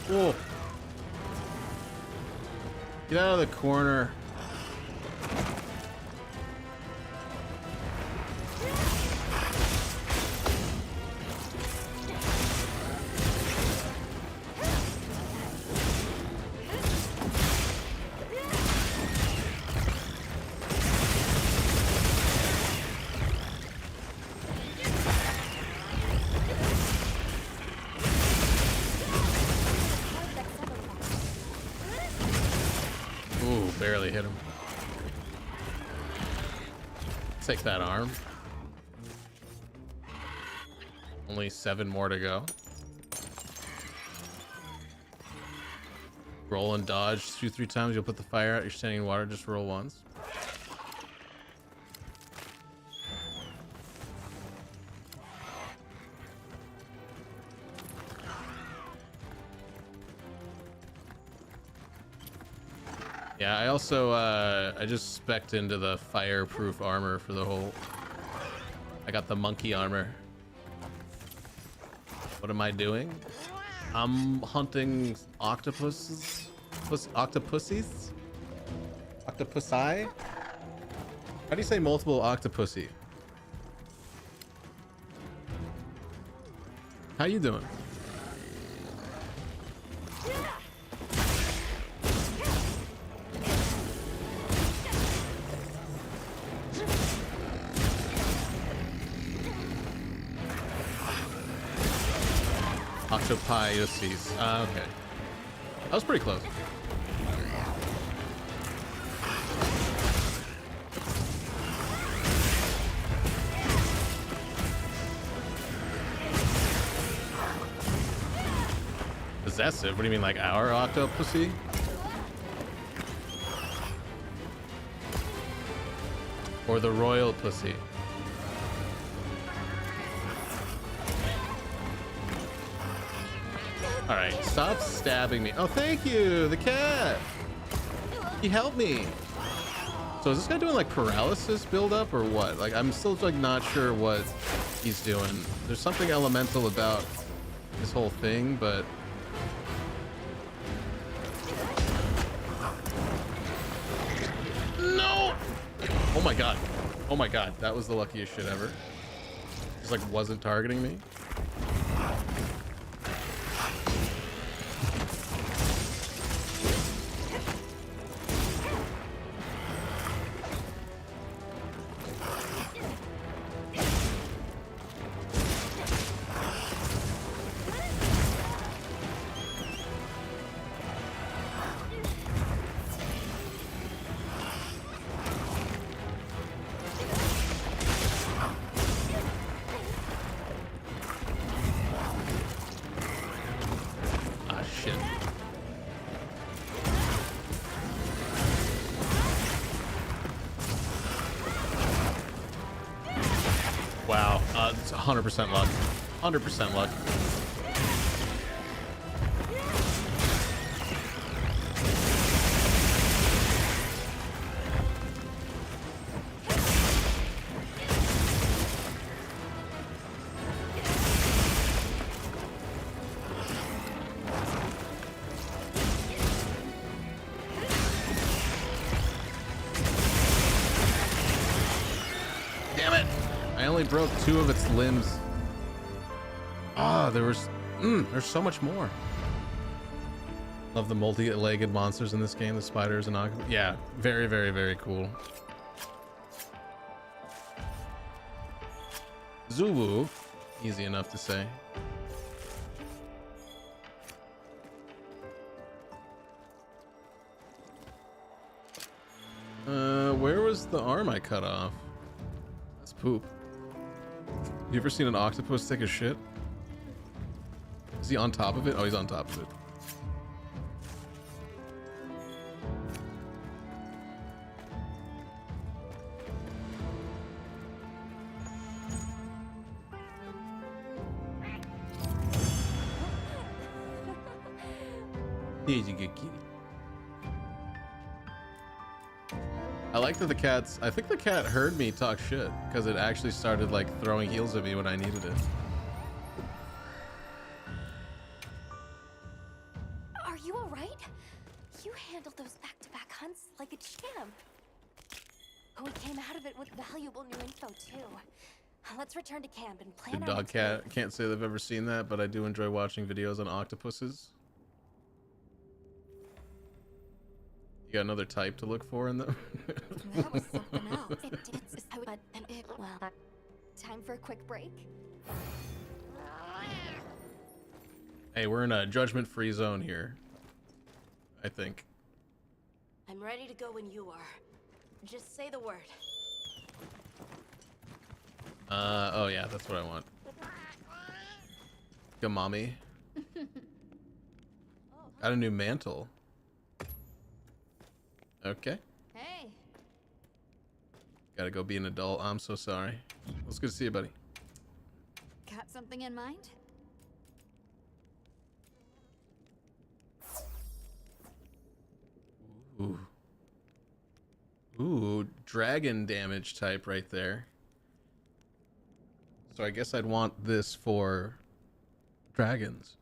Speaker 1: Whoa. Get out of the corner. Ooh, barely hit him. Take that arm. Only 7 more to go. Roll and dodge 2-3 times. You'll put the fire out. You're standing in water. Just roll once. Yeah, I also I just spec'd into the fireproof armor for the whole. I got the monkey armor. What am I doing? I'm hunting octopuses. Octopussies? Octopusi? How do you say multiple octopussy? How you doing? Octopiuses. Okay. That was pretty close. Possessive? What do you mean, like our octopussy? Or the royal pussy? All right, stop stabbing me. Oh, thank you, the cat. He helped me. So is this guy doing like paralysis buildup or what? Like, I'm still like not sure what he's doing. There's something elemental about this whole thing, but no. Oh my god. Oh my god. That was the luckiest shit ever. Just like wasn't targeting me. Wow, it's 100% luck. 100% luck. Damn it! I only broke 2 of its limbs. Ah, there's so much more. Love the multi-legged monsters in this game, the spiders and octopus. Yeah, very, very, very cool. Zuwu, easy enough to say. Where was the arm I cut off? That's poop. You ever seen an octopus take a shit? Is he on top of it? Oh, he's on top of it. Here's a good kitty. I like that the cat's... I think the cat heard me talk shit because it actually started like throwing heels at me when I needed it.
Speaker 3: Are you all right? You handled those back-to-back hunts like a champ. We came out of it with valuable new info too. Let's return to camp and plan
Speaker 1: Good
Speaker 3: our
Speaker 1: dog
Speaker 3: next
Speaker 1: cat.
Speaker 3: move.
Speaker 1: Can't say they've ever seen that, but I do enjoy watching videos on octopuses. You got another type to look for in them?
Speaker 3: That was something else. Well, time for a quick break.
Speaker 1: Hey, we're in a judgment-free zone here, I think.
Speaker 6: I'm ready to go when you are. Just say the word.
Speaker 1: Oh yeah, that's what I want. Gamami. Got a new mantle. Okay.
Speaker 3: Hey.
Speaker 1: Gotta go be an adult. I'm so sorry. It's good to see you, buddy.
Speaker 3: Got something in mind?
Speaker 1: Ooh. Ooh, dragon damage type right there. So I guess I'd want this for dragons.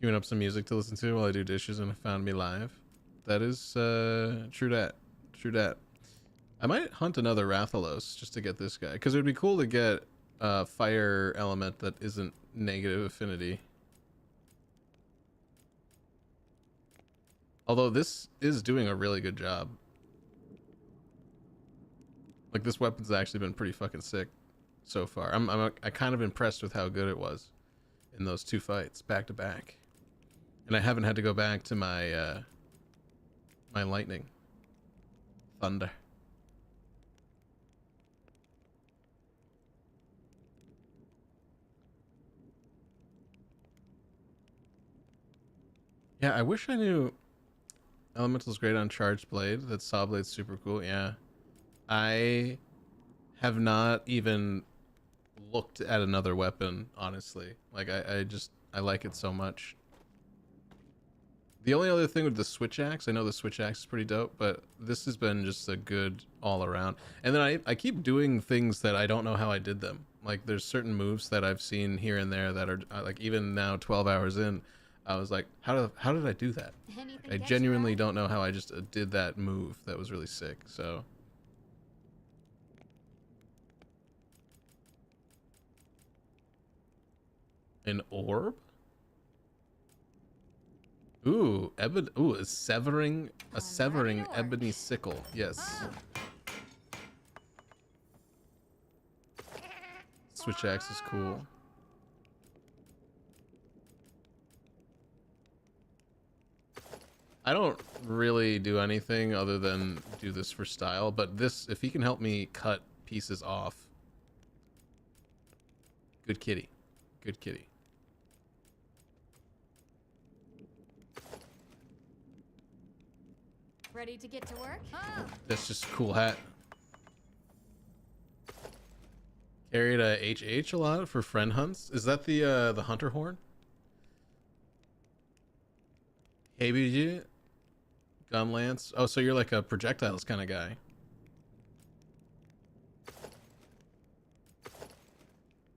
Speaker 1: Queuing up some music to listen to while I do dishes and Found Me Live. That is true dat. True dat. I might hunt another Rathalos just to get this guy, because it would be cool to get a fire element that isn't negative affinity. Although this is doing a really good job. Like, this weapon's actually been pretty fucking sick so far. I'm kind of impressed with how good it was in those 2 fights back to back. And I haven't had to go back to my my lightning. Thunder. Yeah, I wish I knew Elemental's great on Charged Blade. That Saw Blade's super cool. Yeah. I have not even looked at another weapon, honestly. Like, I like it so much. The only other thing with the switch axe, I know the switch axe is pretty dope, but this has been just a good all around. And then I keep doing things that I don't know how I did them. Like, there's certain moves that I've seen here and there that are like, even now 12 hours in, I was like, how did I do that?
Speaker 3: Anything
Speaker 1: I
Speaker 3: catch
Speaker 1: genuinely
Speaker 3: your eye?
Speaker 1: don't know how I just did that move. That was really sick. So an orb? Ooh, a severing
Speaker 3: to work.
Speaker 1: ebony sickle. Yes. Switch axe is cool. I don't really do anything other than do this for style, but this, if he can help me cut pieces off. Good kitty. Good kitty.
Speaker 3: Ready to get to work? Oh,
Speaker 1: That's just a cool hat. Carried a HH a lot for friend hunts. Is that the hunter horn? Hey BG, gun lance. Oh, so you're like a projectiles kind of guy.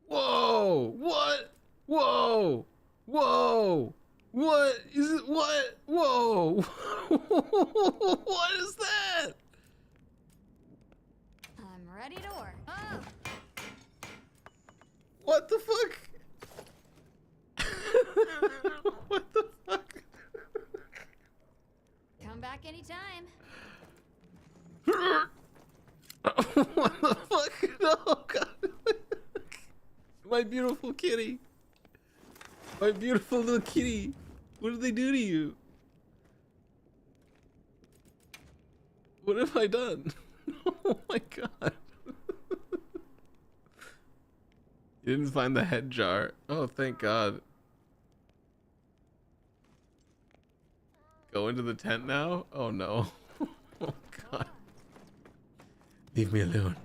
Speaker 1: Whoa! What? Whoa! Whoa! What is it? What? Whoa! What is that?
Speaker 3: I'm ready to work. Oh,
Speaker 1: What the fuck? What the fuck?
Speaker 3: come back anytime.
Speaker 1: What the fuck? No, God. My beautiful kitty. My beautiful little kitty. What did they do to you? What have I done? Oh my God. You didn't find the head jar. Oh, thank God. Go into the tent now? Oh no. Oh God. Leave me alone.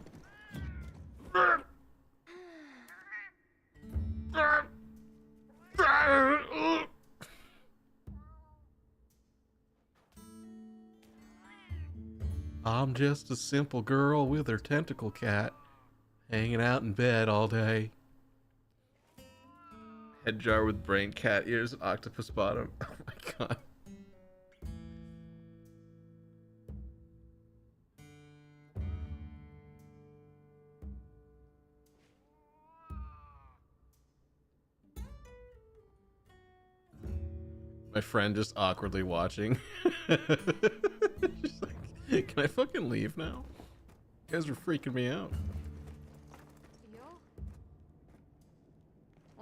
Speaker 1: I'm just a simple girl with her tentacle cat, hanging out in bed all day. Head jar with brain, cat ears, octopus bottom. Oh my God. My friend just awkwardly watching. Just like, hey, can I fucking leave now? You guys are freaking me out.
Speaker 3: Yo.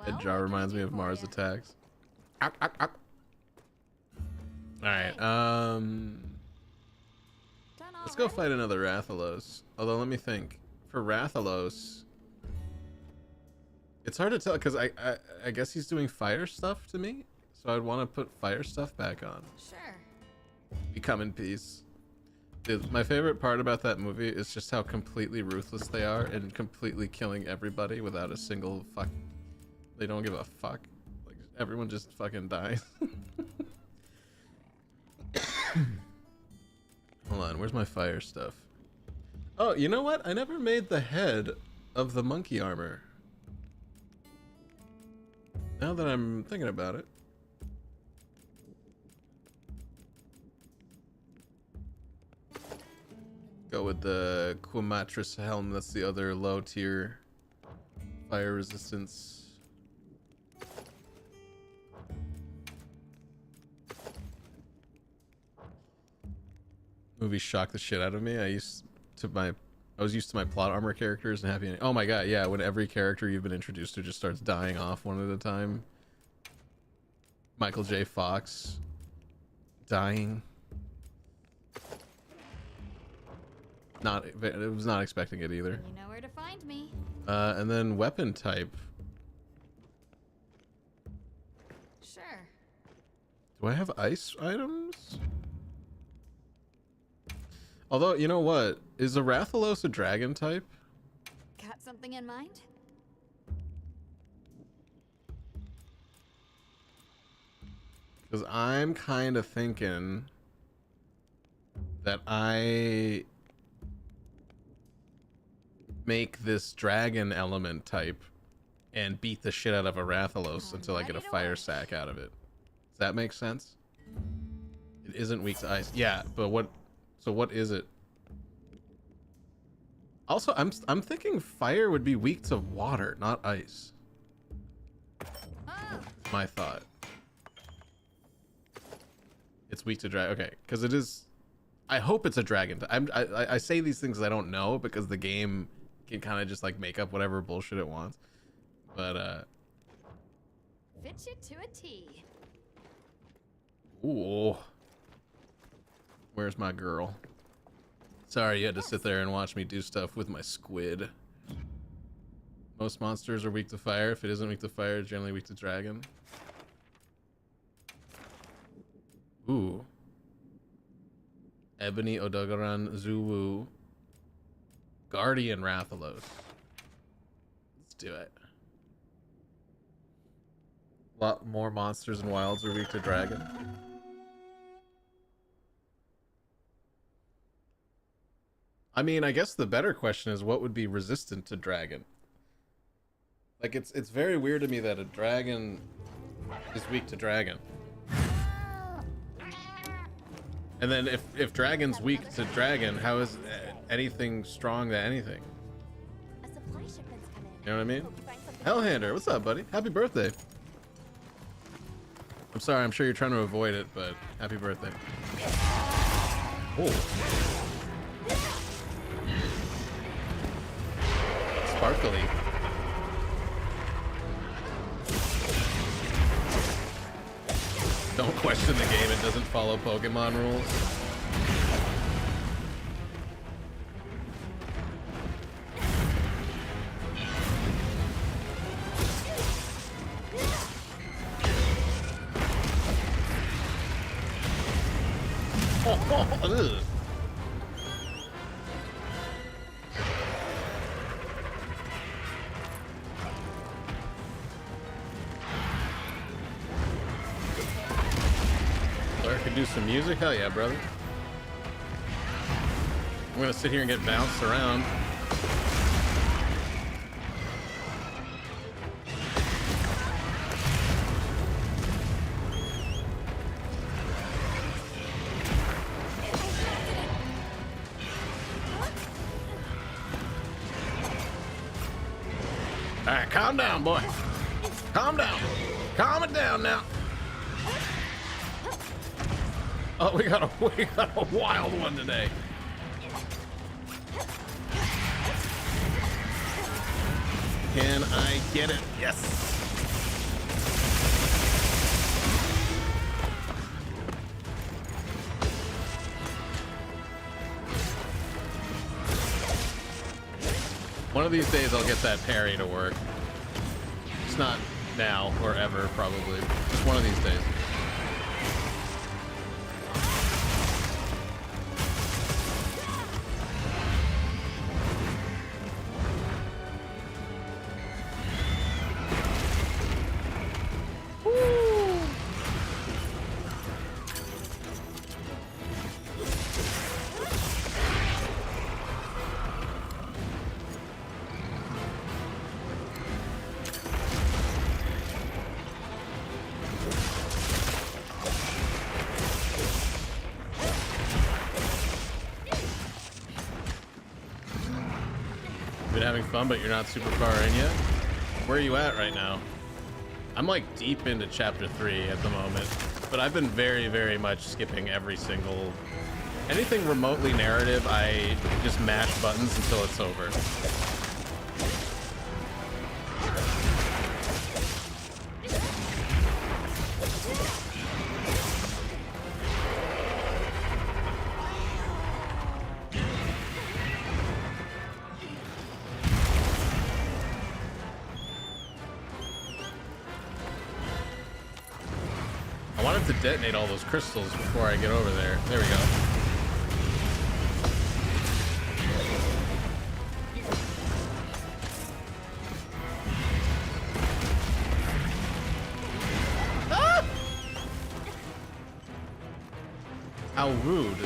Speaker 1: That
Speaker 3: Well,
Speaker 1: jar
Speaker 3: what can I
Speaker 1: reminds me
Speaker 3: do
Speaker 1: of
Speaker 3: for
Speaker 1: Mars
Speaker 3: ya?
Speaker 1: attacks. Alright,
Speaker 3: Done
Speaker 1: let's go
Speaker 3: already?
Speaker 1: fight another Rathalos. Although, let me think. For Rathalos, it's hard to tell because I guess he's doing fire stuff to me. So I'd want to put fire stuff back on.
Speaker 3: Sure.
Speaker 1: We come in peace. Dude, my favorite part about that movie is just how completely ruthless they are and completely killing everybody without a single fuck. They don't give a fuck. Like, everyone just fucking dies. Hold on, where's my fire stuff? Oh, you know what? I never made the head of the monkey armor. Now that I'm thinking about it. Go with the Quimatris helm. That's the other low tier fire resistance. Movie shocked the shit out of me. I was used to my plot armor characters and happy. Oh my God, yeah. When every character you've been introduced to just starts dying off one at a time. Michael J. Fox dying. It was not expecting it either.
Speaker 3: You know where to find me.
Speaker 1: And then weapon type.
Speaker 3: Sure.
Speaker 1: Do I have ice items? Although, you know what? Is a Rathalos a dragon type?
Speaker 3: Got something in mind?
Speaker 1: Because I'm kind of thinking that I make this dragon element type and beat the shit out of a Rathalos until I get a fire sack out of it. Does that make sense? It isn't weak to ice. Yeah, but what? So what is it? Also, I'm thinking fire would be weak to water, not ice. My thought. It's weak to dragon. Okay, because it is. I hope it's a dragon. I say these things I don't know because the game can kind of just like make up whatever bullshit it wants. But
Speaker 3: Fit you to a T.
Speaker 1: ooh, where's my girl? Sorry, you had to sit there and watch me do stuff with my squid. Most monsters are weak to fire. If it isn't weak to fire, it's generally weak to dragon. Ooh. Ebony Odogaron Zuwu. Guardian Rathalos. Let's do it. A lot more monsters and wilds are weak to dragon. I mean, I guess the better question is what would be resistant to dragon? Like, it's very weird to me that a dragon is weak to dragon. And then if dragon's weak to dragon, how is anything strong to anything?
Speaker 3: A supply shipment's coming.
Speaker 1: You know what I mean?
Speaker 3: Hope you find something.
Speaker 1: Hellhander, what's up, buddy? Happy birthday. I'm sorry, I'm sure you're trying to avoid it, but happy birthday. Oh. Sparkly. Don't question the game, it doesn't follow Pokemon rules. Ugh. Blair could do some music? Hell yeah, brother. I'm gonna sit here and get bounced around. Alright, calm down, boy. Calm down. Calm it down now. Oh, we got a wild one today. Can I get it? Yes. One of these days I'll get that parry to work. It's not now or ever, probably. Just one of these days. Having fun, but you're not super far in yet. Where are you at right now? I'm like deep into chapter 3 at the moment, but I've been very, very much skipping every single anything remotely narrative. I just mash buttons until it's over. To detonate all those crystals before I get over there. There we go. Ah! How rude.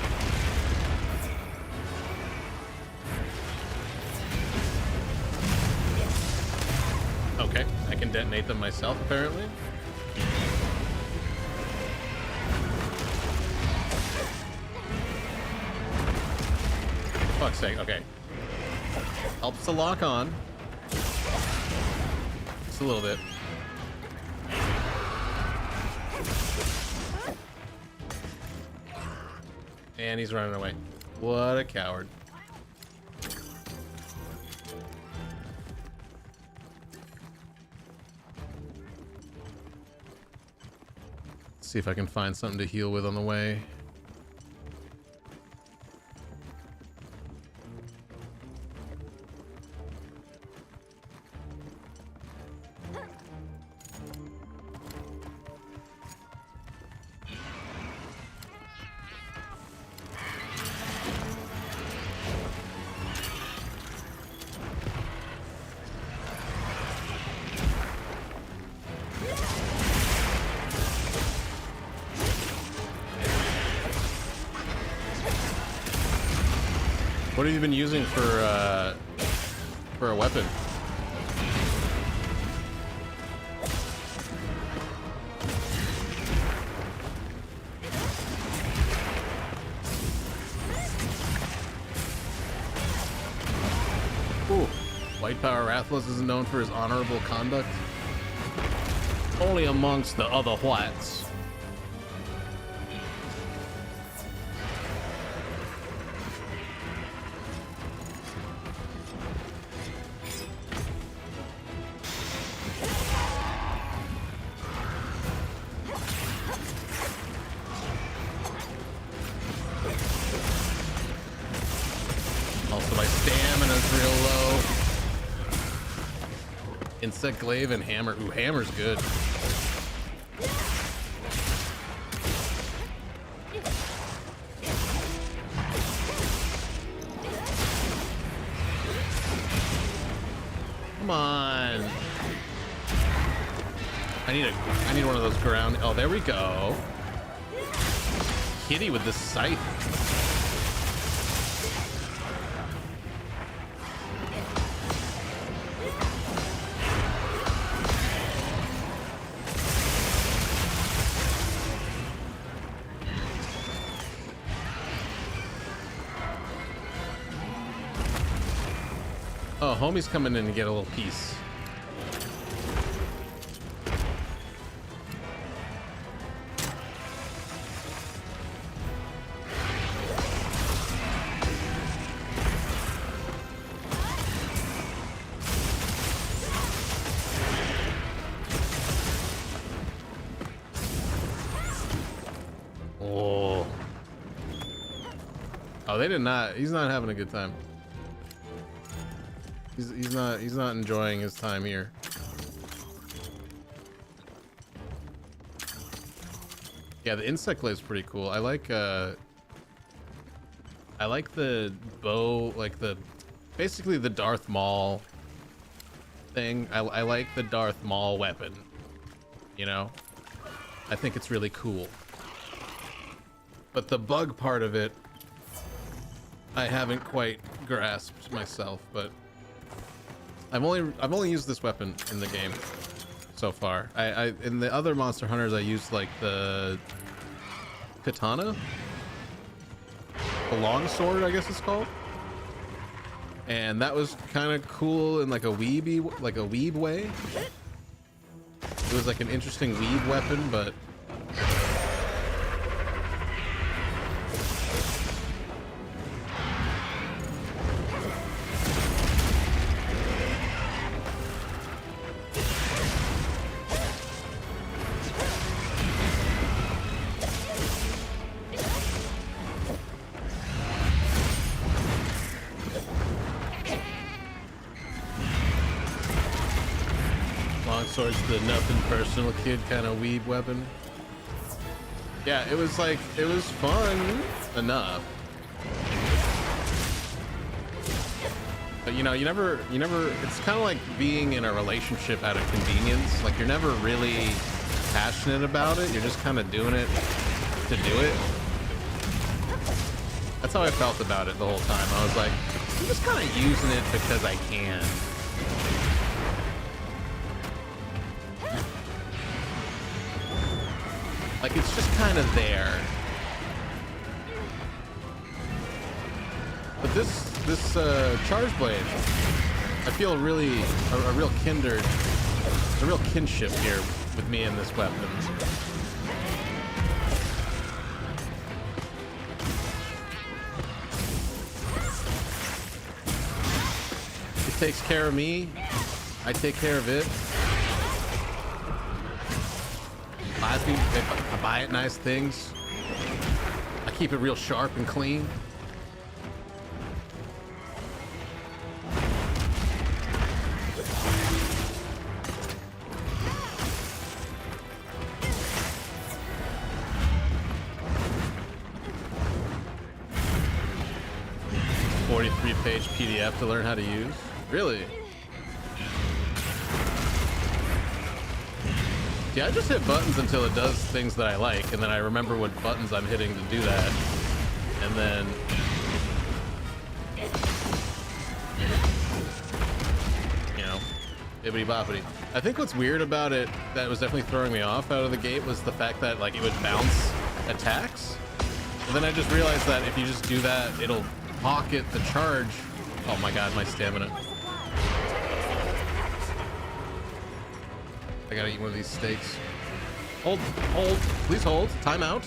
Speaker 1: Okay, I can detonate them myself, apparently. Fuck's sake, okay. Helps to lock on. Just a little bit. And he's running away. What a coward. Let's see if I can find something to heal with on the way. What have you been using for a weapon? Ooh, White Power Rathalos isn't known for his honorable conduct. Only amongst the other whites. Insect Glaive and Hammer. Ooh, Hammer's good. Come on. I need one of those ground. Oh, there we go. Kitty with the scythe. Oh, homie's coming in to get a little piece. Oh. Oh, they did not. He's not having a good time. He's not enjoying his time here. Yeah, the insect glaive's pretty cool. I like the bow, like basically the Darth Maul thing. I like the Darth Maul weapon. You know? I think it's really cool. But the bug part of it I haven't quite grasped myself, but I've only used this weapon in the game so far. I in the other Monster Hunters I used like the katana, the long sword I guess it's called, and that was kind of cool in like a weeb way. It was like an interesting weeb weapon, but sword's the nothing personal kid kind of weeb weapon. Yeah, it was fun enough. But you know, you never, it's kind of like being in a relationship out of convenience. Like you're never really passionate about it. You're just kind of doing it to do it. That's how I felt about it the whole time. I was like, I'm just kind of using it because I can. Like, it's just kind of there. But this charge blade, I feel really a real kinship here with me and this weapon. It takes care of me. I take care of it. Buys me, I buy it nice things. I keep it real sharp and clean. Page PDF to learn how to use. Really? Yeah, I just hit buttons until it does things that I like, and then I remember what buttons I'm hitting to do that. And then you know, bibbity boppity. I think what's weird about it that was definitely throwing me off out of the gate was the fact that like it would bounce attacks. And then I just realized that if you just do that, it'll pocket the charge. Oh my god, my stamina. I gotta eat one of these steaks. Hold, please hold. Timeout.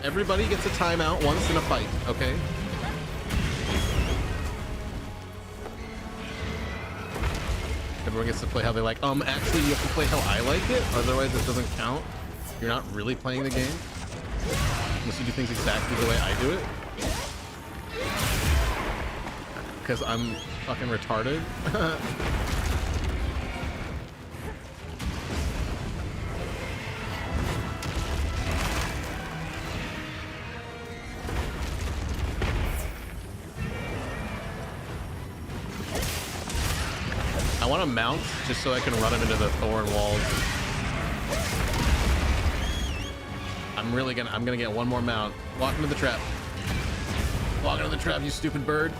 Speaker 1: Everybody gets a timeout once in a fight, okay? Everyone gets to play how they like. Actually, you have to play how I like it, otherwise it doesn't count. You're not really playing the game. Unless you do things exactly the way I do it. Because I'm fucking retarded. I want to mount just so I can run him into the thorn walls. I'm gonna get one more mount. Walk into the trap. Walk into the trap, you stupid bird.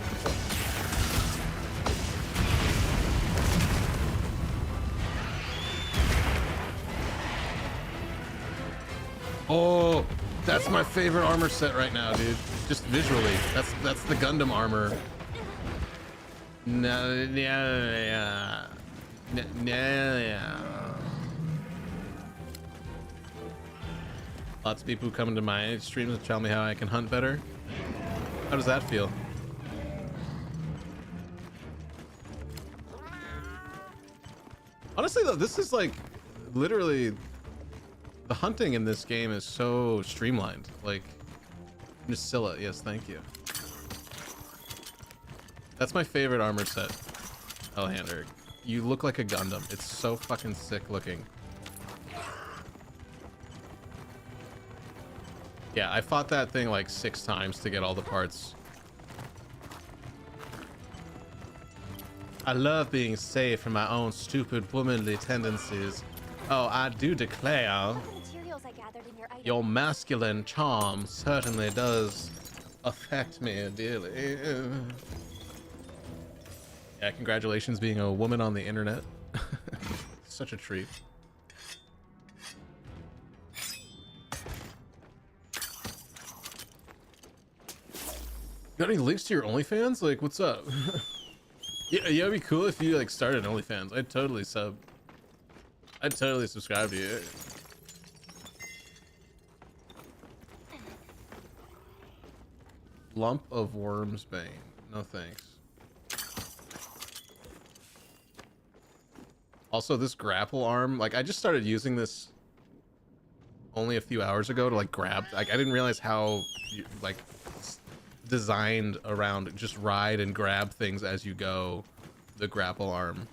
Speaker 1: Oh, that's my favorite armor set right now, dude. Just visually, that's the Gundam armor. No, yeah. Lots of people coming to my streams to tell me how I can hunt better. How does that feel? Honestly though, this is like literally the hunting in this game is so streamlined. Like Nacilla, yes, thank you. That's my favorite armor set. Alejandro, you look like a Gundam. It's so fucking sick looking. Yeah, I fought that thing like 6 times to get all the parts. I love being saved from my own stupid womanly tendencies. Oh, I do declare, your masculine charm certainly does affect me dearly. Yeah, congratulations being a woman on the internet. Such a treat. Got any links to your OnlyFans? Like, what's up? Yeah, it'd be cool if you like started OnlyFans. I'd totally sub. I'd totally subscribe to you. Lump of Worm's Bane. No thanks. Also, this grapple arm, like I just started using this only a few hours ago to like grab. Like I didn't realize how like designed around just ride and grab things as you go. The grapple arm.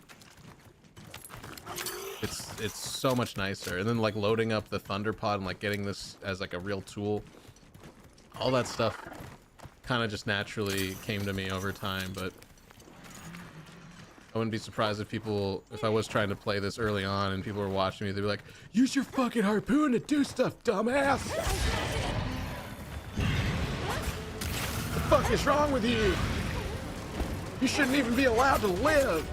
Speaker 1: It's so much nicer. And then like loading up the Thunder Pod and like getting this as like a real tool. All that stuff kind of just naturally came to me over time, but I wouldn't be surprised if I was trying to play this early on and people were watching me, they'd be like, use your fucking harpoon to do stuff, dumbass! fuck is wrong with you? You shouldn't even be allowed to live.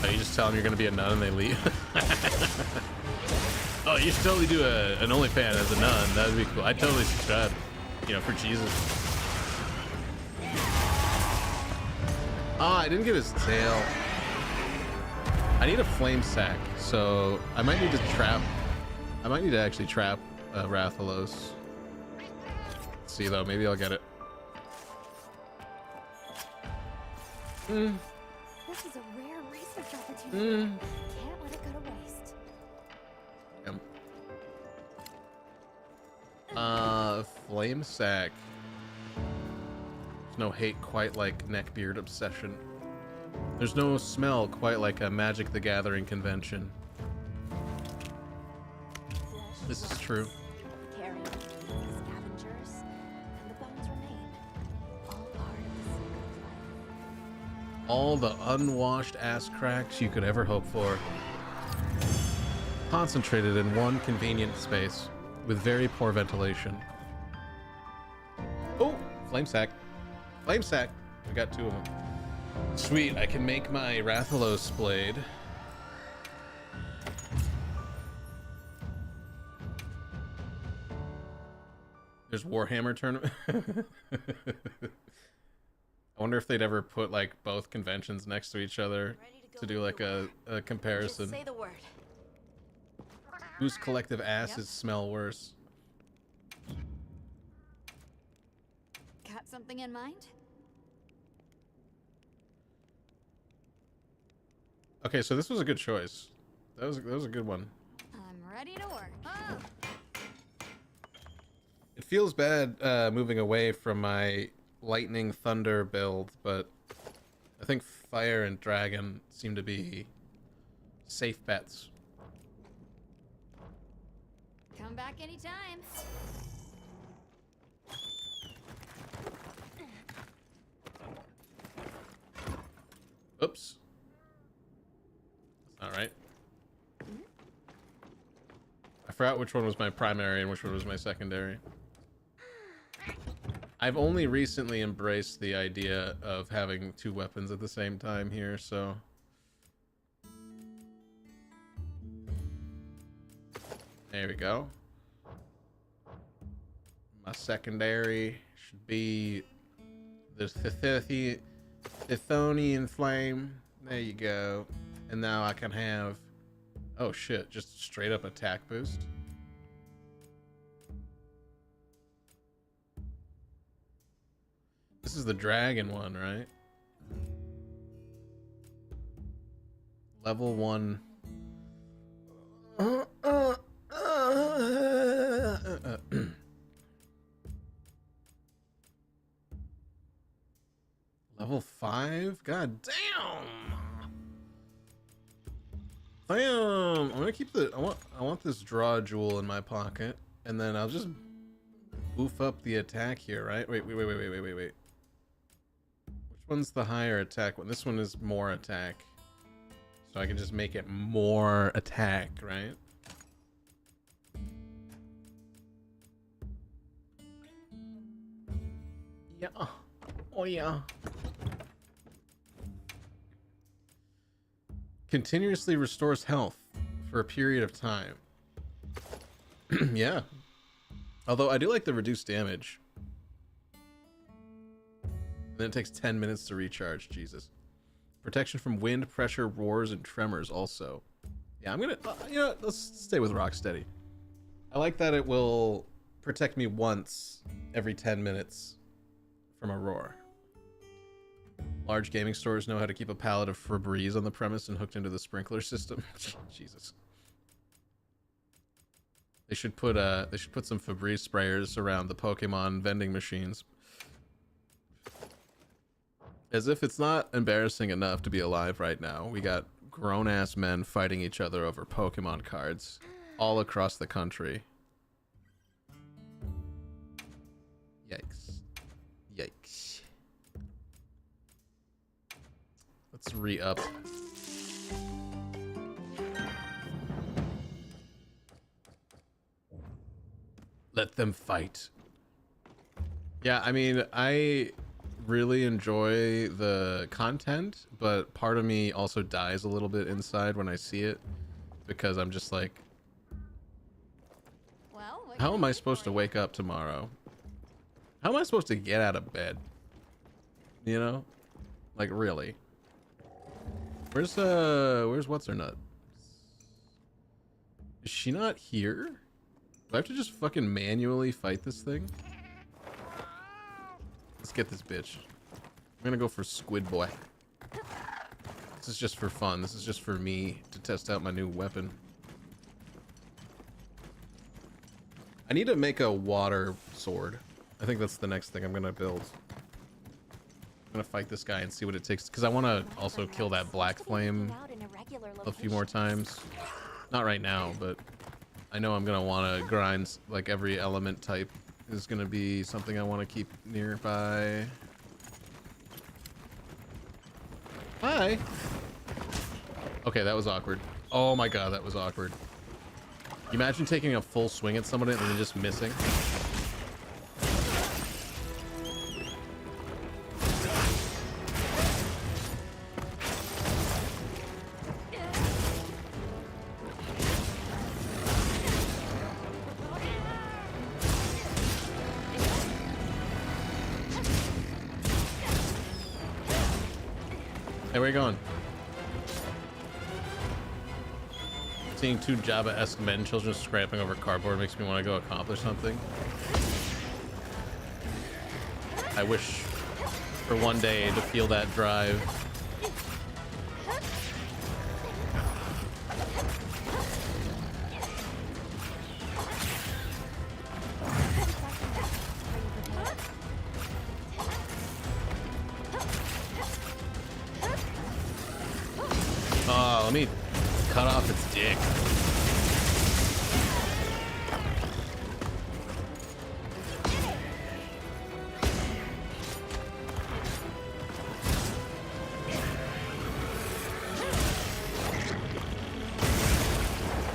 Speaker 1: Oh, you just tell them you're gonna be a nun and they leave. Oh, you should totally do an OnlyFans as a nun. That would be cool. I'd totally subscribe, you know, for Jesus. Ah, I didn't get his tail. I need a flame sack, so I might need to trap. I might need to actually trap Rathalos. Let's see though, maybe I'll get it.
Speaker 3: This is a rare research opportunity. Can't let it go to waste.
Speaker 1: Flame sack. There's no hate quite like neckbeard obsession. There's no smell quite like a Magic the Gathering convention. This is true.
Speaker 3: Carrying the scavengers, and the bones remain. All part of the secret of life.
Speaker 1: All the unwashed ass cracks you could ever hope for. Concentrated in one convenient space with very poor ventilation. Oh, flame sack. Flame sack. We got 2 of them. Sweet, I can make my Rathalos blade. There's Warhammer tournament. I wonder if they'd ever put like both conventions next to each other to do like a comparison.
Speaker 6: Just say the word.
Speaker 1: Whose collective asses smell worse?
Speaker 2: Got something in mind?
Speaker 1: Okay, so this was a good choice. That was a good one.
Speaker 2: I'm ready to work.
Speaker 1: It feels bad moving away from my lightning thunder build, but I think fire and dragon seem to be safe bets.
Speaker 2: Come back anytime.
Speaker 1: Oops. All right. I forgot which one was my primary and which one was my secondary. I've only recently embraced the idea of having 2 weapons at the same time here, so... There we go. My secondary should be the Thithonian Flame. There you go. And now I can have... Oh shit, just straight up attack boost. This is the dragon one, right? Level 1. Level 5? God damn! Damn! I'm gonna keep the... I want this draw jewel in my pocket, and then I'll just boof up the attack here, right? Wait. Which one's the higher attack one? This one is more attack. So I can just make it more attack, right? Yeah. Oh yeah. Continuously restores health for a period of time. Yeah. Although I do like the reduced damage. And then it takes 10 minutes to recharge. Jesus. Protection from wind, pressure, roars, and tremors also. Yeah, I'm gonna... you know what? Let's stay with Rocksteady. I like that it will protect me once every 10 minutes from a roar. Large gaming stores know how to keep a pallet of Febreze on the premise and hooked into the sprinkler system. Jesus. They should put some Febreze sprayers around the Pokemon vending machines. As if it's not embarrassing enough to be alive right now. We got grown-ass men fighting each other over Pokemon cards all across the country. Yikes. Let's re-up. Let them fight. Yeah, I mean, I really enjoy the content, but part of me also dies a little bit inside when I see it, because I'm just like,
Speaker 3: Well, what
Speaker 1: how
Speaker 3: can
Speaker 1: am I
Speaker 3: do
Speaker 1: supposed
Speaker 3: for
Speaker 1: to
Speaker 3: you?
Speaker 1: wake up tomorrow? How am I supposed to get out of bed? You know? Like, really? Where's what's her nut? Is she not here? Do I have to just fucking manually fight this thing? Let's get this bitch. I'm gonna go for Squid Boy. This is just for fun. This is just for me to test out my new weapon. I need to make a water sword. I think that's the next thing I'm gonna build. I'm gonna fight this guy and see what it takes, because I want to also kill that black flame a few more times. Not right now, but I know I'm gonna want to grind, like, every element type is gonna be something I want to keep nearby. Hi. Okay, that was awkward. Oh my god, that was awkward. You imagine taking a full swing at somebody and then just missing? Hey, where you going? Seeing two Java-esque men children scrapping over cardboard makes me want to go accomplish something. I wish for one day to feel that drive. Oh, let me cut off its dick.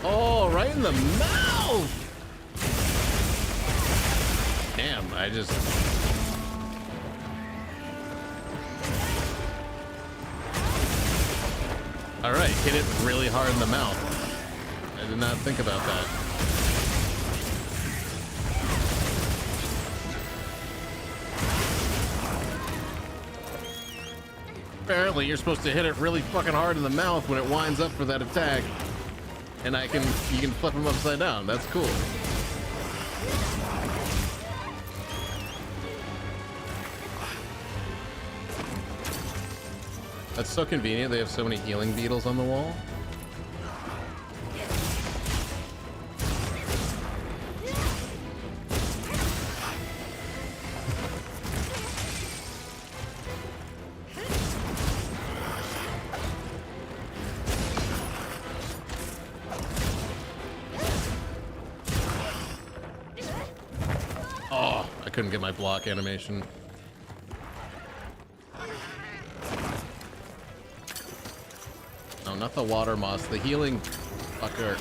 Speaker 1: Oh, right in the mouth! Damn, I just... Alright, hit it really hard in the mouth. I did not think about that. Apparently, you're supposed to hit it really fucking hard in the mouth when it winds up for that attack. And you can flip them upside down. That's cool. That's so convenient. They have so many healing beetles on the wall. Oh, I couldn't get my block animation. No, not the water moss, the healing fucker.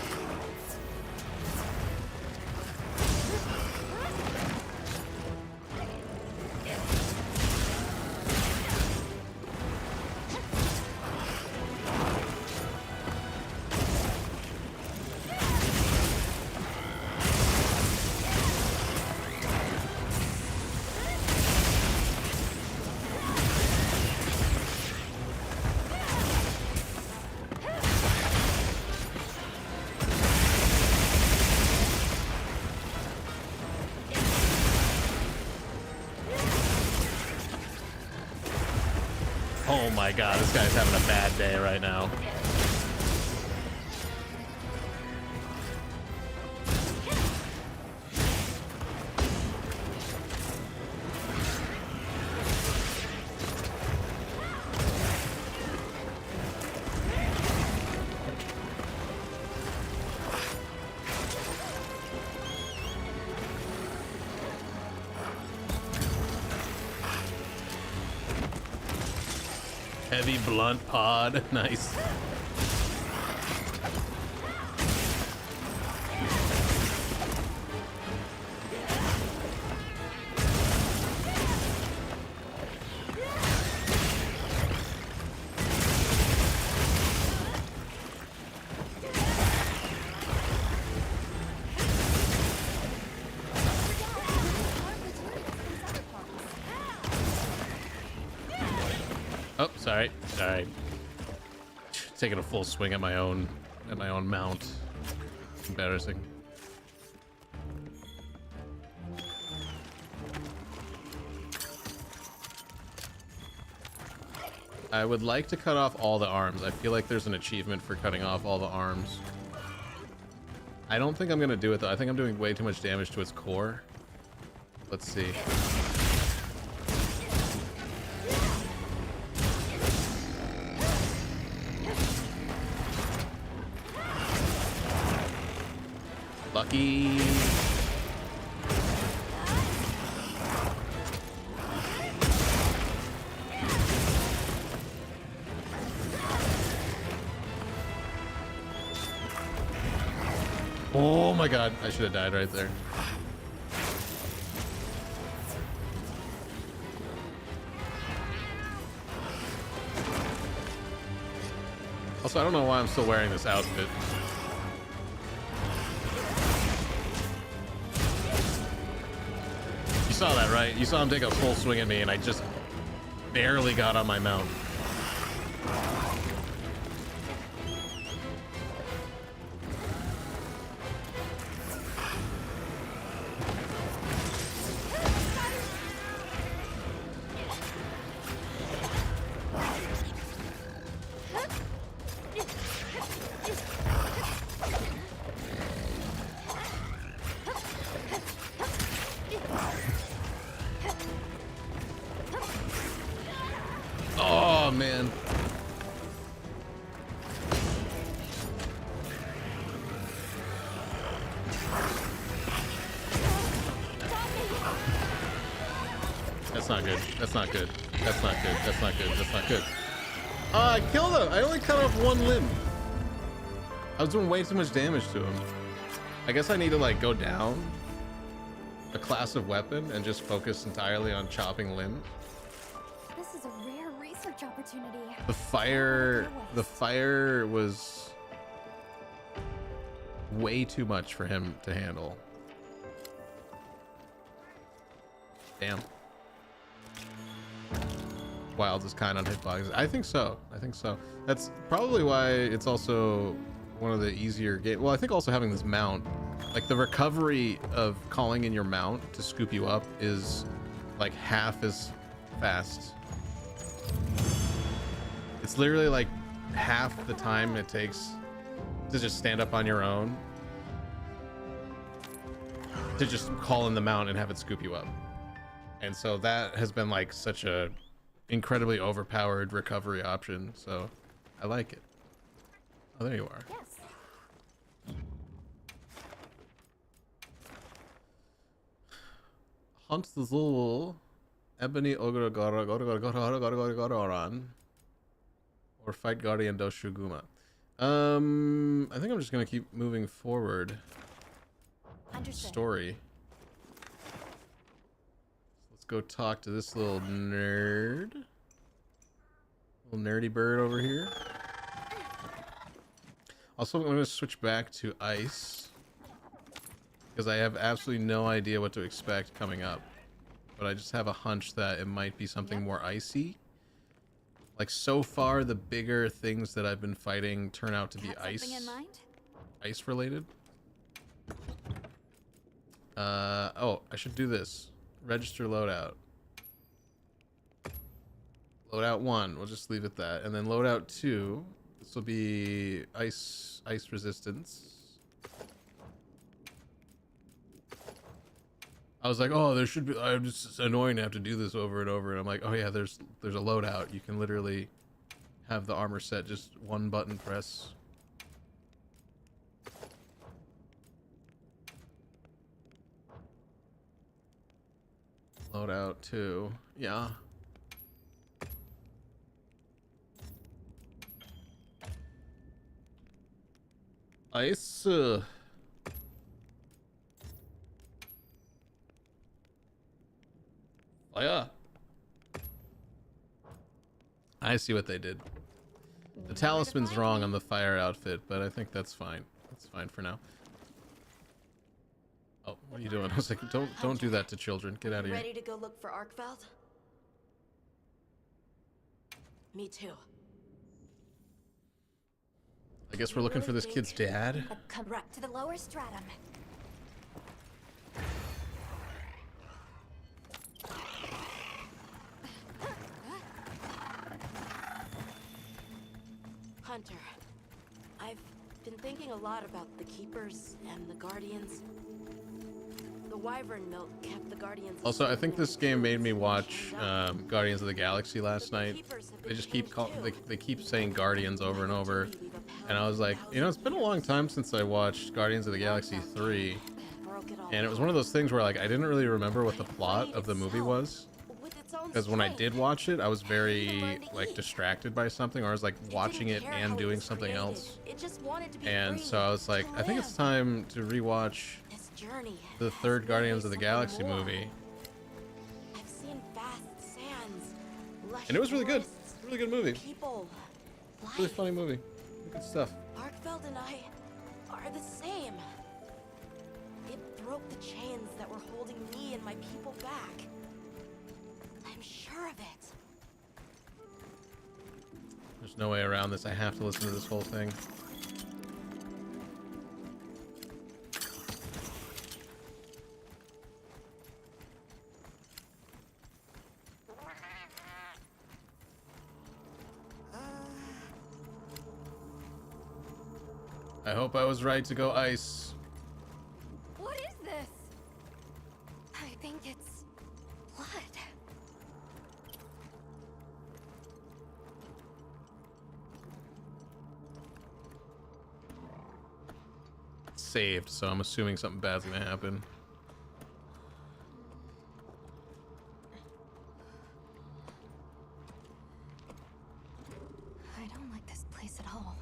Speaker 1: Oh my god, this guy's having a bad day right now. Heavy blunt pod. Nice. Oh, sorry. Taking a full swing at my own mount. Embarrassing. I would like to cut off all the arms. I feel like there's an achievement for cutting off all the arms. I don't think I'm gonna do it though. I think I'm doing way too much damage to its core. Let's see. Lucky. Oh my god, I should have died right there. Also, I don't know why I'm still wearing this outfit. You saw that, right? You saw him take a full swing at me and I just barely got on my mount. Oh man. That's not good. That's not good. That's not good. That's not good. That's not good. I killed him. I only cut off one limb. I was doing way too much damage to him. I guess I need to like go down a class of weapon and just focus entirely on chopping limbs.
Speaker 3: This is a rare research opportunity.
Speaker 1: The fire was way too much for him to handle. Damn. Wild is kind on hitboxes. I think so. I think so. That's probably why it's also one of the easier game. Well, I think also having this mount, like the recovery of calling in your mount to scoop you up is like half as fast. It's literally like half the time it takes to just stand up on your own to just call in the mount and have it scoop you up. And so that has been like such a incredibly overpowered recovery option. So I like it. Oh, there you are.
Speaker 3: Yes.
Speaker 1: Hunt the Zul, Ebony Goran, or fight Guardian Doshuguma. I think I'm just gonna keep moving forward.
Speaker 3: Understood.
Speaker 1: Story. Let's go talk to this little nerd. Little nerdy bird over here. Also, I'm gonna switch back to ice because I have absolutely no idea what to expect coming up, but I just have a hunch that it might be something more icy. Like so far, the bigger things that I've been fighting turn out to be ice related. Oh, I should do this. Register loadout. Loadout 1, we'll just leave it that, and then loadout 2. This will be ice resistance. I was like, oh, there should be. I'm just, it's annoying to have to do this over and over. And I'm like, oh yeah, there's a loadout. You can literally have the armor set just one button press. Loadout 2, yeah. Ice. Fire. I see what they did. The talisman's wrong on the fire outfit, but I think that's fine. That's fine for now. Oh, what are you doing? I was like, don't do that to children. Get out of here.
Speaker 8: Ready to go look for Arkfeld? Me too.
Speaker 1: I guess we're looking for this kid's dad.
Speaker 3: Come right to the lower stratum.
Speaker 8: Hunter, I've been thinking a lot about the Keepers and the Guardians. The Wyvern milk kept the Guardians.
Speaker 1: Also, I think this game made me watch Guardians of the Galaxy last night. They just keep they keep saying Guardians over and over, and I was like, you know, it's been a long time since I watched Guardians of the Galaxy 3, and it was one of those things where like I didn't really remember what the plot of the movie was, because when I did watch it, I was very like distracted by something, or I was like watching it and doing something else, and so I was like, I think it's time to rewatch the third Guardians of the Galaxy movie.
Speaker 8: I've seen vast sands,
Speaker 1: And it was really good. Really good movie.
Speaker 8: People,
Speaker 1: Really funny movie. Good stuff.
Speaker 8: Arkfeld and I are the same. It broke the chains that were holding me and my people back. I'm sure of it.
Speaker 1: There's no way around this. I have to listen to this whole thing. I hope I was right to go ice.
Speaker 3: What is this? I think it's blood.
Speaker 1: Saved, so I'm assuming something bad's gonna happen.
Speaker 3: I don't like this place at all.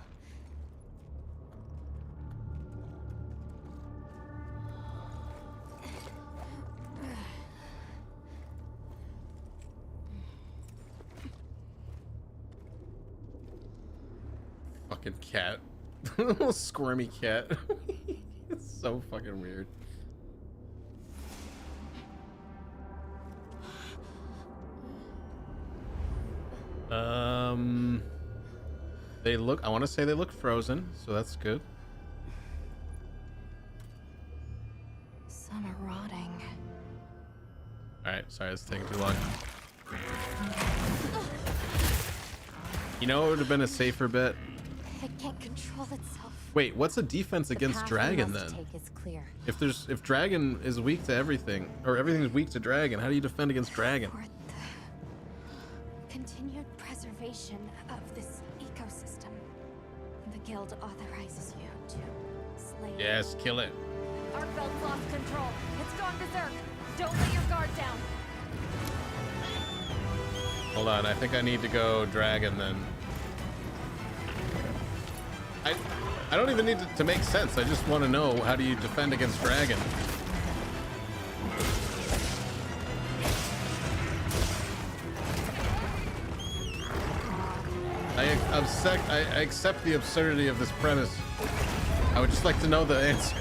Speaker 1: Fucking cat. Little squirmy cat. It's so fucking weird. They look, I want to say they look frozen, so that's good.
Speaker 3: Some are rotting.
Speaker 1: Alright, sorry, it's taking too long. You know, it would have been a safer bet.
Speaker 3: It can't control itself.
Speaker 1: Wait, what's a defense against dragon then? If dragon is weak to everything, or everything is weak to dragon, how do you defend against dragon?
Speaker 3: For the continued preservation of this ecosystem, the guild authorizes you to slay.
Speaker 1: Yes, kill it.
Speaker 3: Arkfeld's lost control. It's gone berserk. Don't let your guard down.
Speaker 1: Hold on, I think I need to go dragon then. I don't even need to make sense. I just want to know, how do you defend against dragon? I accept the absurdity of this premise. I would just like to know the answer.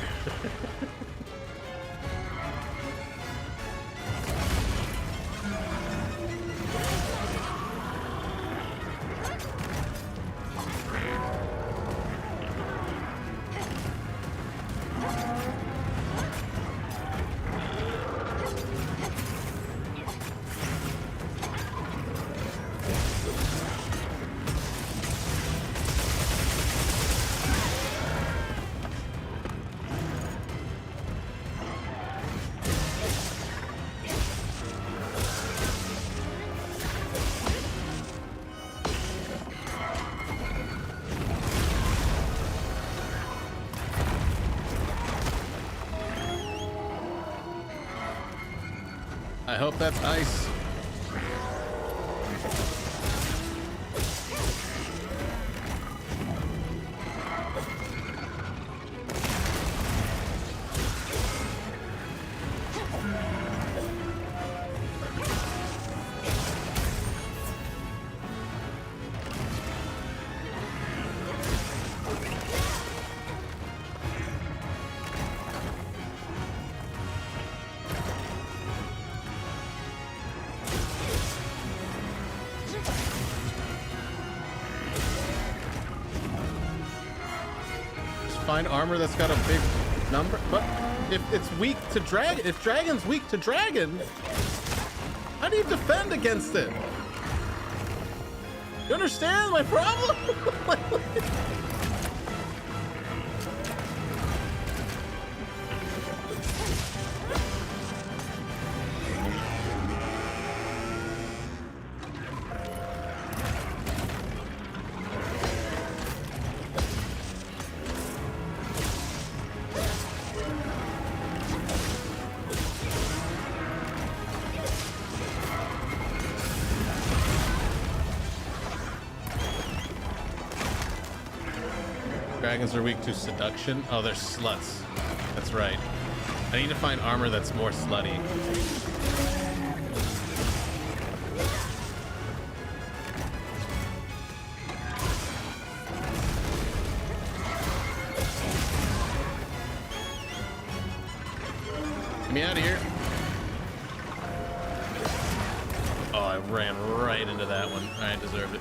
Speaker 1: I hope that's ice. find armor that's got a big number. But if it's weak to dragon, if dragon's weak to dragon, how do you defend against it? You understand my problem? Dragons are weak to seduction. Oh, they're sluts. That's right. I need to find armor that's more slutty. Get me out of here. Oh, I ran right into that one. I deserved it.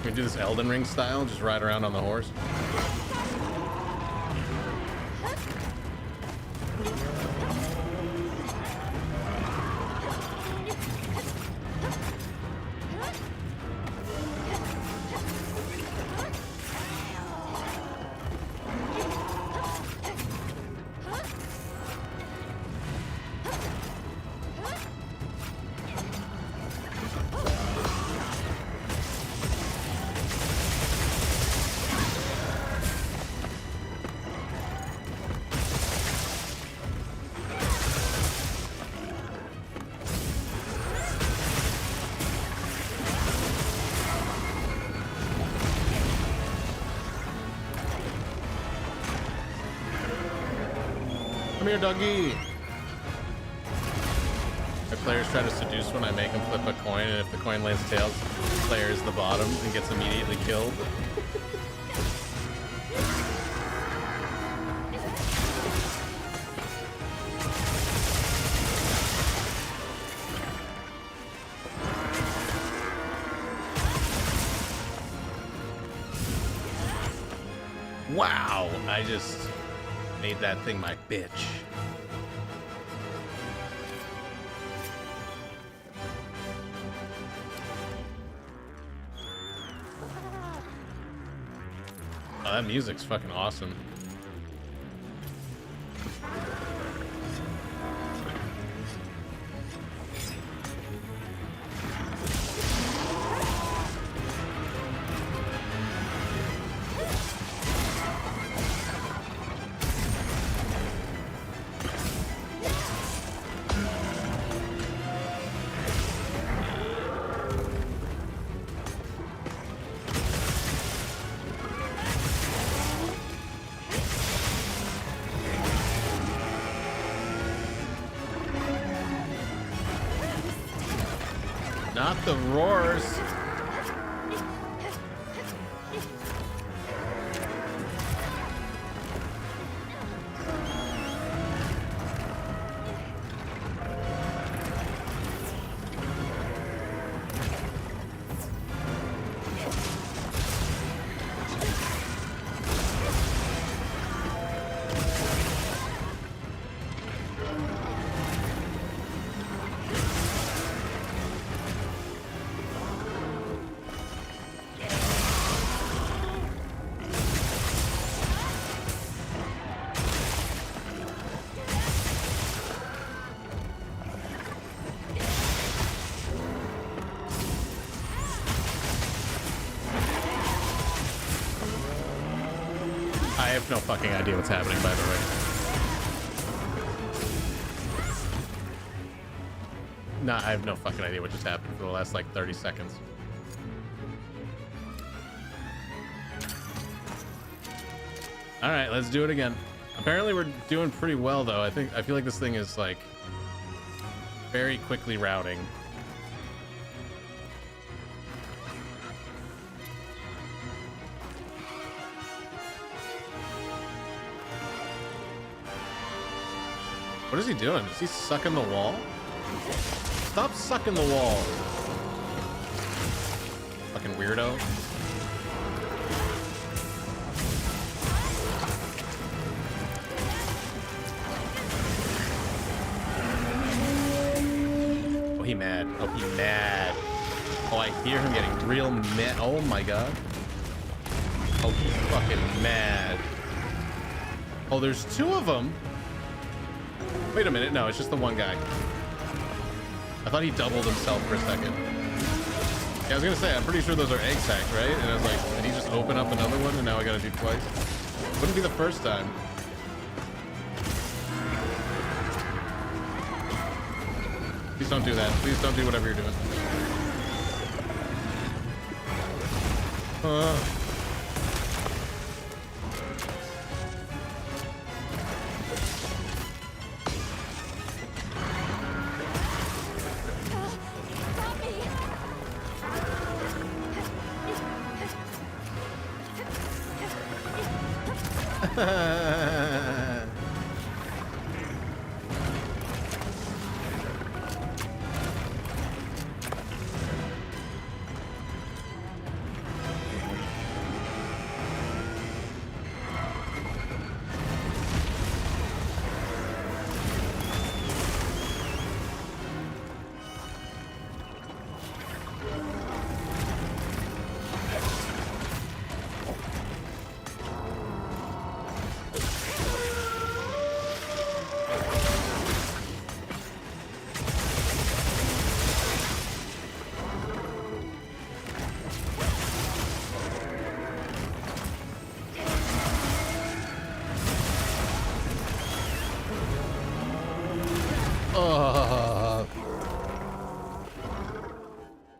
Speaker 1: Can we do this Elden Ring style? Just ride around on the horse? Come here, doggy. My players try to seduce when I make them flip a coin, and if the coin lands tails, the player is the bottom and gets immediately killed. Wow, I just made that thing my bitch. Oh, that music's fucking awesome. Not the roars. I have no fucking idea what's happening, by the way. Nah, I have no fucking idea what just happened for the last like 30 seconds. All right, let's do it again. Apparently we're doing pretty well though. I feel like this thing is like very quickly routing. What is he doing? Is he sucking the wall? Stop sucking the wall. Fucking weirdo. Oh, he mad. Oh, he mad. Oh, I hear him getting real mad. Oh my god. Oh, he's fucking mad. Oh, there's two of them. Wait a minute. No, it's just the one guy. I thought he doubled himself for a second. Yeah, I was gonna say, I'm pretty sure those are egg sacs, right? And I was like, did he just open up another one and now I gotta do twice? Wouldn't be the first time. Please don't do that. Please don't do whatever you're doing.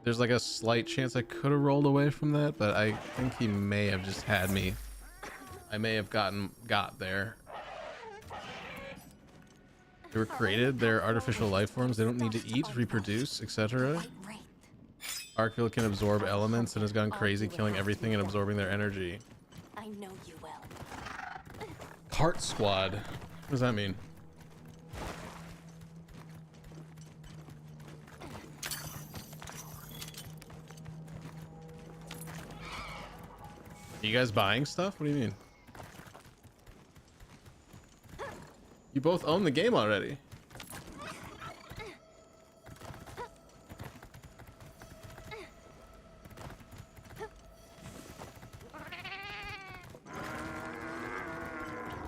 Speaker 1: There's like a slight chance I could have rolled away from that, but I think he may have just had me. I may have got there. They were created, they're artificial life forms, they don't need to eat, reproduce, etc. Arkville can absorb elements and has gone crazy killing everything and absorbing their energy.
Speaker 8: I know you will.
Speaker 1: Cart squad. What does that mean? Are you guys buying stuff? What do you mean? You both own the game already.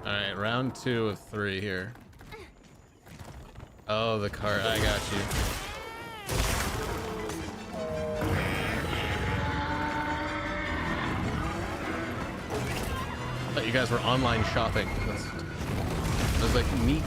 Speaker 1: Alright, round 2 of 3 here. Oh, the cart. I got you. I thought you guys were online shopping. I was like, neat.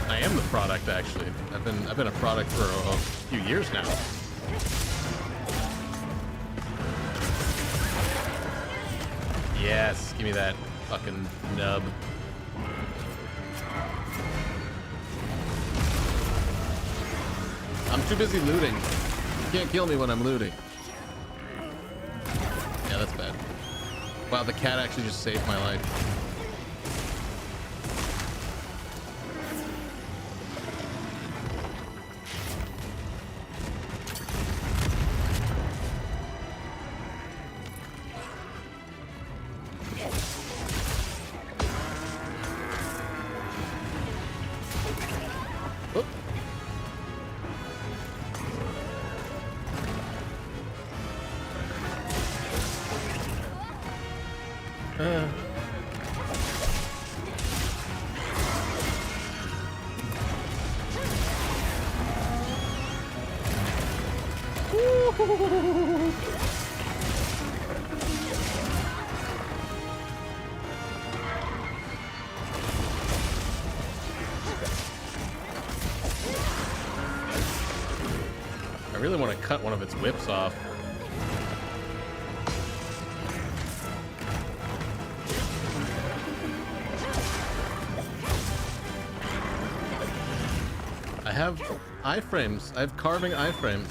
Speaker 1: I am the product, actually. I've been a product for a few years now. Yes, give me that fucking nub. I'm too busy looting. You can't kill me when I'm looting. Yeah, that's bad. Wow, the cat actually just saved my life. I really want to cut one of its whips off. have iframes. I have carving iframes.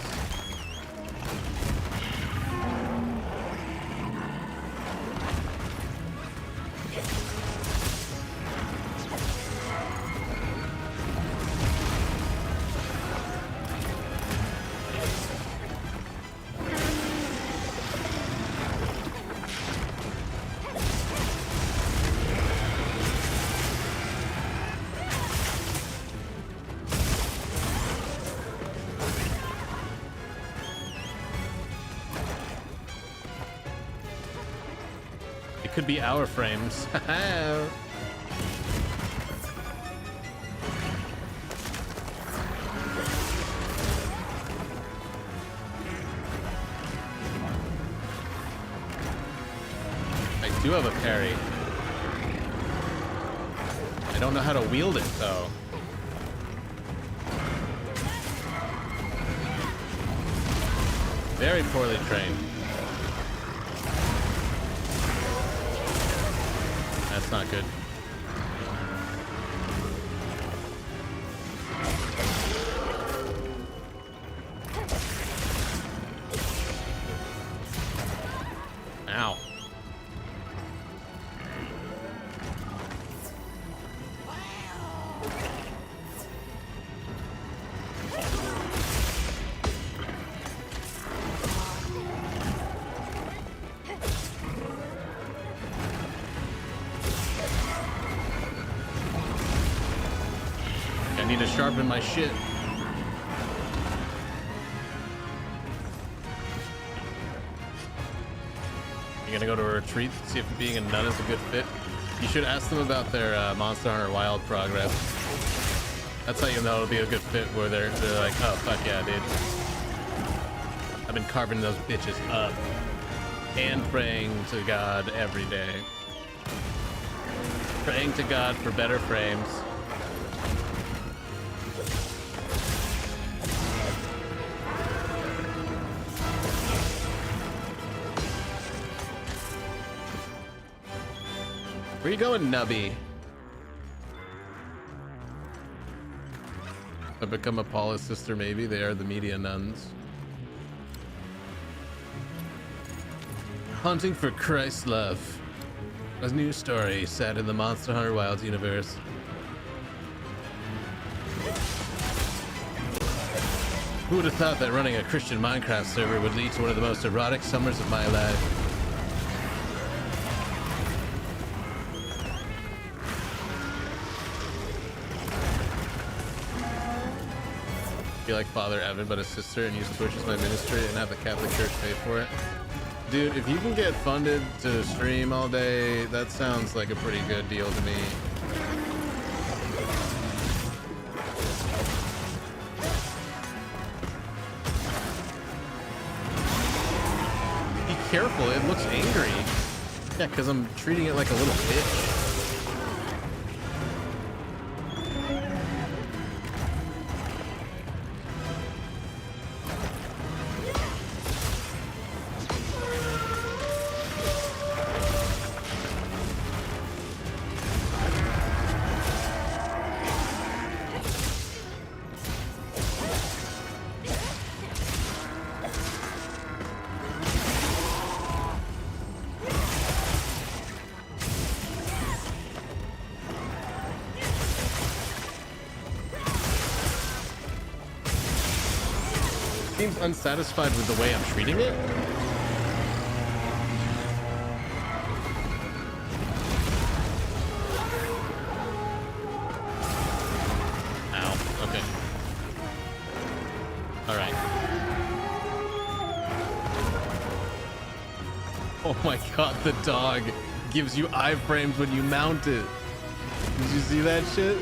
Speaker 1: Could be our frames. I do have a parry. I don't know how to wield it though. Very poorly trained. That's not good. Ow. I need to sharpen my shit. You're gonna go to a retreat, see if being a nun is a good fit. You should ask them about their Monster Hunter Wild progress. That's how you know it'll be a good fit, where they're like, oh fuck yeah, dude. I've been carving those bitches up and praying to God every day. Praying to God for better frames. Where you going, Nubby? I've become a Paula's sister, maybe. They are the media nuns. Hunting for Christ's love. A new story set in the Monster Hunter Wilds universe. Who would have thought that running a Christian Minecraft server would lead to one of the most erotic summers of my life? Be like Father Evan, but a sister, and use Twitch as my ministry and have the Catholic Church pay for it. Dude, if you can get funded to stream all day, that sounds like a pretty good deal to me. Be careful, it looks angry. Yeah, because I'm treating it like a little bitch. Seems unsatisfied with the way I'm treating it. Ow. Okay. All right. Oh my god, the dog gives you iframes when you mount it. Did you see that shit?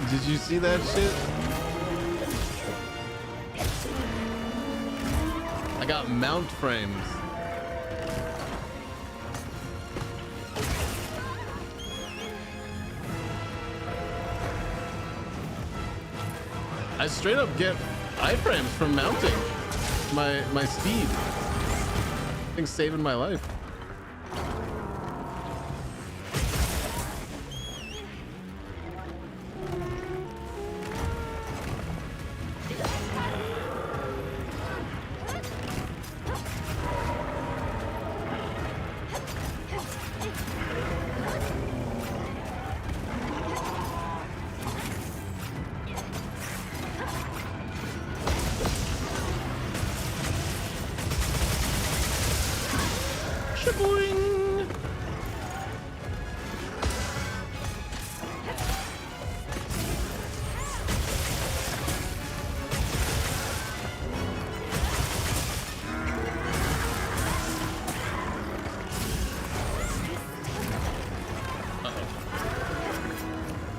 Speaker 1: Did you see that shit? I got mount frames. I straight up get iframes from mounting my steed. Thing's saving my life. Shaboing!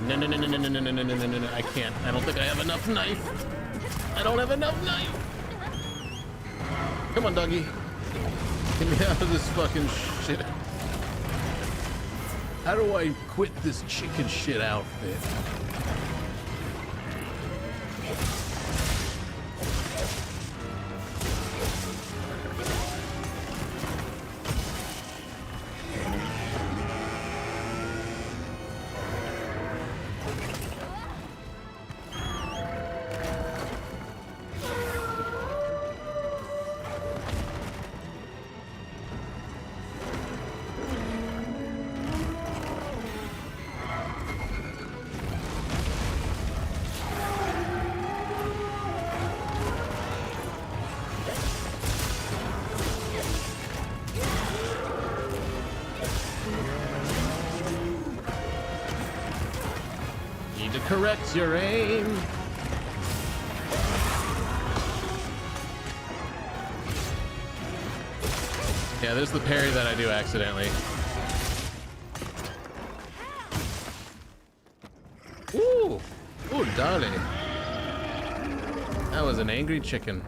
Speaker 1: No, no, no, no, no, no, no, no, no, no, no, no, I can't. I don't think I have enough knife. I don't have enough knife. Come on, doggy. Get me out of this fucking shit. How do I quit this chicken shit outfit? Need to correct your aim. Yeah, there's the parry that I do accidentally. Ooh! Ooh, Dolly. That was an angry chicken.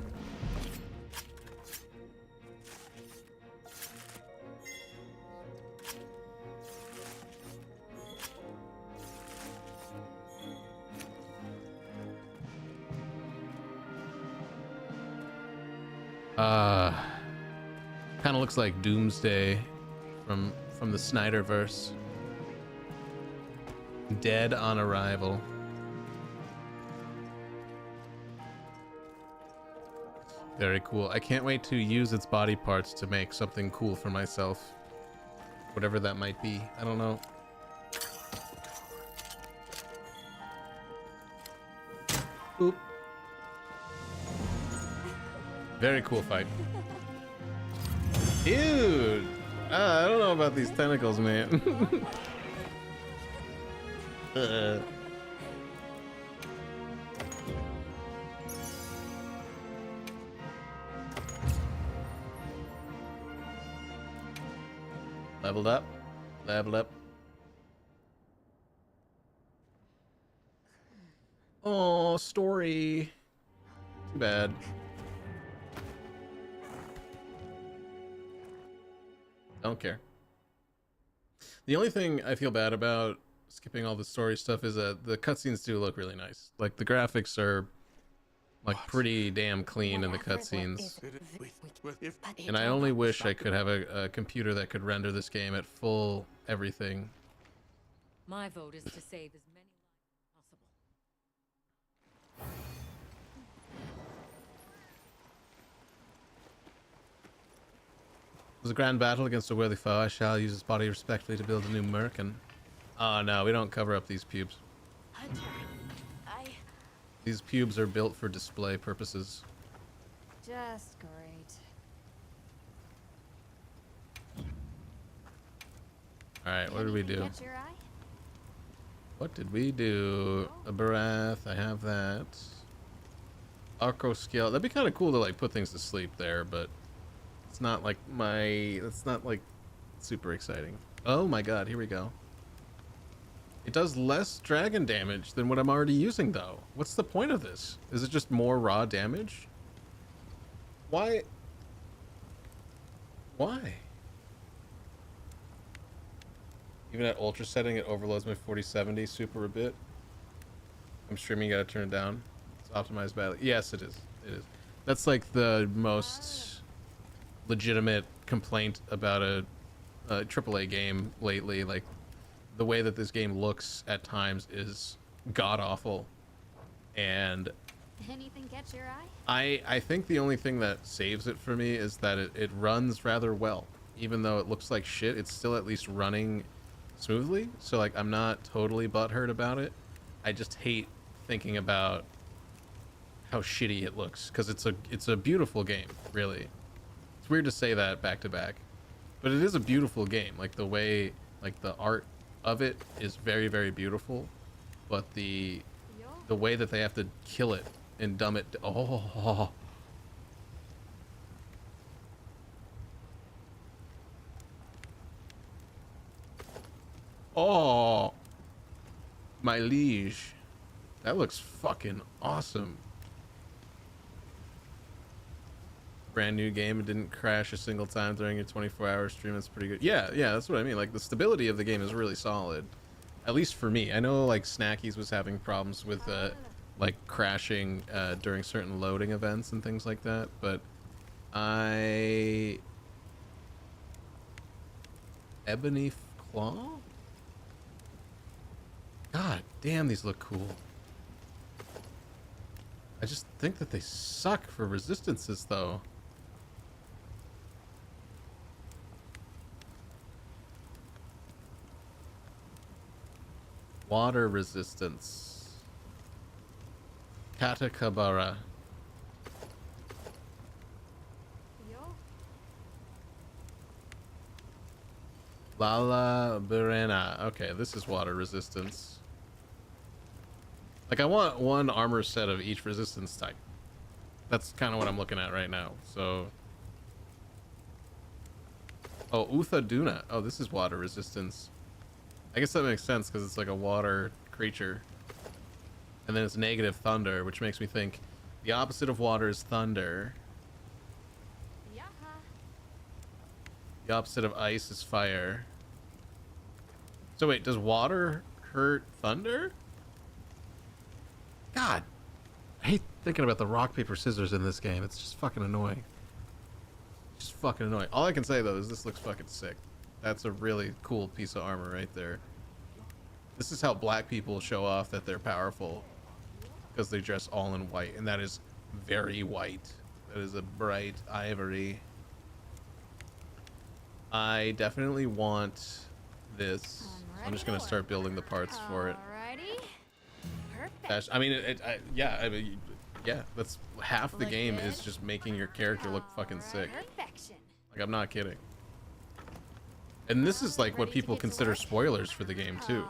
Speaker 1: Kind of looks like Doomsday from the Snyderverse. Dead on arrival. Very cool. I can't wait to use its body parts to make something cool for myself. Whatever that might be. I don't know. Oop. Very cool fight. Dude! I don't know about these tentacles, man. Leveled up. Leveled up. Oh, story. Too bad. Don't care. The only thing I feel bad about skipping all the story stuff is that the cutscenes do look really nice. Like the graphics are like pretty damn clean in the cutscenes. And I only wish I could have a computer that could render this game at full everything.
Speaker 5: My vote is to save as many lives as possible.
Speaker 1: It was a grand battle against a worthy foe. I shall use his body respectfully to build a new merkin. Oh no, we don't cover up these pubes.
Speaker 8: Hunter,
Speaker 1: These pubes are built for display purposes.
Speaker 2: Just great.
Speaker 1: Alright, what did we do?
Speaker 2: Catch your eye?
Speaker 1: What did we do? A Barath, I have that. Arco scale. That'd be kind of cool to like put things to sleep there, but it's not like it's not like super exciting. Oh my god, here we go. It does less dragon damage than what I'm already using though. What's the point of this? Is it just more raw damage? Why? Why? Even at ultra setting, it overloads my 4070 super a bit. I'm streaming, you gotta turn it down. It's optimized badly. Yes, it is. It is. That's like the most legitimate complaint about a AAA game lately. Like, the way that this game looks at times is god-awful. And
Speaker 2: Anything catch your eye?
Speaker 1: I think the only thing that saves it for me is that it runs rather well. Even though it looks like shit, it's still at least running smoothly. So like, I'm not totally butthurt about it. I just hate thinking about how shitty it looks, because it's a beautiful game, really. It's weird to say that back to back. But it is a beautiful game. Like the way, like the art of it is very, very beautiful. But the way that they have to kill it and dumb it. Oh. Oh. My liege. That looks fucking awesome. Brand new game. It didn't crash a single time during your 24-hour stream. That's pretty good. Yeah, that's what I mean. Like the stability of the game is really solid. At least for me. I know like Snackies was having problems with like crashing during certain loading events and things like that, but Ebony Claw? God damn, these look cool. I just think that they suck for resistances though. Water resistance. Katakabara. Lala Berena. Okay, this is water resistance. Like, I want one armor set of each resistance type. That's kind of what I'm looking at right now. So, oh, Utha Duna. Oh, this is water resistance. I guess that makes sense because it's like a water creature. And then it's negative thunder, which makes me think the opposite of water is thunder. The opposite of ice is fire. So wait, does water hurt thunder? God, I hate thinking about the rock, paper, scissors in this game. It's just fucking annoying. Just fucking annoying. All I can say though is this looks fucking sick. That's a really cool piece of armor right there. This is how black people show off that they're powerful, because they dress all in white, and that is very white. That is a bright ivory. I definitely want this. So I'm just gonna start building the parts for it. I mean, yeah, that's half the game is just making your character look fucking sick. Like, I'm not kidding. And this is like what people consider spoilers for the game too.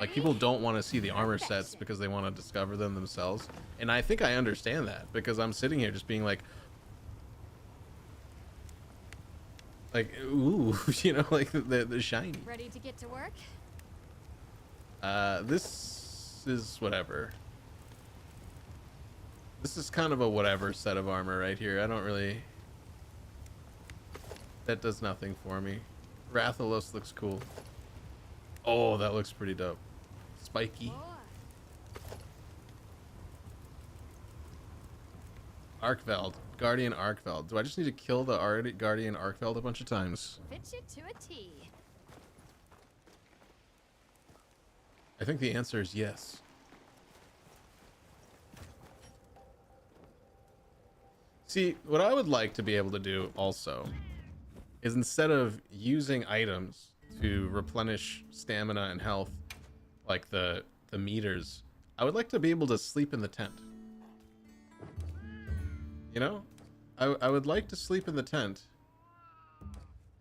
Speaker 1: Like, people don't want to see the armor sets because they want to discover them themselves. And I think I understand that, because I'm sitting here just being like, ooh, you know, like the shiny.
Speaker 3: Ready to get to work?
Speaker 1: This is whatever. This is kind of a whatever set of armor right here. I don't really... That does nothing for me. Rathalos looks cool. Oh, that looks pretty dope. Spiky. Arkveld. Guardian Arkveld. Do I just need to kill the Guardian Arkveld a bunch of times?
Speaker 3: Fit you to a T.
Speaker 1: I think the answer is yes. See, what I would like to be able to do also is, instead of using items to replenish stamina and health, like the meters, I would like to be able to sleep in the tent. You know? I would like to sleep in the tent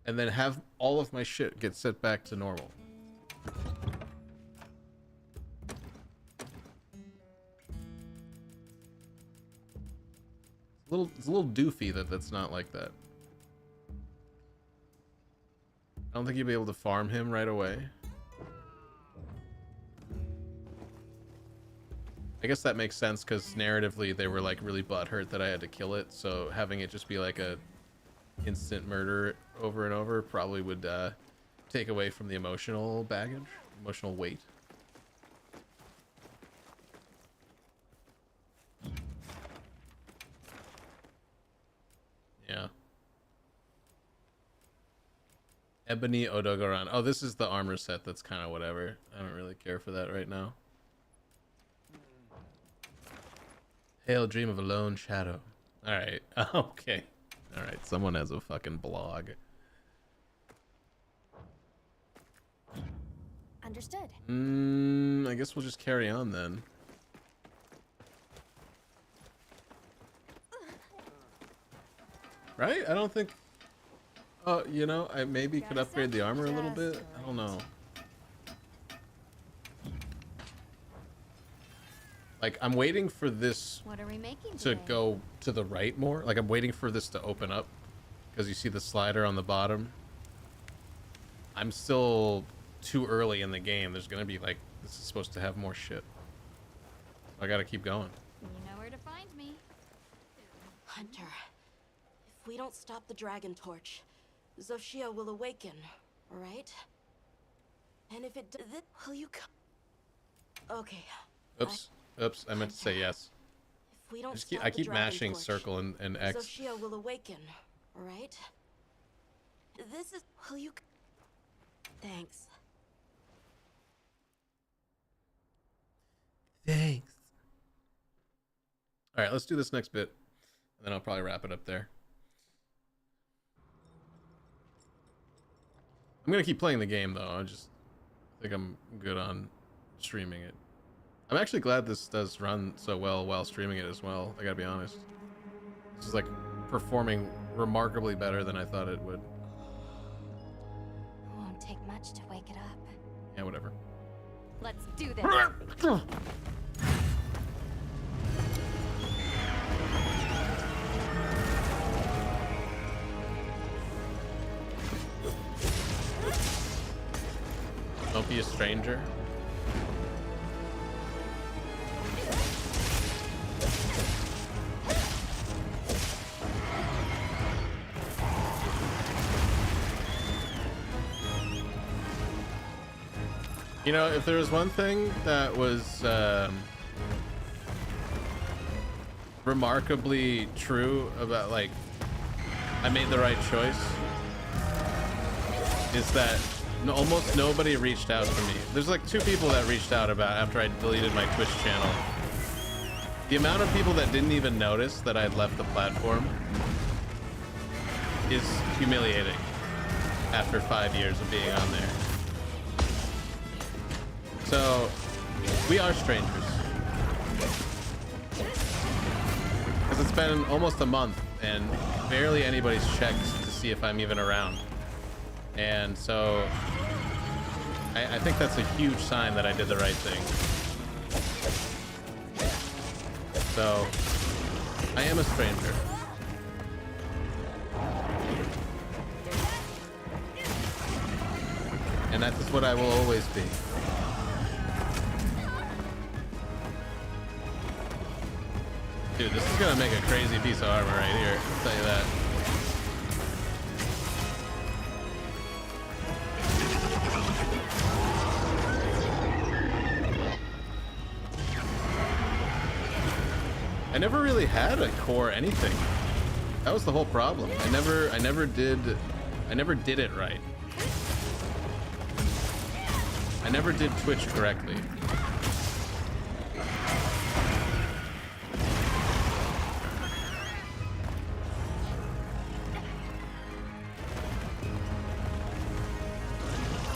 Speaker 1: and then have all of my shit get set back to normal. It's a little doofy that that's not like that. I don't think you'll be able to farm him right away. I guess that makes sense, because narratively they were like really butthurt that I had to kill it, so having it just be like a instant murder over and over probably would take away from the emotional baggage, emotional weight. Yeah. Ebony Odogaron. Oh, this is the armor set that's kind of whatever. I don't really care for that right now. Pale dream of a lone shadow. Alright. Okay. Alright, someone has a fucking blog.
Speaker 3: Understood.
Speaker 1: I guess we'll just carry on then. Right? I don't think You know, I maybe could upgrade the armor a little bit. I don't know. Like, I'm waiting for this
Speaker 2: What are we making
Speaker 1: to
Speaker 2: today?
Speaker 1: go to the right more. Like, I'm waiting for this to open up because you see the slider on the bottom. I'm still too early in the game. There's gonna be like, this is supposed to have more shit. I gotta keep going.
Speaker 2: You know where to find me.
Speaker 8: Hunter, if we don't stop the Dragon Torch, Xochitl will awaken, right? And if it will you come? Okay.
Speaker 1: Oops. Oops. I meant to say yes.
Speaker 8: If we don't
Speaker 1: I keep mashing circle and X.
Speaker 8: Xochitl will awaken, right? This is will you Thanks.
Speaker 1: Thanks. All right, let's do this next bit, and then I'll probably wrap it up there. I'm gonna keep playing the game though. I think I'm good on streaming it. I'm actually glad this does run so well while streaming it as well. I gotta be honest. This is like performing remarkably better than I thought it would.
Speaker 2: Won't take much to wake it up.
Speaker 1: Yeah, whatever.
Speaker 2: Let's do this.
Speaker 1: Don't be a stranger. You know, if there was one thing that was remarkably true about, like, I made the right choice, is that almost nobody reached out to me. There's like 2 people that reached out about after I deleted my Twitch channel. The amount of people that didn't even notice that I had left the platform is humiliating after 5 years of being on there. So, we are strangers. Because it's been almost a month and barely anybody's checked to see if I'm even around. And so, I think that's a huge sign that I did the right thing. So, I am a stranger. And that is what I will always be. Dude, this is gonna make a crazy piece of armor right here, I'll tell you that. I never really had a core anything. That was the whole problem. I never did it right. I never did Twitch correctly.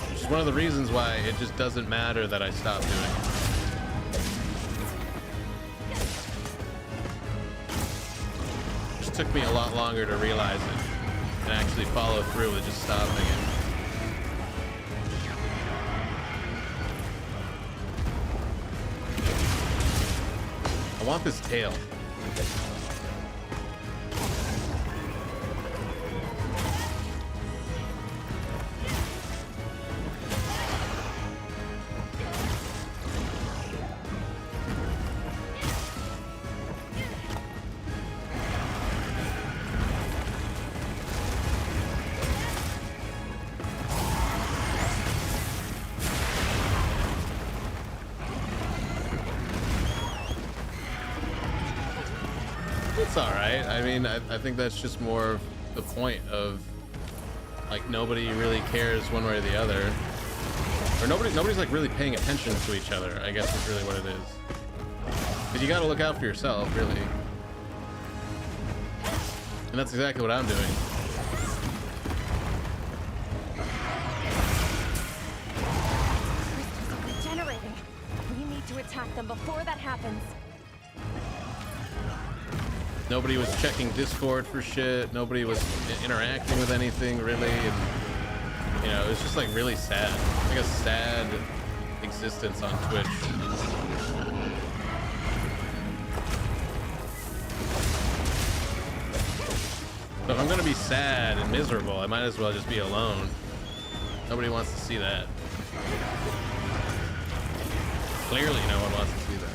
Speaker 1: Which is one of the reasons why it just doesn't matter that I stopped doing it. Took me a lot longer to realize it and actually follow through with just stopping it. I want this tail. It's all right. I mean, I think that's just more of the point of, like, nobody really cares one way or the other, or nobody's like really paying attention to each other, I guess is really what it is. But you got to look out for yourself, really, and that's exactly what I'm doing.
Speaker 3: Crystals are regenerating. We need to attack them before that happens.
Speaker 1: Nobody was checking Discord for shit. Nobody was interacting with anything really, and you know, it was just like really sad. Like a sad existence on Twitch. So if I'm gonna be sad and miserable, I might as well just be alone. Nobody wants to see that. Clearly no one wants to see that.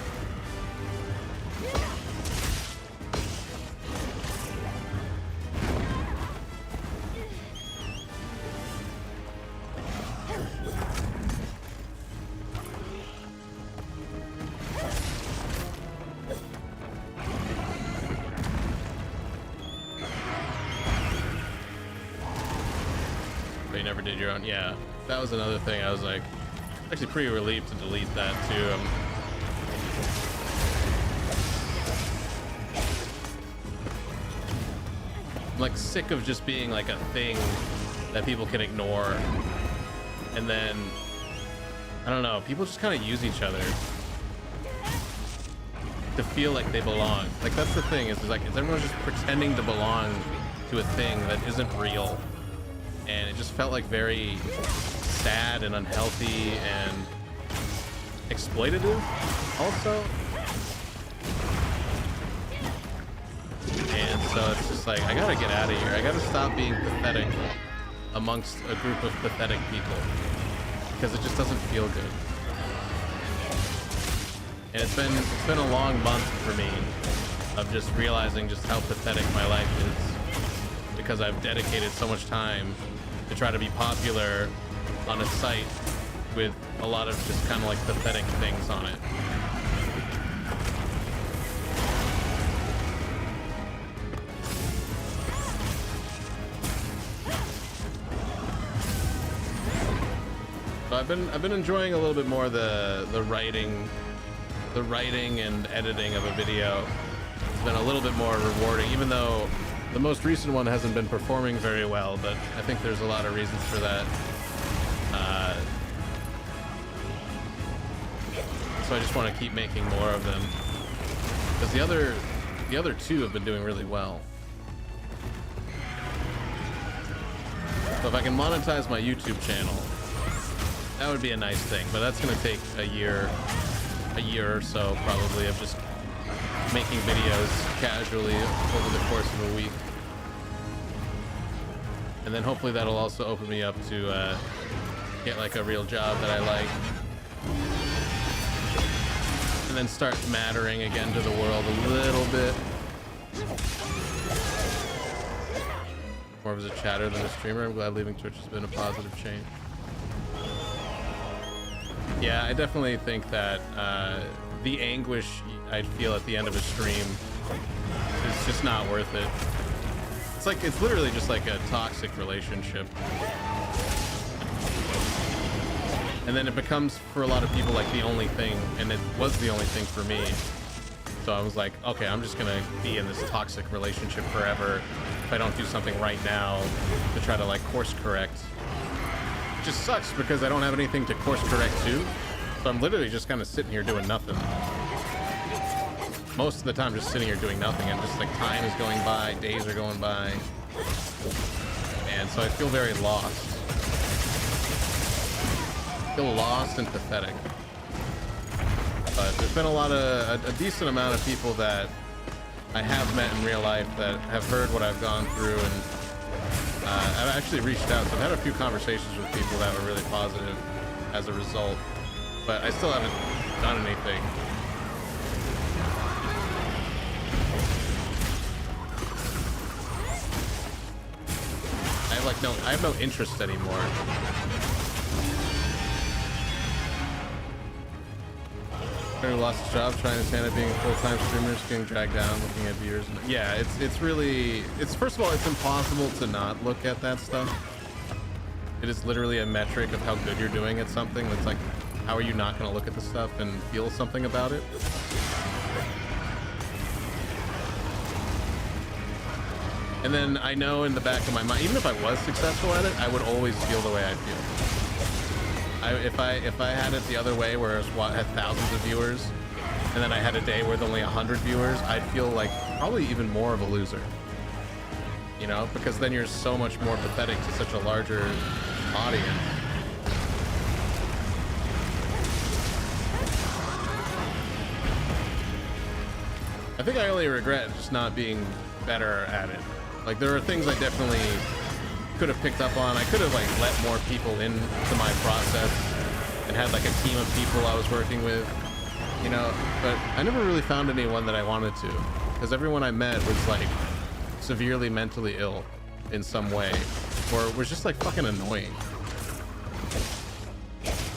Speaker 1: But you never did your own. Yeah, that was another thing. I was like, actually pretty relieved to delete that too. I'm like sick of just being like a thing that people can ignore, and then I don't know, people just kind of use each other to feel like they belong. Like that's the thing, is like, is everyone just pretending to belong to a thing that isn't real? And it just felt like very sad and unhealthy and exploitative also. And so it's just like, I gotta get out of here. I gotta stop being pathetic amongst a group of pathetic people, because it just doesn't feel good. And it's been a long month for me of just realizing just how pathetic my life is, because I've dedicated so much time to try to be popular on a site with a lot of just kind of like pathetic things on it. So I've been enjoying a little bit more the writing and editing of a video. It's been a little bit more rewarding, even though the most recent one hasn't been performing very well, but I think there's a lot of reasons for that. So I just want to keep making more of them, because the other two have been doing really well. So if I can monetize my YouTube channel, that would be a nice thing, but that's going to take a year or so probably of just making videos casually over the course of a week. And then hopefully that'll also open me up to get like a real job that I like, and then start mattering again to the world a little bit. More of a chatter than a streamer. I'm glad leaving Twitch has been a positive change. Yeah, I definitely think that the anguish I'd feel at the end of a stream is just not worth it. It's like, it's literally just like a toxic relationship. And then it becomes, for a lot of people, like the only thing, and it was the only thing for me. So I was like, okay, I'm just gonna be in this toxic relationship forever if I don't do something right now to try to like course correct. It just sucks because I don't have anything to course correct to. So I'm literally just kind of sitting here doing nothing. Most of the time just sitting here doing nothing, and just like time is going by, days are going by. And so I feel very lost. I feel lost and pathetic. But there's been a decent amount of people that I have met in real life that have heard what I've gone through, and I've actually reached out. So I've had a few conversations with people that were really positive as a result, but I still haven't done anything. I have no interest anymore. Who lost his job trying to stand up being a full-time streamer, getting dragged down, looking at viewers. Yeah, it's really, first of all, it's impossible to not look at that stuff. It is literally a metric of how good you're doing at something. That's like, how are you not going to look at the stuff and feel something about it? And then I know in the back of my mind, even if I was successful at it, I would always feel the way I feel. If I had it the other way, where I had thousands of viewers and then I had a day with only 100 viewers, I'd feel like probably even more of a loser. You know, because then you're so much more pathetic to such a larger audience. I think I only regret just not being better at it. Like, there are things I definitely could have picked up on. I could have like let more people into my process and had like a team of people I was working with, you know, but I never really found anyone that I wanted to, because everyone I met was like severely mentally ill in some way, or was just like fucking annoying.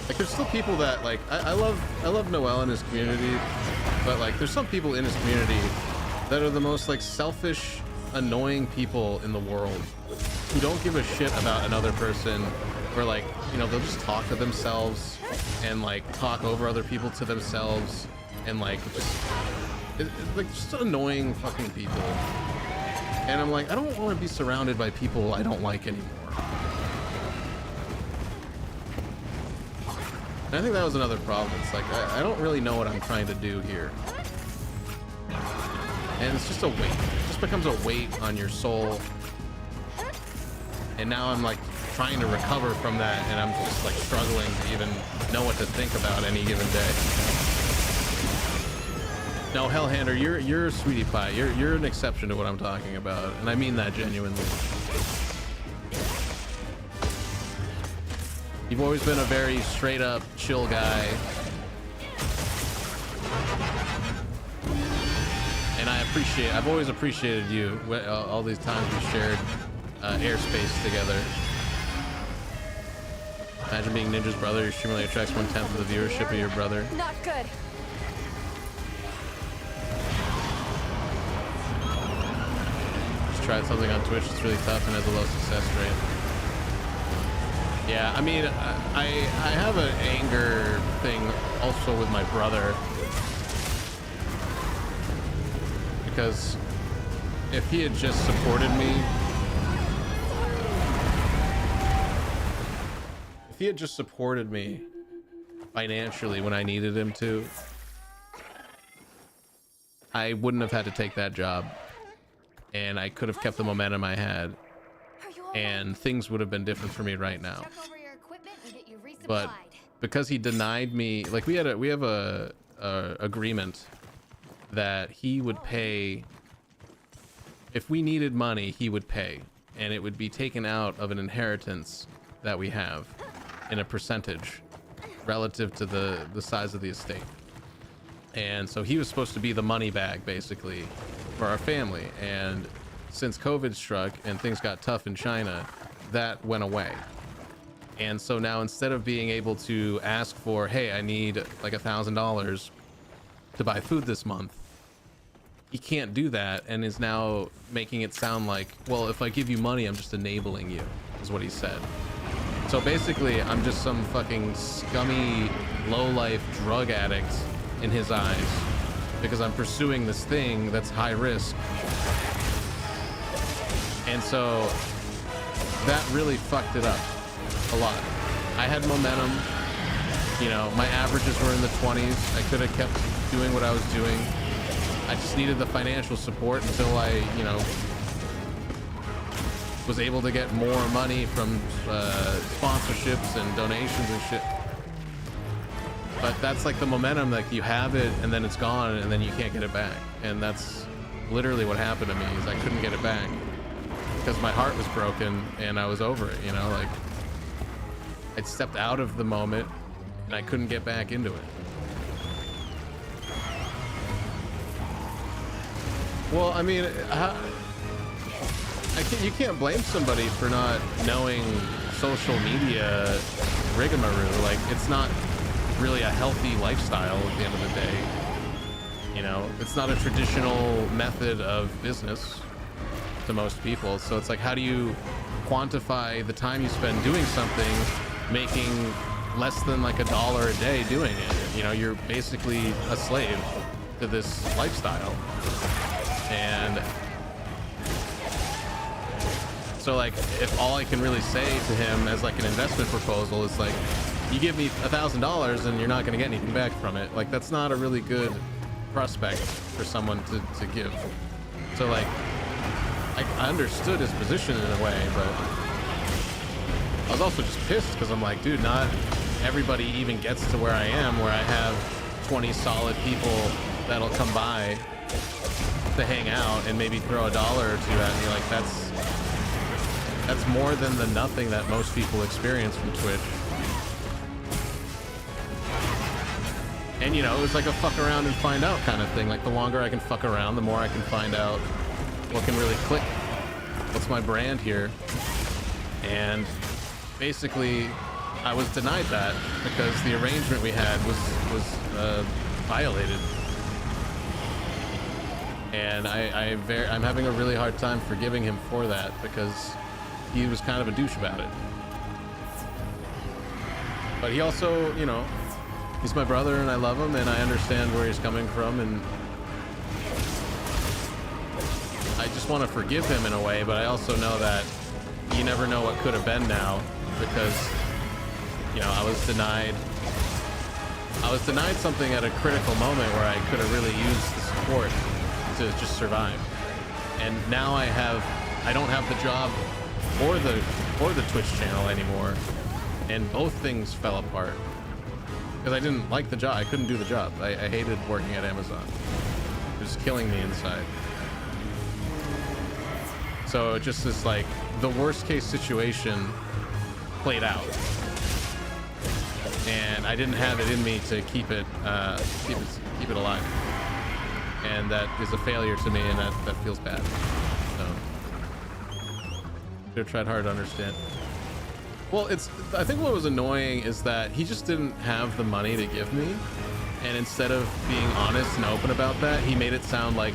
Speaker 1: Like, there's still people that like I love Noel and his community, but like there's some people in his community that are the most like selfish, annoying people in the world, who don't give a shit about another person, or like, you know, they'll just talk to themselves and like talk over other people to themselves, and like like just annoying fucking people. And I'm like, I don't want to be surrounded by people I don't like anymore. And I think that was another problem. It's like I don't really know what I'm trying to do here, and it's just a weight. It just becomes a weight on your soul. And now I'm like trying to recover from that, and I'm just like struggling to even know what to think about any given day. No, Hellhander, you're a sweetie pie. You're an exception to what I'm talking about, and I mean that genuinely. You've always been a very straight up, chill guy. And I've always appreciated you all these times we shared airspace together. Imagine being Ninja's brother. Your stream only attracts 1/10 of the viewership of your brother.
Speaker 3: Not good.
Speaker 1: Just tried something on Twitch. It's really tough and has a low success rate. Yeah, I mean, I have an anger thing also with my brother, because if he had just supported me, financially when I needed him to, I wouldn't have had to take that job, and I could have kept the momentum I had, and things would have been different for me right now. But because he denied me, like we have a agreement that he would pay if we needed money. He would pay, and it would be taken out of an inheritance that we have in a percentage relative to the size of the estate. And so he was supposed to be the money bag basically for our family, and since COVID struck and things got tough in China, that went away. And so now, instead of being able to ask for, hey, I need like $1,000 to buy food this month, he can't do that, and is now making it sound like, well, if I give you money, I'm just enabling you, is what he said. So basically, I'm just some fucking scummy, low-life drug addict in his eyes, because I'm pursuing this thing that's high risk. And so that really fucked it up a lot. I had momentum, you know, my averages were in the 20s. I could have kept doing what I was doing. I just needed the financial support until I, you know, was able to get more money from sponsorships and donations and shit. But that's like the momentum, like you have it and then it's gone and then you can't get it back. And that's literally what happened to me, is I couldn't get it back because my heart was broken and I was over it, you know, like I'd stepped out of the moment and I couldn't get back into it. Well, I mean, you can't blame somebody for not knowing social media rigmarole. Like, it's not really a healthy lifestyle at the end of the day. You know, it's not a traditional method of business to most people. So it's like, how do you quantify the time you spend doing something, making less than like $1 a day doing it? You know, you're basically a slave to this lifestyle. And so like, if all I can really say to him as like an investment proposal is like, you give me $1,000 and you're not going to get anything back from it, like that's not a really good prospect for someone to give. So like, I understood his position in a way, but I was also just pissed because I'm like, dude, not everybody even gets to where I am, where I have 20 solid people that'll come by to hang out and maybe throw $1 or $2 at me. Like that's more than the nothing that most people experience from Twitch. And you know, it was like a fuck around and find out kind of thing. Like the longer I can fuck around, the more I can find out what can really click. What's my brand here? And basically I was denied that because the arrangement we had was violated. And I'm having a really hard time forgiving him for that because he was kind of a douche about it. But he also, you know, he's my brother and I love him and I understand where he's coming from, and I just want to forgive him in a way, but I also know that you never know what could have been now because, you know, I was denied something at a critical moment where I could have really used the support to just survive. And now I don't have the job or the Twitch channel anymore, and both things fell apart because I didn't like the job. I couldn't do the job. I hated working at Amazon. It was killing me inside. So it just is like the worst case situation played out, and I didn't have it in me to keep it alive, and that is a failure to me, and that feels bad. So should have tried hard to understand. Well, I think what was annoying is that he just didn't have the money to give me, and instead of being honest and open about that, he made it sound like,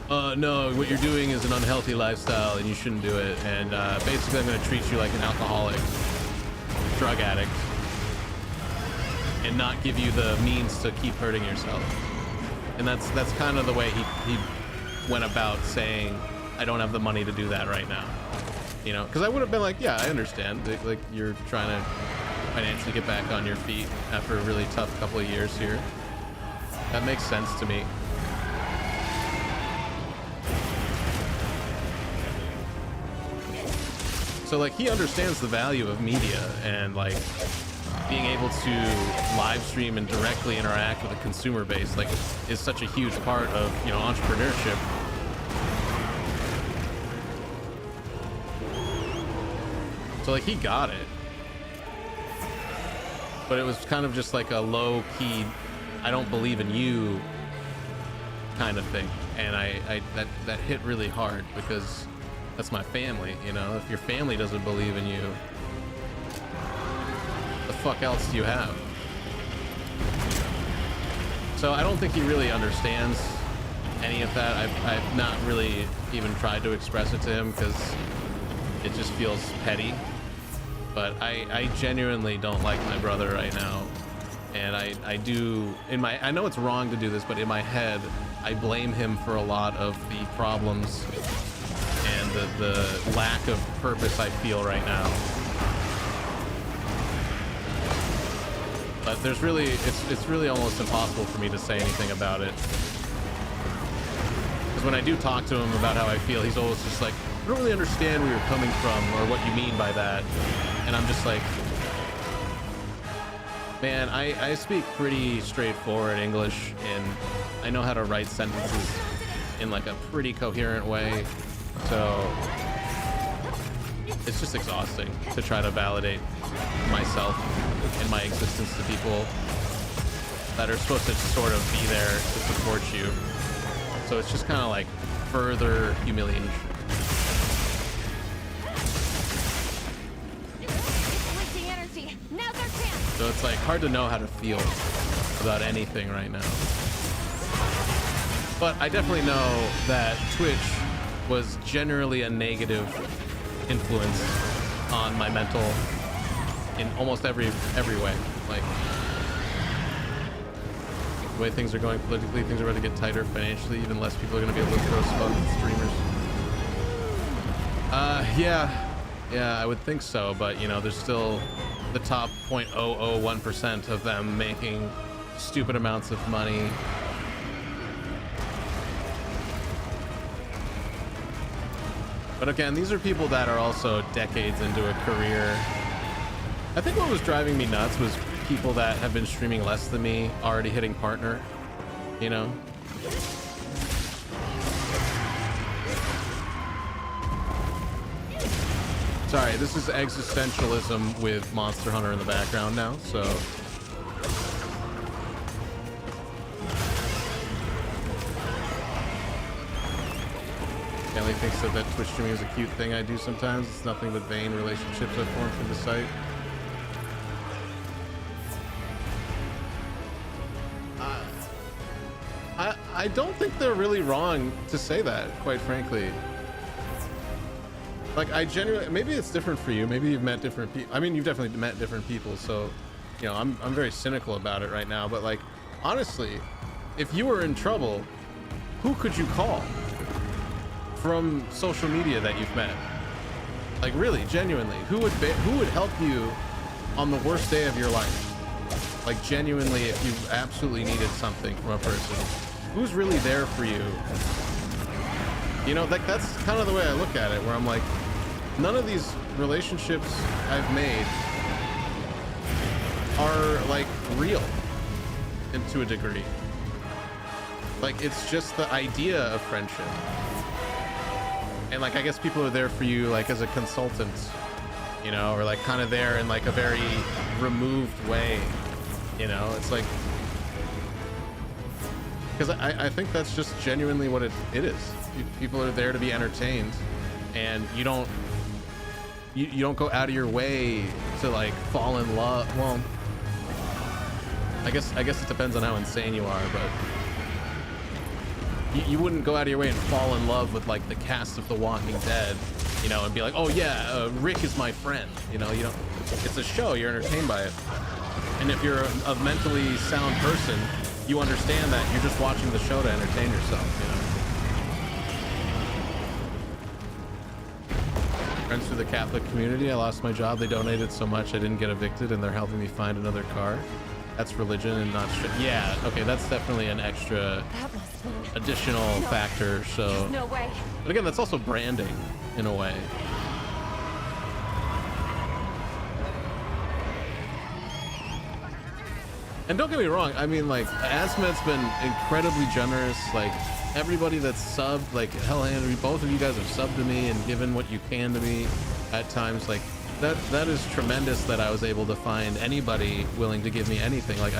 Speaker 1: no, what you're doing is an unhealthy lifestyle and you shouldn't do it, and basically I'm going to treat you like an alcoholic, drug addict, and not give you the means to keep hurting yourself. And that's kind of the way he went about saying, I don't have the money to do that right now. You know, because I would have been like, yeah, I understand. Like, you're trying to financially get back on your feet after a really tough couple of years here. That makes sense to me. So like, he understands the value of media and like being able to live stream and directly interact with a consumer base, like, is such a huge part of, you know, entrepreneurship. So like, he got it, but it was kind of just like a low-key, I don't believe in you kind of thing. And that hit really hard because that's my family, you know. If your family doesn't believe in you, the fuck else do you have? So I don't think he really understands any of that. I've not really even tried to express it to him because it just feels petty. But I genuinely don't like my brother right now, and I do, I know it's wrong to do this, but in my head I blame him for a lot of the problems and the lack of purpose I feel right now. But there's really, it's really almost impossible for me to say anything about it, because when I do talk to him about how I feel, he's always just like, I don't really understand where you're coming from or what you mean by that. And I'm just like, man, I speak pretty straightforward English, and I know how to write sentences in like a pretty coherent way. So it's just exhausting to try to validate myself and my existence to people that are supposed to sort of be there to support you. So it's just kind of like further humiliation. So it's like hard to know how to feel about anything right now. But I definitely know that Twitch was generally a negative influence on my mental in almost every way. Like, the way things are going politically, things are about to get tighter financially, even less people are going to be able to throw spells at streamers. Yeah, I would think so, but you know, there's still the top 0.001% of them making stupid amounts of money But again, these are people that are also decades into a career. I think what was driving me nuts was people that have been streaming less than me already hitting partner, you know? Sorry, this is existentialism with Monster Hunter in the background now, so. Kelly thinks that Twitch streaming is a cute thing I do sometimes. It's nothing but vain relationships I've formed from the site. I don't think they're really wrong to say that, quite frankly. Like, I genuinely, maybe it's different for you. Maybe you've met different people. I mean, you've definitely met different people, so, you know, I'm very cynical about it right now. But like, honestly, if you were in trouble, who could you call from social media that you've met? Like, really, genuinely, who would help you on the worst day of your life? Like, genuinely, if you absolutely needed something from a person, who's really there for you? You know, like, that's kind of the way I look at it, where I'm like, none of these relationships I've made are like real, and to a degree. Like, it's just the idea of friendship. And like, I guess people are there for you like as a consultant, you know, or like kind of there in like a very removed way, you know. It's like, because I think that's just genuinely what it is. People are there to be entertained, and you don't go out of your way to like fall in love. Well, I guess it depends on how insane you are, but you wouldn't go out of your way and fall in love with like the cast of The Walking Dead, you know, and be like, oh yeah, Rick is my friend. You know, you don't. It's a show. You're entertained by it. And if you're a mentally sound person, you understand that you're just watching the show to entertain yourself, you know. Friends through the Catholic community. I lost my job. They donated so much I didn't get evicted, and they're helping me find another car. That's religion and not yeah, okay, that's definitely an extra additional factor. So
Speaker 3: No way.
Speaker 1: but again, that's also branding in a way. And don't get me wrong, I mean, like, Asmed's been incredibly generous. Like, everybody that's subbed, like, hell, Henry, both of you guys have subbed to me and given what you can to me at times. Like, that is tremendous that I was able to find anybody willing to give me anything. Like,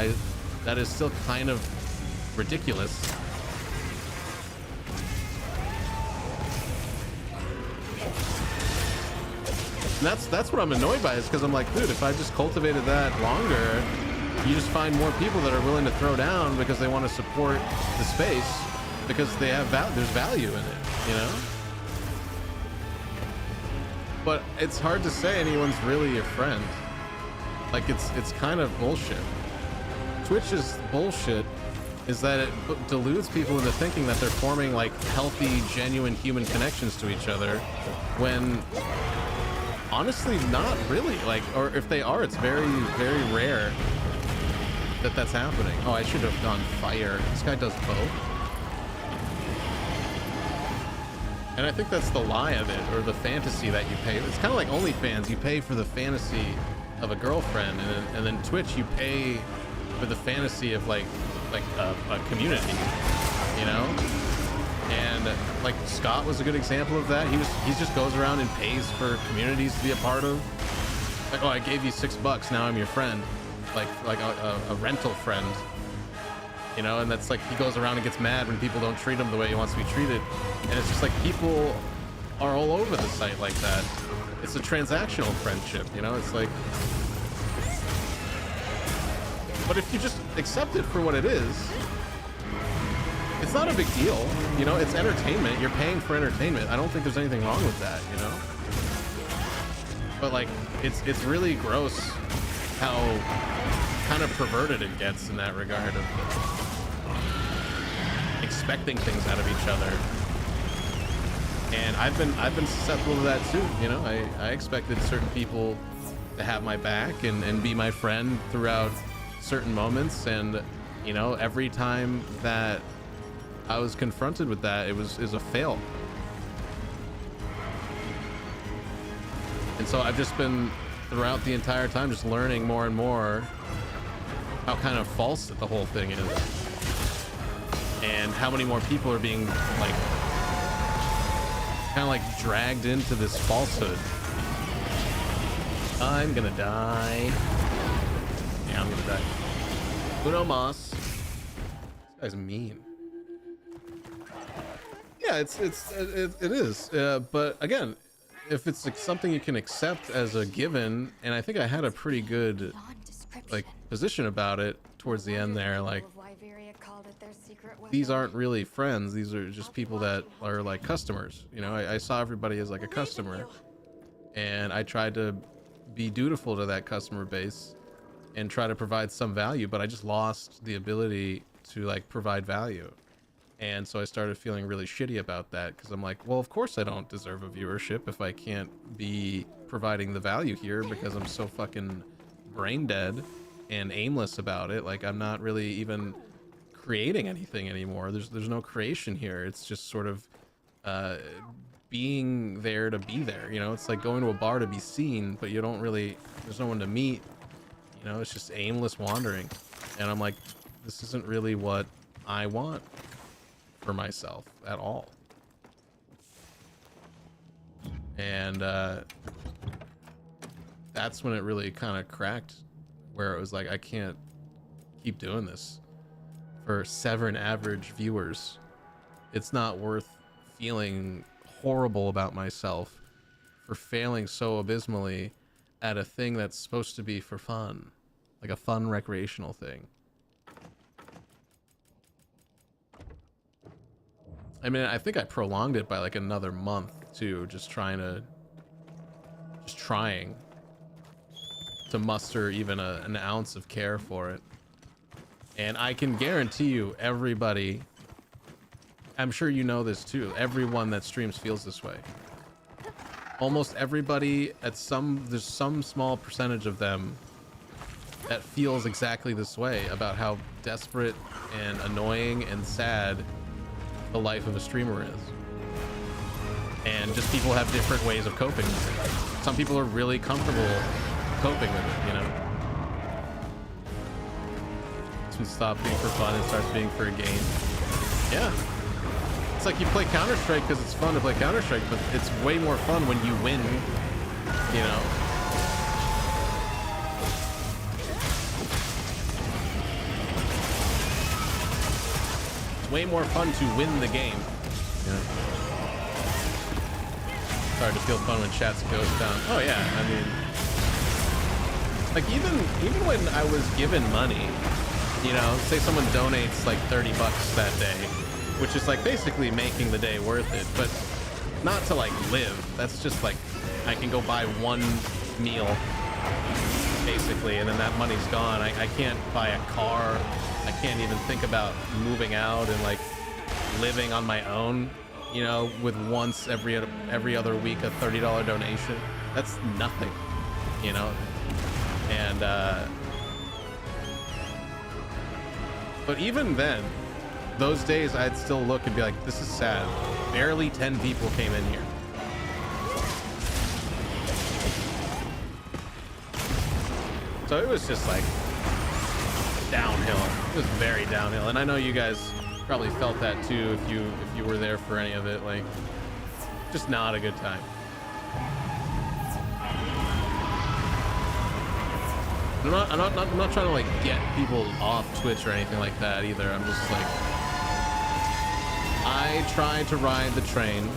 Speaker 1: that is still kind of ridiculous. And that's what I'm annoyed by, is because I'm like, dude, if I just cultivated that longer, you just find more people that are willing to throw down because they want to support the space, because they have there's value in it, you know? But it's hard to say anyone's really your friend. Like, it's kind of bullshit. Twitch's bullshit is that it deludes people into thinking that they're forming like healthy, genuine human connections to each other, when honestly not really. Like, or if they are, it's very, very rare that that's happening. Oh, I should have gone fire. This guy does both. And I think that's the lie of it, or the fantasy that you pay. It's kind of like OnlyFans. You pay for the fantasy of a girlfriend, and then Twitch, you pay for the fantasy of like a community, you know? And like Scott was a good example of that. He just goes around and pays for communities to be a part of. Like, oh, I gave you $6, now I'm your friend. Like a rental friend, you know? And that's like, he goes around and gets mad when people don't treat him the way he wants to be treated. And it's just like, people are all over the site like that. It's a transactional friendship, you know? It's like, but if you just accept it for what it is, it's not a big deal, you know? It's entertainment. You're paying for entertainment. I don't think there's anything wrong with that, you know? But like, it's really gross how kind of perverted it gets in that regard of expecting things out of each other. And I've been susceptible to that too, you know? I expected certain people to have my back and be my friend throughout certain moments, and you know, every time that I was confronted with that, it was a fail. And so I've just been throughout the entire time just learning more and more how kind of false the whole thing is, and how many more people are being like kind of like dragged into this falsehood. I'm gonna die. Yeah, I'm gonna die. Uno mas. This guy's mean. Yeah, it is. But again, if it's like something you can accept as a given, and I think I had a pretty good like position about it towards the end there, like these aren't really friends, these are just people that are like customers, you know. I saw everybody as like a customer, and I tried to be dutiful to that customer base and try to provide some value, but I just lost the ability to like provide value. And so I started feeling really shitty about that, because I'm like, well, of course I don't deserve a viewership if I can't be providing the value here, because I'm so fucking brain dead and aimless about it. Like, I'm not really even creating anything anymore. There's no creation here. It's just sort of being there to be there, you know. It's like going to a bar to be seen, but you don't really, there's no one to meet, you know. It's just aimless wandering, and I'm like, this isn't really what I want for myself at all. And that's when it really kind of cracked, where it was like, I can't keep doing this for 7 average viewers. It's not worth feeling horrible about myself for failing so abysmally at a thing that's supposed to be for fun, like a fun recreational thing. I mean, I think I prolonged it by like another month too, just trying to muster even an ounce of care for it. And I can guarantee you, everybody, I'm sure you know this too, everyone that streams feels this way. Almost everybody there's some small percentage of them that feels exactly this way about how desperate and annoying and sad the life of a streamer is. And just people have different ways of coping with it. Some people are really comfortable coping with it, you know. So we stop being for fun and starts being for a game. Yeah. It's like you play Counter-Strike because it's fun to play Counter-Strike, but it's way more fun when you win, you know. Way more fun to win the game. Yeah. Hard to feel fun when chats goes down. Oh yeah, I mean, like even when I was given money, you know, say someone donates like $30 that day, which is like basically making the day worth it, but not to like live. That's just like I can go buy one meal basically, and then that money's gone. I can't buy a car. I can't even think about moving out and like living on my own, you know, with once every other week a $30 donation. That's nothing, you know. And but even then, those days I'd still look and be like, this is sad. Barely 10 people came in here. So it was just like downhill. It was very downhill, and I know you guys probably felt that too if you were there for any of it. Like, just not a good time. I'm not trying to like get people off Twitch or anything like that either. I'm just like, I tried to ride the train,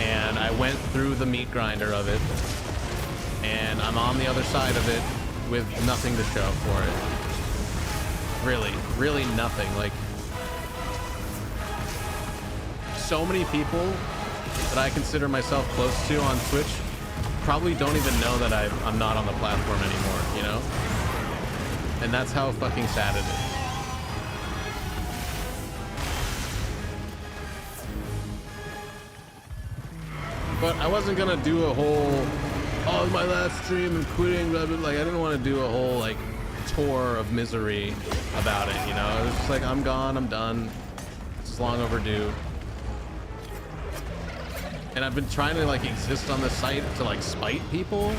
Speaker 1: and I went through the meat grinder of it, and I'm on the other side of it with nothing to show for it. Really nothing. Like, so many people that I consider myself close to on Twitch probably don't even know that I'm not on the platform anymore, you know? And that's how fucking sad it is. But I wasn't gonna do a whole, oh, my last stream and quitting, blah, blah, blah. Like, I didn't want to do a whole like tour of misery about it, you know. It was just like, I'm gone, I'm done, it's long overdue. And I've been trying to like exist on the site to like spite people.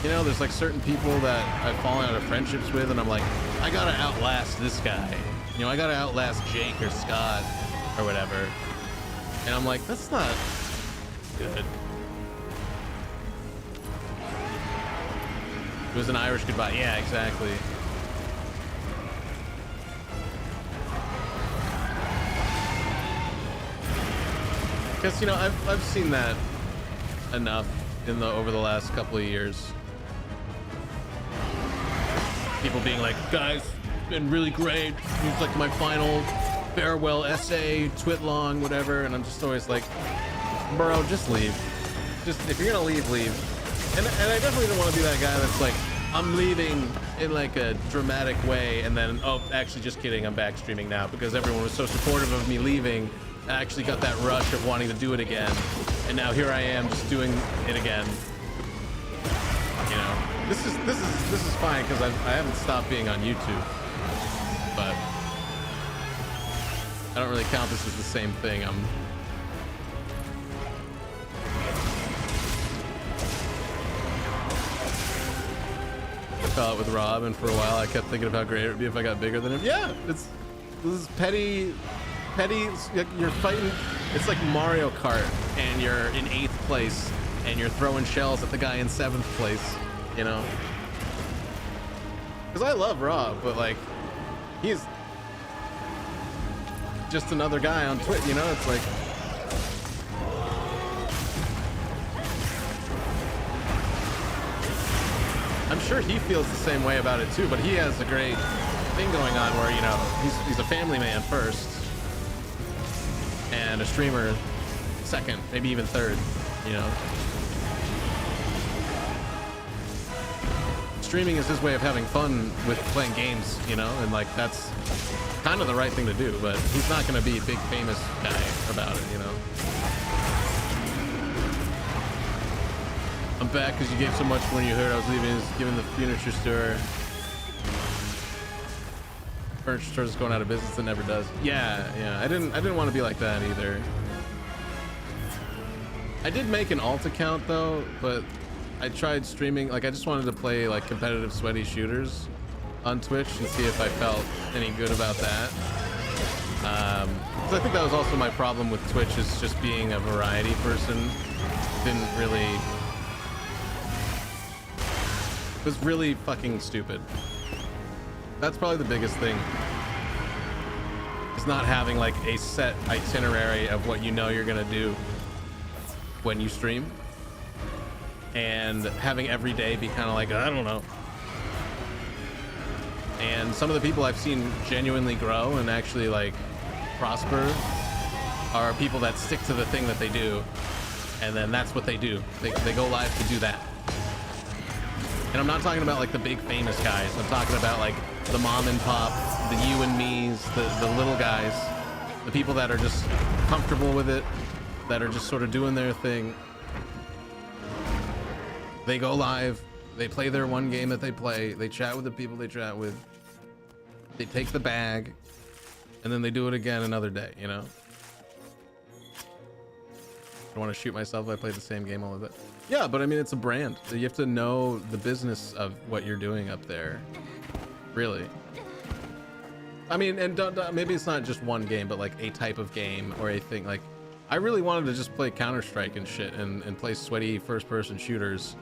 Speaker 1: You know, there's like certain people that I've fallen out of friendships with, and I'm like, I gotta outlast this guy. You know, I gotta outlast Jake or Scott or whatever. And I'm like, that's not good. It was an Irish goodbye. Yeah, exactly. Because, you know, I've seen that enough in the over the last couple of years. People being like, guys, it's been really great. It's like my final farewell essay, twit long, whatever. And I'm just always like, bro, just leave. Just, if you're gonna leave, leave. And I definitely don't want to be that guy that's like, I'm leaving in like a dramatic way, and then, oh, actually, just kidding, I'm back streaming now because everyone was so supportive of me leaving. I actually got that rush of wanting to do it again, and now here I am just doing it again. You know, this is fine because I haven't stopped being on YouTube, but I don't really count this as the same thing. I fell out with Rob, and for a while I kept thinking of how great it would be if I got bigger than him. Yeah, this is petty. You're fighting. It's like Mario Kart, and you're in 8th place, and you're throwing shells at the guy in 7th place. You know, because I love Rob, but like, he's just another guy on Twitch. You know, it's like. I'm sure he feels the same way about it too, but he has a great thing going on where, you know, he's a family man first and a streamer second, maybe even third, you know. Streaming is his way of having fun with playing games, you know, and like that's kind of the right thing to do, but he's not going to be a big famous guy about it, you know. I'm back because you gave so much when you heard I was leaving. Giving the furniture store. Furniture store is going out of business. It never does. Yeah. I didn't want to be like that either. I did make an alt account though, but I tried streaming. Like I just wanted to play like competitive sweaty shooters on Twitch and see if I felt any good about that. Because I think that was also my problem with Twitch, is just being a variety person. Didn't really. It was really fucking stupid. That's probably the biggest thing, is not having like a set itinerary of what you know you're gonna do when you stream, and having every day be kind of like, I don't know. And some of the people I've seen genuinely grow and actually like prosper are people that stick to the thing that they do, and then that's what they do. They go live to do that. And I'm not talking about like the big famous guys. I'm talking about like the mom and pop, the you and me's, the little guys, the people that are just comfortable with it, that are just sort of doing their thing. They go live, they play their one game that they play, they chat with the people they chat with, they take the bag, and then they do it again another day, you know? I don't want to shoot myself if I play the same game all of it. Yeah, but I mean, it's a brand. You have to know the business of what you're doing up there. Really. I mean, and maybe it's not just one game, but like a type of game or a thing. Like, I really wanted to just play Counter-Strike and shit and play sweaty first-person shooters,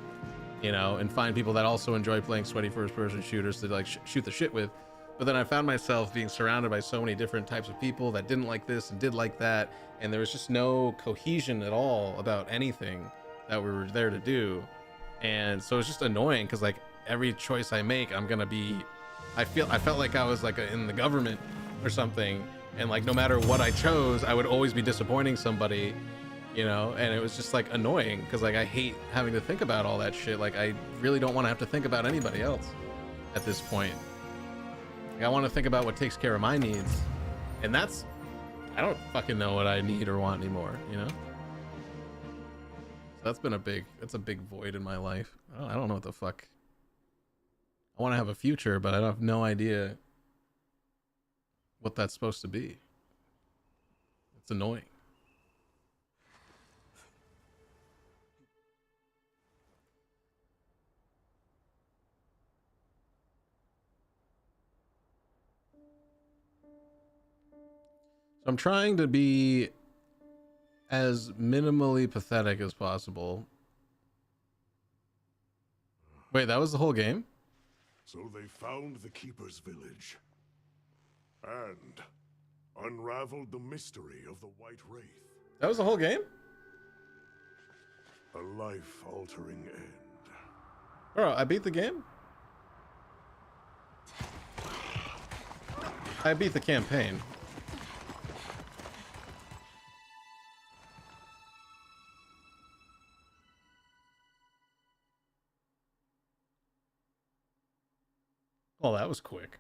Speaker 1: you know, and find people that also enjoy playing sweaty first-person shooters to like shoot the shit with. But then I found myself being surrounded by so many different types of people that didn't like this and did like that, and there was just no cohesion at all about anything that we were there to do. And so it's just annoying because like every choice I make, I'm gonna be, I felt like I was like in the government or something, and like no matter what I chose, I would always be disappointing somebody, you know. And it was just like annoying because like I hate having to think about all that shit. Like I really don't want to have to think about anybody else at this point. Like, I want to think about what takes care of my needs, and that's, I don't fucking know what I need or want anymore, you know. That's been it's a big void in my life. I don't know what the fuck. I want to have a future, but I have no idea what that's supposed to be. It's annoying. I'm trying to be as minimally pathetic as possible. Wait, that was the whole game?
Speaker 7: So they found the Keeper's village and unraveled the mystery of the White Wraith.
Speaker 1: That was the whole game?
Speaker 7: A life-altering end.
Speaker 1: Bro, I beat the game? I beat the campaign. Well, that was quick.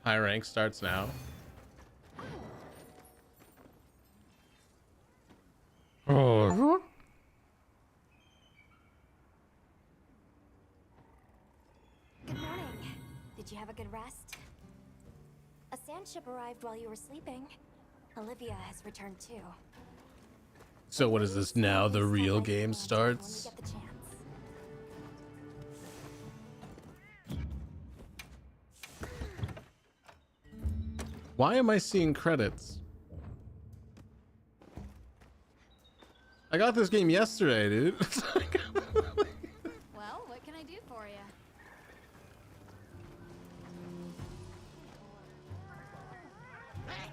Speaker 1: High rank starts now. Oh.
Speaker 3: Good morning. Did you have a good rest? A sand ship arrived while you were sleeping. Olivia has returned too.
Speaker 1: So what is this now? The real game
Speaker 3: When
Speaker 1: starts?
Speaker 3: you get the chance.
Speaker 1: Why am I seeing credits? I got this game yesterday, dude.
Speaker 2: Well, what can I do for you? Hey.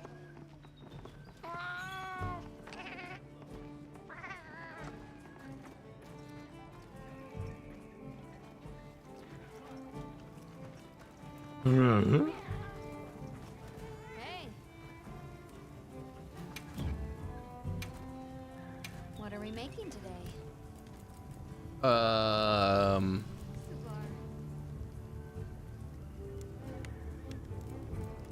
Speaker 2: What are we making today?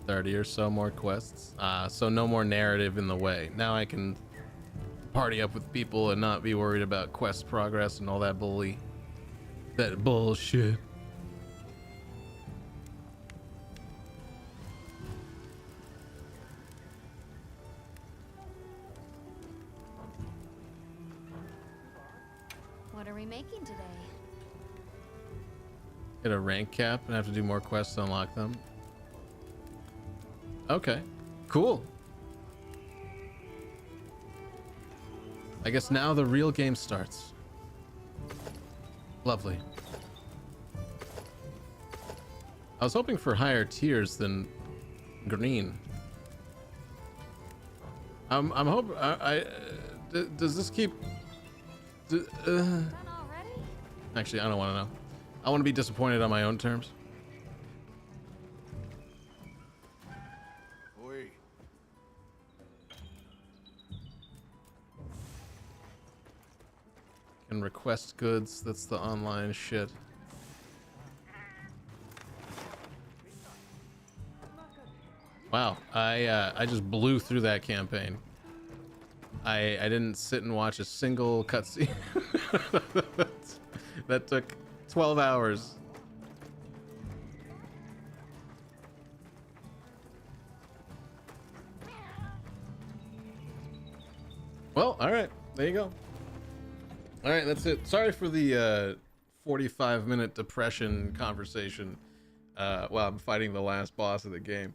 Speaker 1: 30 or so more quests. So no more narrative in the way. Now I can party up with people and not be worried about quest progress and all that bully. That bullshit.
Speaker 2: What are we making today?
Speaker 1: Hit a rank cap and have to do more quests to unlock them. Okay, cool. I guess now the real game starts. Lovely. I was hoping for higher tiers than green. I'm hoping. Does this keep?
Speaker 2: Done already?
Speaker 1: Actually, I don't want to know. I want to be disappointed on my own terms.
Speaker 7: Oi.
Speaker 1: Can request goods. That's the online shit. Wow, I just blew through that campaign. I didn't sit and watch a single cutscene. That took 12 hours. Well, all right, there you go. All right, that's it. Sorry for the 45-minute depression conversation while I'm fighting the last boss of the game.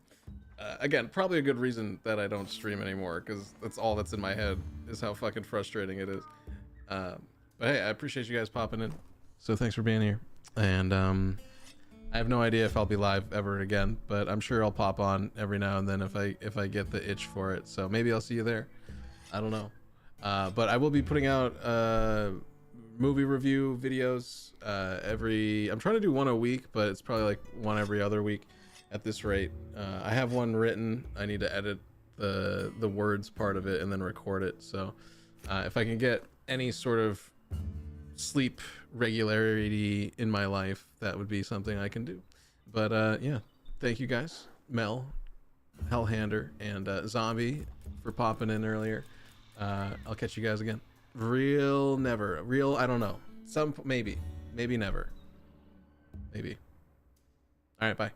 Speaker 1: Again, probably a good reason that I don't stream anymore, because that's all that's in my head is how fucking frustrating it is. But hey, I appreciate you guys popping in. So thanks for being here. And I have no idea if I'll be live ever again, but I'm sure I'll pop on every now and then if I get the itch for it. So maybe I'll see you there. I don't know. But I will be putting out movie review videos I'm trying to do one a week, but it's probably like one every other week at this rate. I have one written. I need to edit the words part of it and then record it. So if I can get any sort of sleep regularity in my life, that would be something I can do. But yeah, thank you guys, Mel, Hellhander, and Zombie for popping in earlier. I'll catch you guys again. Real never. Real, I don't know. Some maybe never. Maybe. All right, bye.